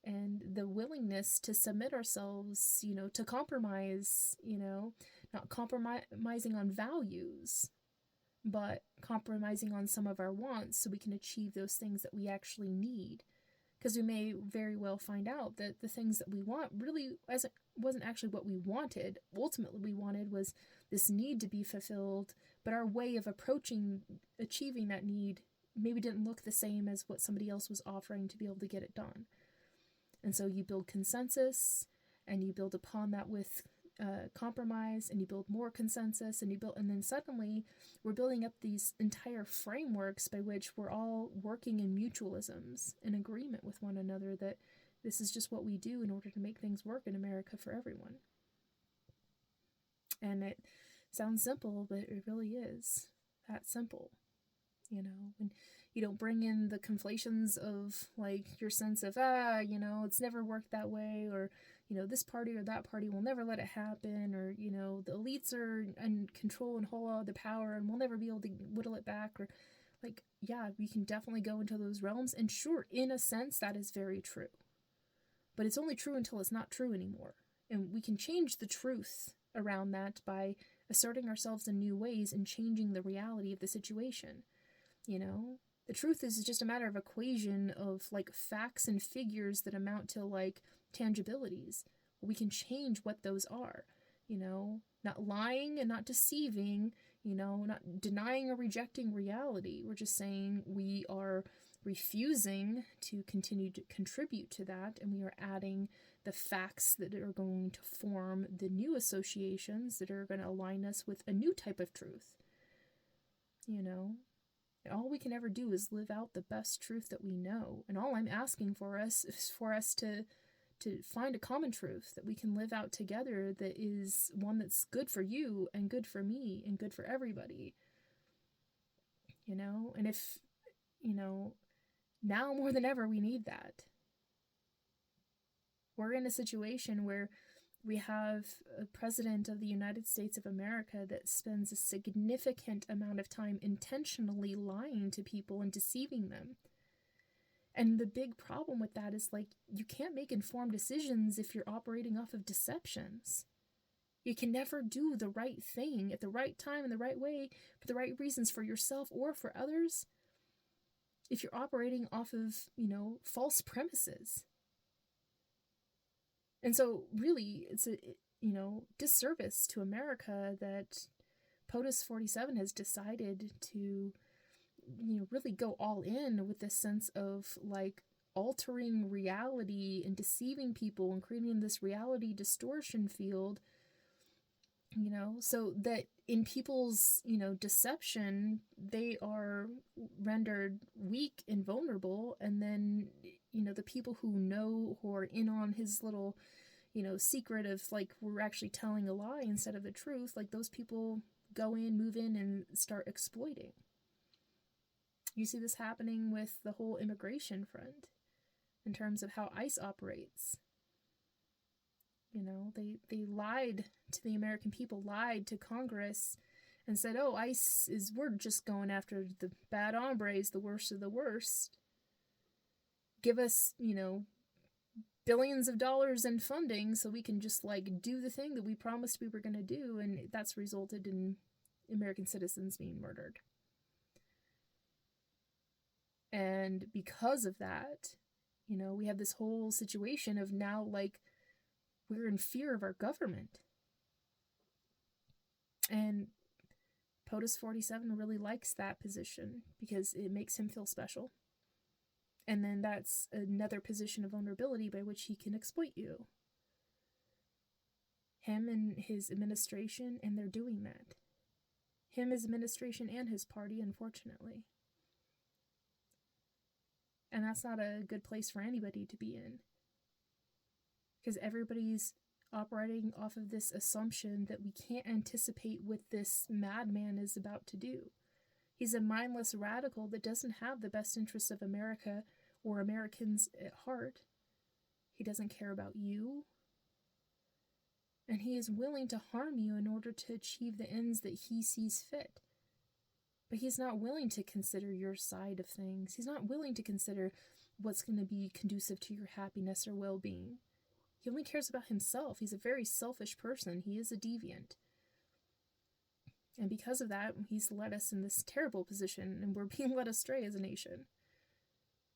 and the willingness to submit ourselves, you know, to compromise, you know, not compromising on values, but compromising on some of our wants so we can achieve those things that we actually need. Because we may very well find out that the things that we want really wasn't actually what we wanted. Ultimately, we wanted was this need to be fulfilled, but our way of approaching achieving that need maybe didn't look the same as what somebody else was offering to be able to get it done. And so you build consensus, and you build upon that with compromise, and you build more consensus, and then suddenly we're building up these entire frameworks by which we're all working in mutualisms, in agreement with one another that this is just what we do in order to make things work in America for everyone. And it sounds simple, but it really is that simple, you know. And you don't bring in the conflations of, like, your sense of, you know, it's never worked that way, or, you know, this party or that party will never let it happen, or, you know, the elites are in control and hold all the power and we'll never be able to whittle it back, or, like, yeah, we can definitely go into those realms, and sure, in a sense, that is very true. But it's only true until it's not true anymore. And we can change the truth around that by asserting ourselves in new ways and changing the reality of the situation, you know? The truth is just a matter of equation of, like, facts and figures that amount to, like, tangibilities. We can change what those are, you know, not lying and not deceiving, you know, not denying or rejecting reality. We're just saying we are refusing to continue to contribute to that, and we are adding the facts that are going to form the new associations that are going to align us with a new type of truth, you know. And all we can ever do is live out the best truth that we know. And all I'm asking for us is for us to find a common truth that we can live out together, that is one that's good for you and good for me and good for everybody. You know? And if, you know, now more than ever we need that. We're in a situation where we have a president of the United States of America that spends a significant amount of time intentionally lying to people and deceiving them. And the big problem with that is, like, you can't make informed decisions if you're operating off of deceptions. You can never do the right thing at the right time in the right way for the right reasons for yourself or for others if you're operating off of, you know, false premises. And so really it's a, you know, disservice to America that POTUS 47 has decided to, you know, really go all in with this sense of, like, altering reality and deceiving people and creating this reality distortion field, you know, so that in people's, you know, deception, they are rendered weak and vulnerable. And then, you know, the people who are in on his little, you know, secret of, like, we're actually telling a lie instead of the truth, like, those people go in, move in, and start exploiting. You see this happening with the whole immigration front in terms of how ICE operates. You know, they lied to the American people, lied to Congress, and said, oh, ICE we're just going after the bad hombres, the worst of the worst. Give us, you know, billions of dollars in funding so we can just, like, do the thing that we promised we were going to do, and that's resulted in American citizens being murdered. And because of that, you know, we have this whole situation of now, like, we're in fear of our government. And POTUS 47 really likes that position because it makes him feel special. And then that's another position of vulnerability by which he can exploit you. Him and his administration, and they're doing that. Him, his administration, and his party, unfortunately. And that's not a good place for anybody to be in. Because everybody's operating off of this assumption that we can't anticipate what this madman is about to do. He's a mindless radical that doesn't have the best interests of America or Americans at heart. He doesn't care about you. And he is willing to harm you in order to achieve the ends that he sees fit. But he's not willing to consider your side of things. He's not willing to consider what's going to be conducive to your happiness or well-being. He only cares about himself. He's a very selfish person. He is a deviant. And because of that, he's led us in this terrible position, and we're being led astray as a nation.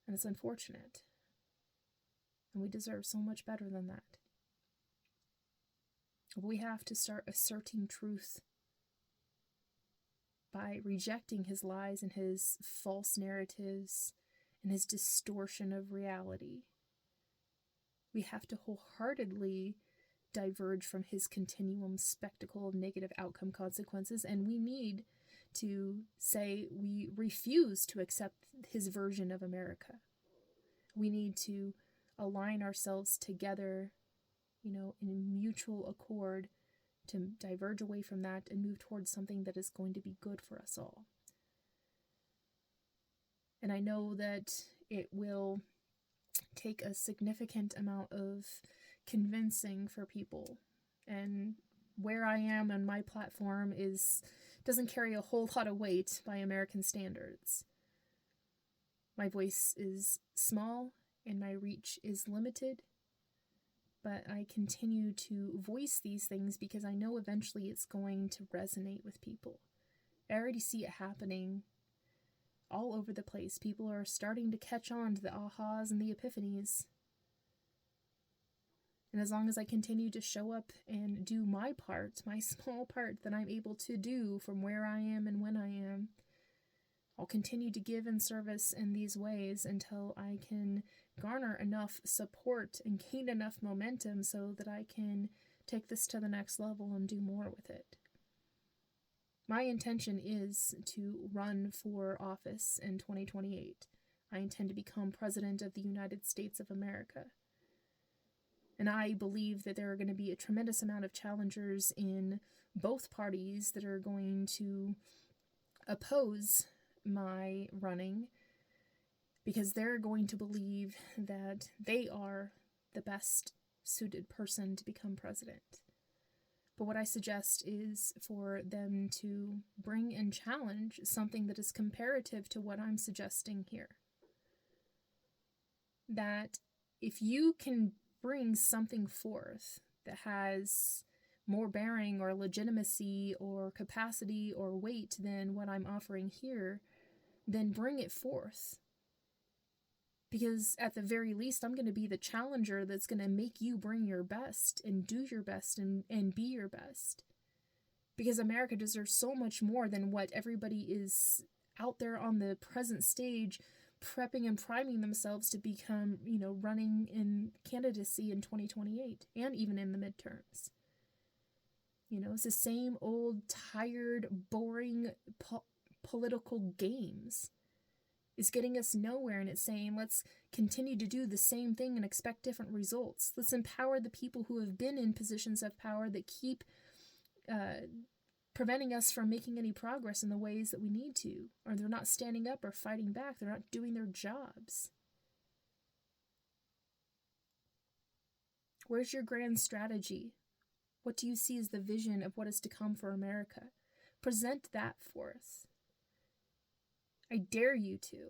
And it's unfortunate. And we deserve so much better than that. We have to start asserting truth by rejecting his lies and his false narratives and his distortion of reality. We have to wholeheartedly diverge from his continuum spectacle of negative outcome consequences, and we need to say we refuse to accept his version of America. We need to align ourselves together, you know, in mutual accord to diverge away from that and move towards something that is going to be good for us all. And I know that it will take a significant amount of convincing for people, and where I am on my platform doesn't carry a whole lot of weight by American standards. My voice is small and my reach is limited, but I continue to voice these things because I know eventually it's going to resonate with people. I already see it happening all over the place. People are starting to catch on to the ahas and the epiphanies. And as long as I continue to show up and do my part, my small part that I'm able to do from where I am and when I am, I'll continue to give in service in these ways until I can garner enough support and gain enough momentum so that I can take this to the next level and do more with it. My intention is to run for office in 2028. I intend to become President of the United States of America. And I believe that there are going to be a tremendous amount of challengers in both parties that are going to oppose my running because they're going to believe that they are the best suited person to become president. But what I suggest is for them to bring and challenge something that is comparative to what I'm suggesting here. That if you can bring something forth that has more bearing or legitimacy or capacity or weight than what I'm offering here, then bring it forth. Because at the very least, I'm going to be the challenger that's going to make you bring your best and do your best and be your best. Because America deserves so much more than what everybody is out there on the present stage prepping and priming themselves to become, running in candidacy in 2028 and even in the midterms. It's the same old, tired, boring political games. It's getting us nowhere, and it's saying, let's continue to do the same thing and expect different results. Let's empower the people who have been in positions of power that keep preventing us from making any progress in the ways that we need to, or they're not standing up or fighting back. They're not doing their jobs. Where's your grand strategy? What do you see as the vision of what is to come for America? Present that for us. I dare you to.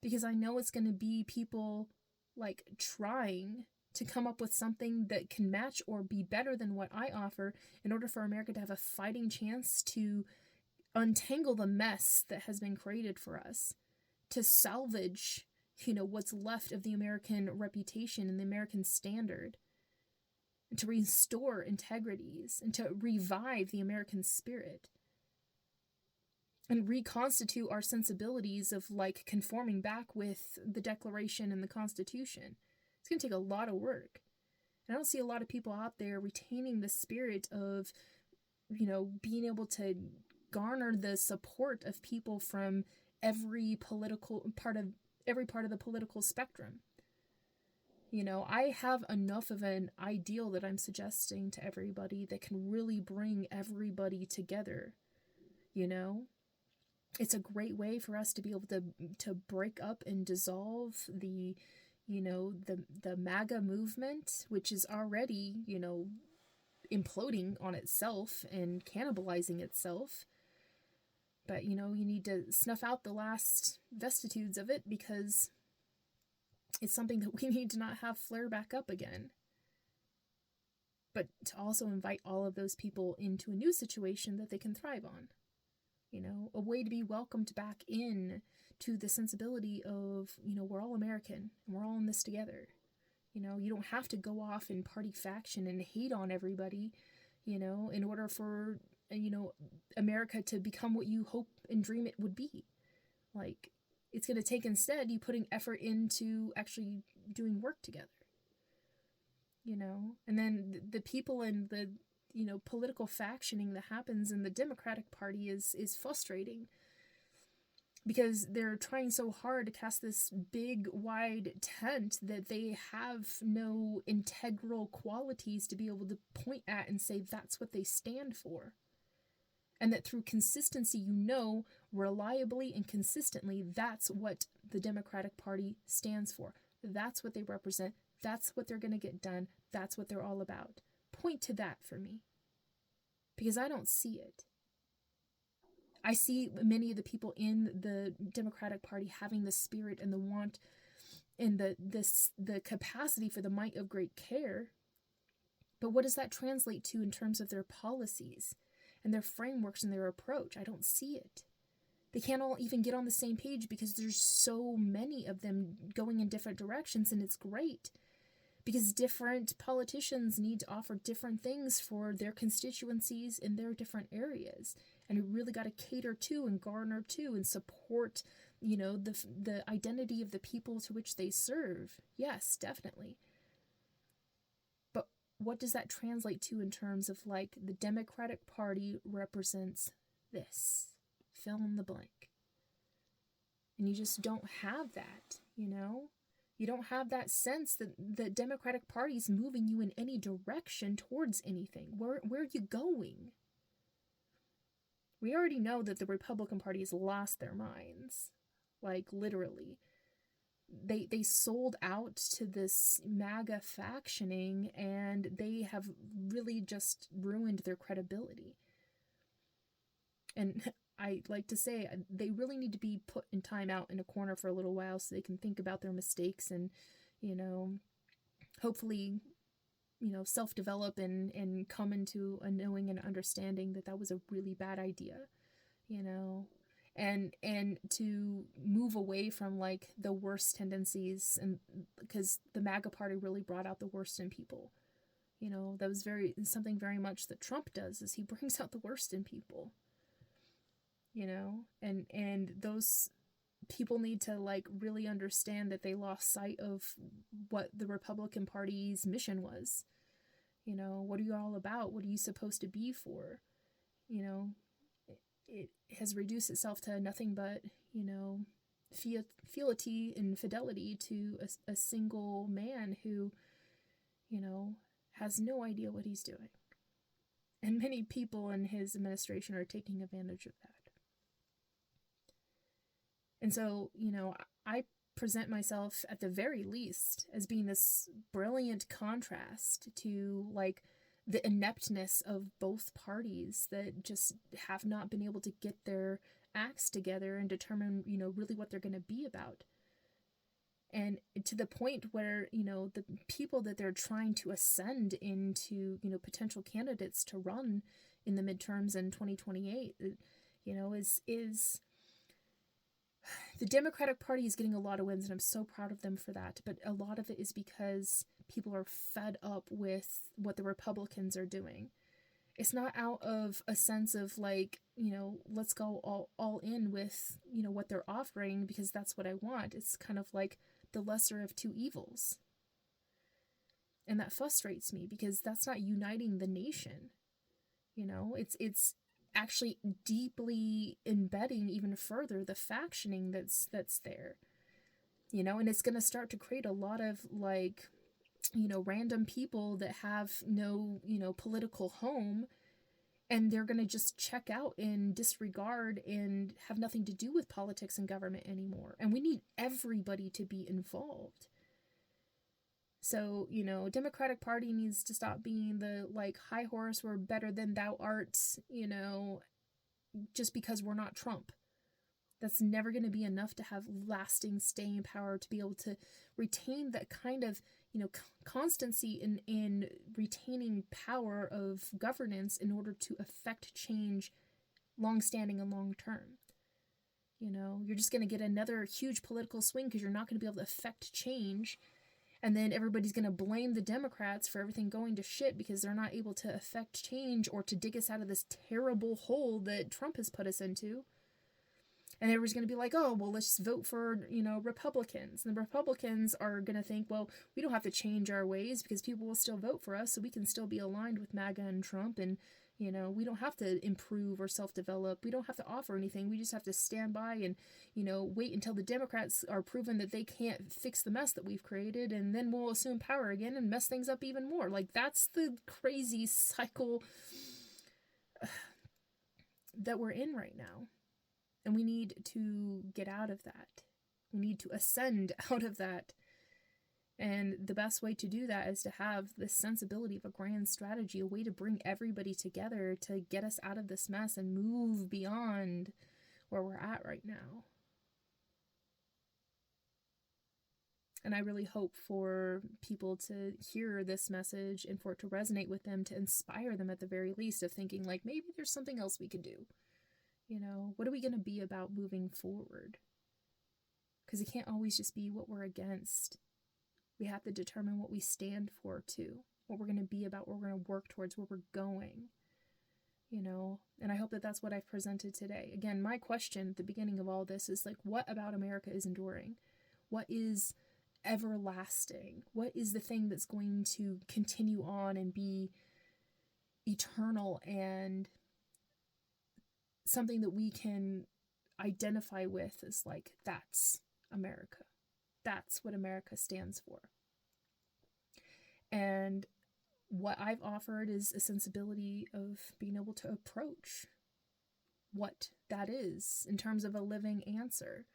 Because I know it's going to be people like trying to come up with something that can match or be better than what I offer in order for America to have a fighting chance to untangle the mess that has been created for us, to salvage, what's left of the American reputation and the American standard, and to restore integrities and to revive the American spirit and reconstitute our sensibilities of like conforming back with the Declaration and the Constitution. It's going to take a lot of work. And I don't see a lot of people out there retaining the spirit of, being able to garner the support of people from every part of the political spectrum. I have enough of an ideal that I'm suggesting to everybody that can really bring everybody together. It's a great way for us to be able to break up and dissolve the MAGA movement, which is already, imploding on itself and cannibalizing itself. But, you need to snuff out the last vestiges of it, because it's something that we need to not have flare back up again. But to also invite all of those people into a new situation that they can thrive on. A way to be welcomed back in to the sensibility of, we're all American and we're all in this together. You don't have to go off and party faction and hate on everybody, in order for, America to become what you hope and dream it would be. Like, it's going to take instead you putting effort into actually doing work together. And then the people in the political factioning that happens in the Democratic Party is frustrating, because they're trying so hard to cast this big, wide tent that they have no integral qualities to be able to point at and say that's what they stand for. And that through consistency, reliably and consistently, that's what the Democratic Party stands for. That's what they represent. That's what they're going to get done. That's what they're all about. Point to that for me. Because I don't see it. I see many of the people in the Democratic Party having the spirit and the want and the capacity for the might of great care. But what does that translate to in terms of their policies and their frameworks and their approach? I don't see it. They can't all even get on the same page because there's so many of them going in different directions, and it's great. Because different politicians need to offer different things for their constituencies in their different areas. And we really got to cater to and garner to and support, the identity of the people to which they serve. Yes, definitely. But what does that translate to in terms of like the Democratic Party represents this? Fill in the blank. And you just don't have that, You don't have that sense that the Democratic Party is moving you in any direction towards anything. Where are you going? We already know that the Republican Party has lost their minds. Like, literally. They sold out to this MAGA factioning, and they have really just ruined their credibility. And I like to say they really need to be put in time out in a corner for a little while so they can think about their mistakes and, hopefully, self-develop and come into a knowing and understanding that was a really bad idea, and to move away from like the worst tendencies, and because the MAGA party really brought out the worst in people. That was something very much that Trump does, is he brings out the worst in people. And those people need to like really understand that they lost sight of what the Republican Party's mission was. What are you all about? What are you supposed to be for? It has reduced itself to nothing but, fealty and fidelity to a single man who, has no idea what he's doing. And many people in his administration are taking advantage of that. And so, I present myself at the very least as being this brilliant contrast to like the ineptness of both parties that just have not been able to get their acts together and determine, really what they're going to be about. And to the point where, the people that they're trying to ascend into, potential candidates to run in the midterms in 2028, is the Democratic Party is getting a lot of wins, and I'm so proud of them for that. But a lot of it is because people are fed up with what the Republicans are doing. It's not out of a sense of like, let's go all in with, what they're offering because that's what I want. It's kind of like the lesser of two evils. And that frustrates me because that's not uniting the nation. It's actually deeply embedding even further the factioning that's there. And it's going to start to create a lot of like, random people that have no, political home, and they're going to just check out and disregard and have nothing to do with politics and government anymore. And we need everybody to be involved. So, Democratic Party needs to stop being the like high horse, we're better than thou art, just because we're not Trump. That's never going to be enough to have lasting staying power, to be able to retain that kind of, constancy in retaining power of governance in order to affect change long-standing and long-term. You're just going to get another huge political swing because you're not going to be able to affect change. And then everybody's going to blame the Democrats for everything going to shit because they're not able to affect change or to dig us out of this terrible hole that Trump has put us into. And everybody's going to be like, oh, well, let's just vote for, Republicans. And the Republicans are going to think, well, we don't have to change our ways because people will still vote for us, so we can still be aligned with MAGA and Trump. And, we don't have to improve or self-develop. We don't have to offer anything. We just have to stand by and, wait until the Democrats are proven that they can't fix the mess that we've created. And then we'll assume power again and mess things up even more. Like, that's the crazy cycle that we're in right now. And we need to get out of that. We need to ascend out of that. And the best way to do that is to have this sensibility of a grand strategy, a way to bring everybody together to get us out of this mess and move beyond where we're at right now. And I really hope for people to hear this message and for it to resonate with them, to inspire them at the very least, of thinking like, maybe there's something else we could do. What are we going to be about moving forward? Because it can't always just be what we're against. We have to determine what we stand for too, what we're going to be about, what we're going to work towards, where we're going. And I hope that that's what I've presented today. Again, my question at the beginning of all this is like, what about America is enduring? What is everlasting? What is the thing that's going to continue on and be eternal and something that we can identify with as like, that's America. That's what America stands for. And what I've offered is a sensibility of being able to approach what that is in terms of a living answer,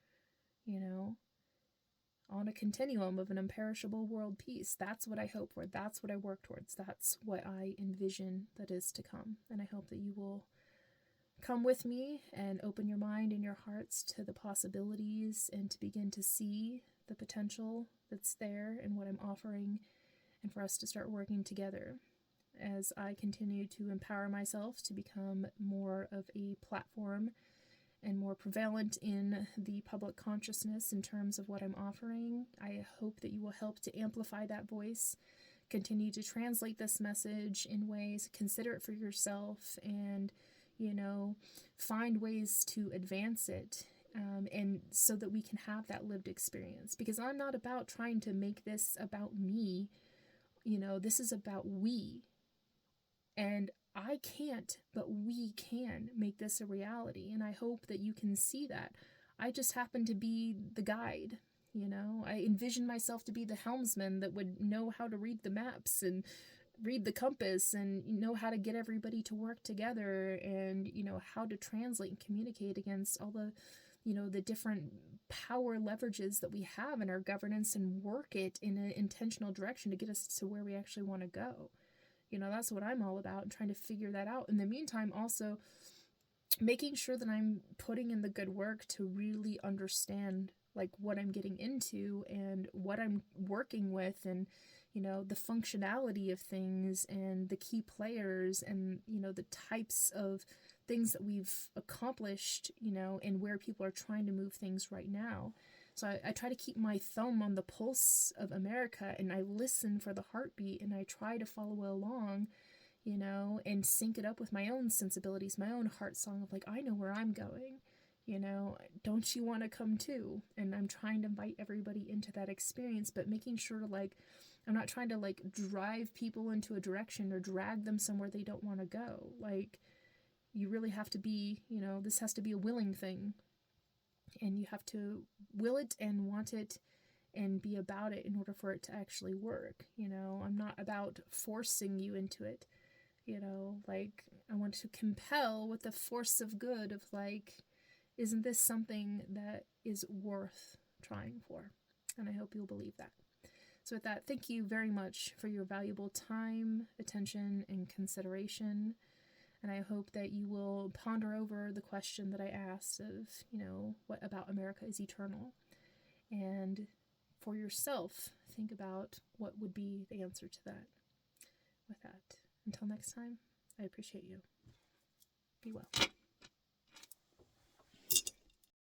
on a continuum of an imperishable world peace. That's what I hope for. That's what I work towards. That's what I envision that is to come. And I hope that you will come with me and open your mind and your hearts to the possibilities and to begin to see the potential that's there in what I'm offering, and for us to start working together as I continue to empower myself to become more of a platform and more prevalent in the public consciousness in terms of what I'm offering. I hope that you will help to amplify that voice, continue to translate this message in ways, consider it for yourself, and find ways to advance it, and so that we can have that lived experience. Because I'm not about trying to make this about me. This is about we. And I can't, but we can make this a reality. And I hope that you can see that. I just happen to be the guide. I envision myself to be the helmsman that would know how to read the maps and read the compass and know how to get everybody to work together, and how to translate and communicate against all the the different power leverages that we have in our governance, and work it in an intentional direction to get us to where we actually want to go. That's what I'm all about, and trying to figure that out. In the meantime, also making sure that I'm putting in the good work to really understand like what I'm getting into and what I'm working with, and the functionality of things and the key players, and the types of things that we've accomplished, and where people are trying to move things right now. So I try to keep my thumb on the pulse of America, and I listen for the heartbeat, and I try to follow along, and sync it up with my own sensibilities, my own heart song of like, I know where I'm going, don't you want to come too? And I'm trying to invite everybody into that experience, but making sure to like, I'm not trying to like drive people into a direction or drag them somewhere they don't want to go. Like, you really have to be, this has to be a willing thing, and you have to will it and want it and be about it in order for it to actually work. I'm not about forcing you into it. Like, I want to compel with the force of good of like, isn't this something that is worth trying for? And I hope you'll believe that. So with that, thank you very much for your valuable time, attention, and consideration. And I hope that you will ponder over the question that I asked of, what about America is eternal? And for yourself, think about what would be the answer to that. With that, until next time, I appreciate you. Be well.